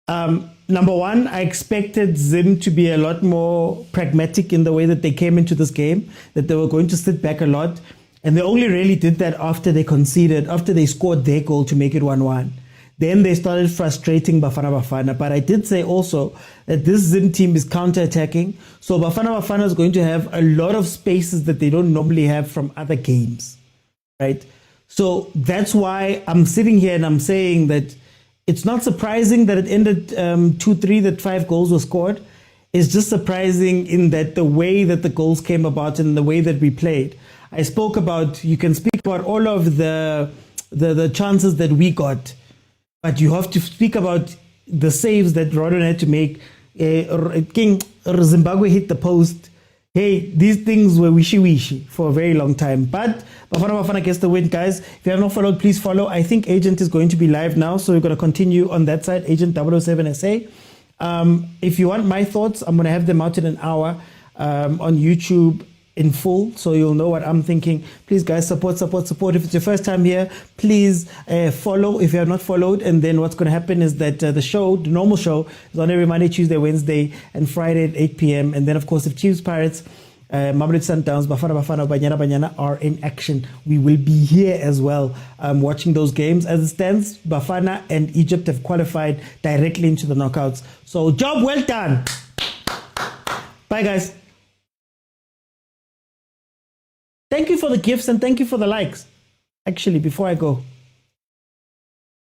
Number one, I expected Zim to be a lot more pragmatic in the way that they came into this game, that they were going to sit back a lot. And they only really did that after they conceded, after they scored their goal to make it 1-1. Then they started frustrating Bafana Bafana. But I did say also that this Zim team is counter-attacking. So Bafana Bafana is going to have a lot of spaces that they don't normally have from other games, right? So that's why I'm sitting here and I'm saying that it's not surprising that it ended 2-3, that 5 goals were scored. It's just surprising in that the way that the goals came about and the way that we played. I spoke about, you can speak about all of the chances that we got, but you have to speak about the saves that Rodon had to make. King Zimbabwe hit the post. Hey, these things were wishy-wishy for a very long time. But Bafana Bafana gets the win, guys. If you have not followed, please follow. I think Agent is going to be live now, so we're going to continue on that side, Agent 007 SA. If you want my thoughts, I'm going to have them out in an hour on YouTube in full, so you'll know what I'm thinking. Please, guys, support. If it's your first time here, please follow if you have not followed. And then what's going to happen is that the normal show, is on every Monday, Tuesday, Wednesday, and Friday at 8 p.m. And then, of course, if Chiefs, Pirates, Mamelodi Sundowns, Bafana Bafana, Banyana are in action, we will be here as well watching those games. As it stands, Bafana and Egypt have qualified directly into the knockouts. So, job well done. Bye, guys. Thank you for the gifts and thank you for the likes. Actually, before I go,